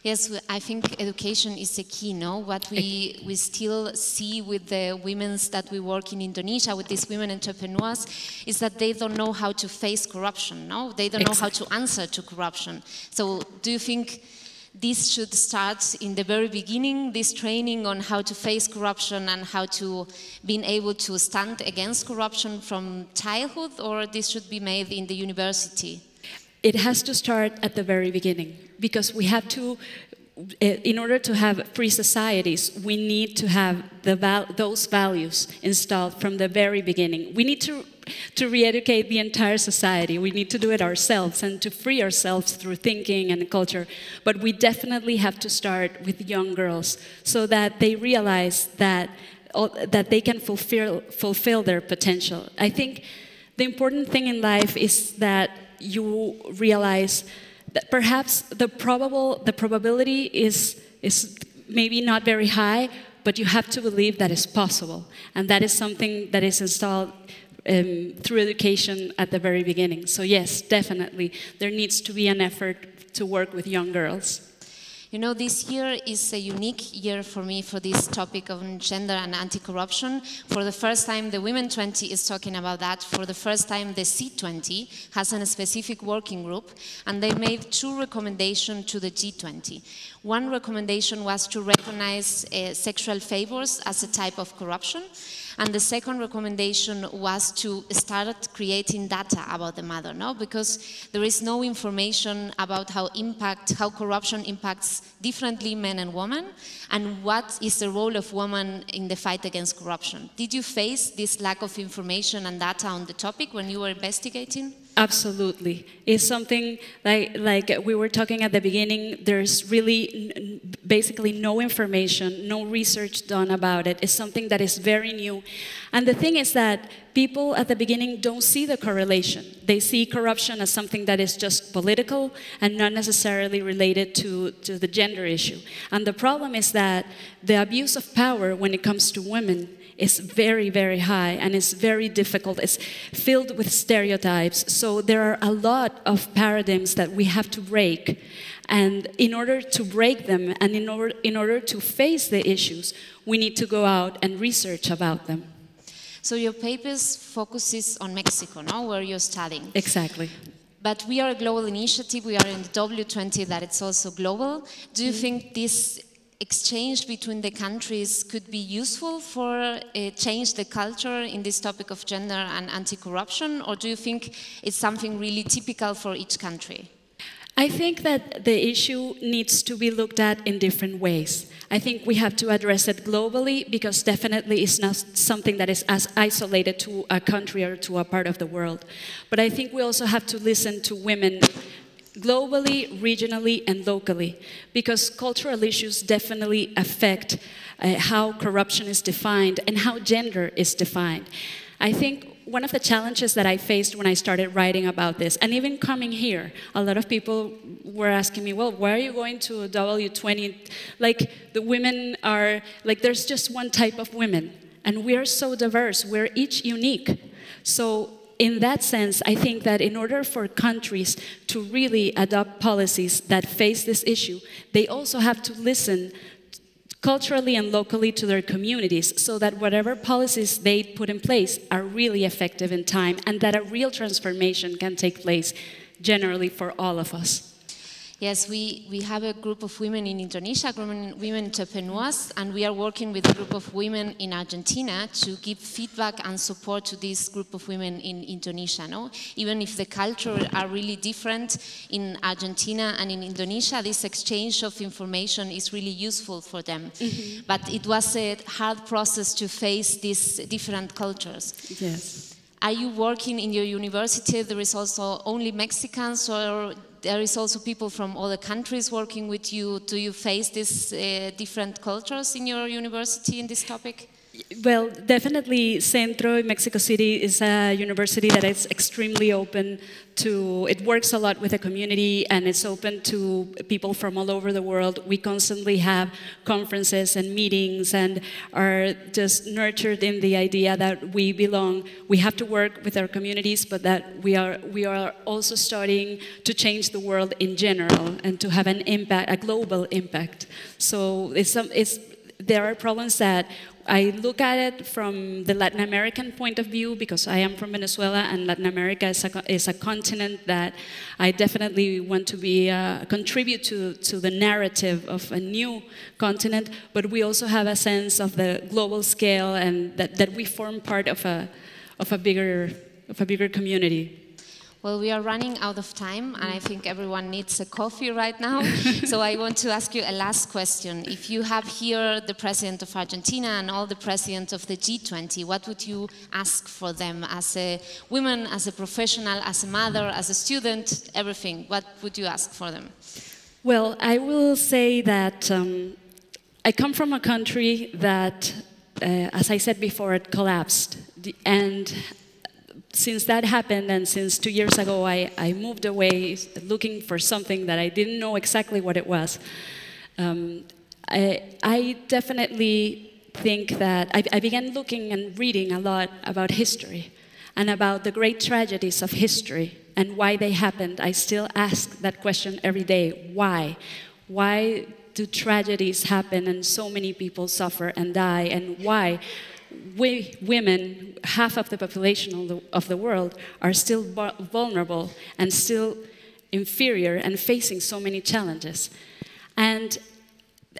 Yes, I think education is the key, no? What we still see with the women that we work in Indonesia, with these women entrepreneurs, is that they don't know how to face corruption, no? They don't know how to answer to corruption. So do you think this should start in the very beginning, this training on how to face corruption and how to be able to stand against corruption from childhood, or this should be made in the university? It has to start at the very beginning, because we have to, in order to have free societies, we need to have those values installed from the very beginning. We need to re-educate the entire society. We need to do it ourselves and to free ourselves through thinking and culture. But we definitely have to start with young girls so that they realize that they can fulfill their potential. I think the important thing in life is that you realize that perhaps the probability is maybe not very high, but you have to believe that it's possible. And that is something that is installed through education at the very beginning. So yes, definitely, there needs to be an effort to work with young girls. You know, this year is a unique year for me for this topic of gender and anti-corruption. For the first time, the Women 20 is talking about that. For the first time, the C20 has a specific working group, and they made 2 recommendations to the G20. One recommendation was to recognize sexual favors as a type of corruption. And the second recommendation was to start creating data about the matter, no? Because there is no information about how corruption impacts differently men and women, and what is the role of women in the fight against corruption. Did you face this lack of information and data on the topic when you were investigating? Absolutely. It's something like we were talking at the beginning, there's really basically no information, no research done about it. It's something that is very new. And the thing is that people at the beginning don't see the correlation. They see corruption as something that is just political and not necessarily related to the gender issue. And the problem is that the abuse of power when it comes to women is very, very high, and it's very difficult. It's filled with stereotypes. So there are a lot of paradigms that we have to break. And in order to break them, and in order to face the issues, we need to go out and research about them. So your paper focuses on Mexico, no? Where you're studying. Exactly. But we are a global initiative. We are in the W20, that it's also global. Do you think this exchange between the countries could be useful for change the culture in this topic of gender and anti-corruption, or do you think it's something really typical for each country? I think that the issue needs to be looked at in different ways. I think we have to address it globally because definitely it's not something that is as isolated to a country or to a part of the world. But I think we also have to listen to women globally, regionally, and locally, because cultural issues definitely affect how corruption is defined and how gender is defined. I think one of the challenges that I faced when I started writing about this, and even coming here, a lot of people were asking me, well, why are you going to W20? Like, the women are, like, there's just one type of women, and we are so diverse, we're each unique. So in that sense, I think that in order for countries to really adopt policies that face this issue, they also have to listen culturally and locally to their communities so that whatever policies they put in place are really effective in time and that a real transformation can take place generally for all of us. Yes, we have a group of women in Indonesia, women entrepreneurs, and we are working with a group of women in Argentina to give feedback and support to this group of women in Indonesia. No? Even if the cultures are really different in Argentina and in Indonesia, this exchange of information is really useful for them. Mm-hmm. But it was a hard process to face these different cultures. Yes. Are you working in your university? There is also only Mexicans, or there is also people from other countries working with you? Do you face these different cultures in your university in this topic? Well, definitely Centro in Mexico City is a university that is extremely open to, it works a lot with the community and it's open to people from all over the world. We constantly have conferences and meetings and are just nurtured in the idea that we belong. We have to work with our communities, but that we are also starting to change the world in general and to have an impact, a global impact. So there are problems that I look at it from the Latin American point of view because I am from Venezuela and Latin America is a continent that I definitely want to be contribute to the narrative of a new continent, but we also have a sense of the global scale and that we form part of a bigger community. Well, we are running out of time, and I think everyone needs a coffee right now. So I want to ask you a last question. If you have here the president of Argentina and all the presidents of the G20, what would you ask for them as a woman, as a professional, as a mother, as a student, everything? What would you ask for them? Well, I will say that I come from a country that, as I said before, it collapsed. And since that happened, and since 2 years ago, I moved away looking for something that I didn't know exactly what it was. I definitely think that I began looking and reading a lot about history and about the great tragedies of history and why they happened. I still ask that question every day. Why? Why do tragedies happen and so many people suffer and die? And why we women, half of the population of the world, are still vulnerable and still inferior and facing so many challenges? And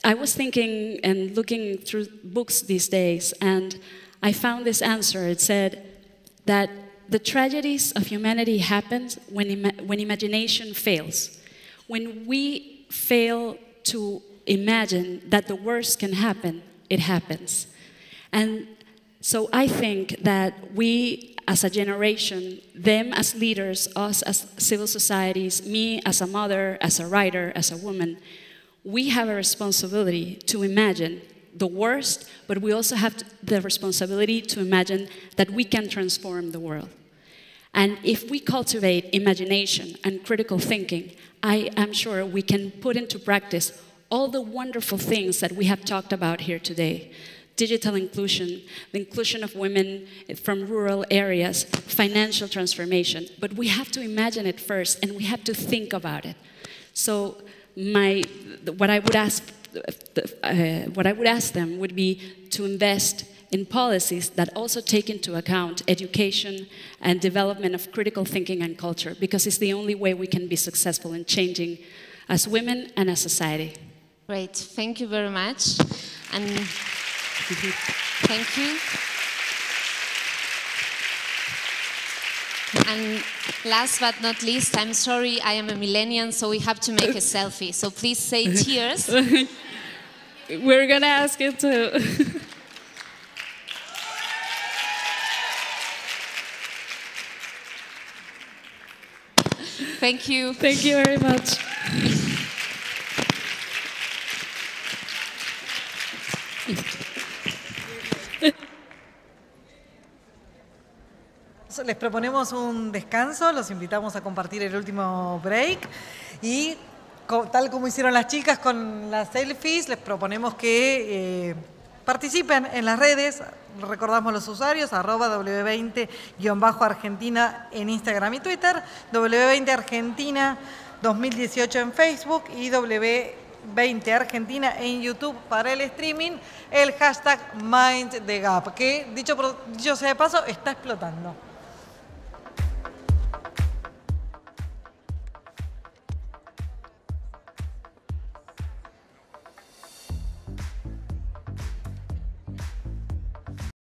I was thinking and looking through books these days, and I found this answer. It said that the tragedies of humanity happen when imagination fails. When we fail to imagine that the worst can happen, it happens. And so I think that we as a generation, them as leaders, us as civil societies, me as a mother, as a writer, as a woman, we have a responsibility to imagine the worst, but we also have the responsibility to imagine that we can transform the world. And if we cultivate imagination and critical thinking, I am sure we can put into practice all the wonderful things that we have talked about here today. Digital inclusion, the inclusion of women from rural areas, financial transformation. But we have to imagine it first, and we have to think about it. So what I would ask them would be to invest in policies that also take into account education and development of critical thinking and culture, because it's the only way we can be successful in changing as women and as society. Great, thank you very much. And thank you. And Last but not least, I'm sorry, I am a millennial, so we have to make a selfie. So please say cheers. We're going to ask you to. Thank you. Thank you very much. Les proponemos un descanso, los invitamos a compartir el último break y tal como hicieron las chicas con las selfies, les proponemos que participen en las redes. Recordamos los usuarios, @W20-Argentina en Instagram y Twitter, W20 Argentina 2018 en Facebook y W20 Argentina en YouTube para el streaming, el hashtag MindTheGap, que dicho sea de paso, está explotando.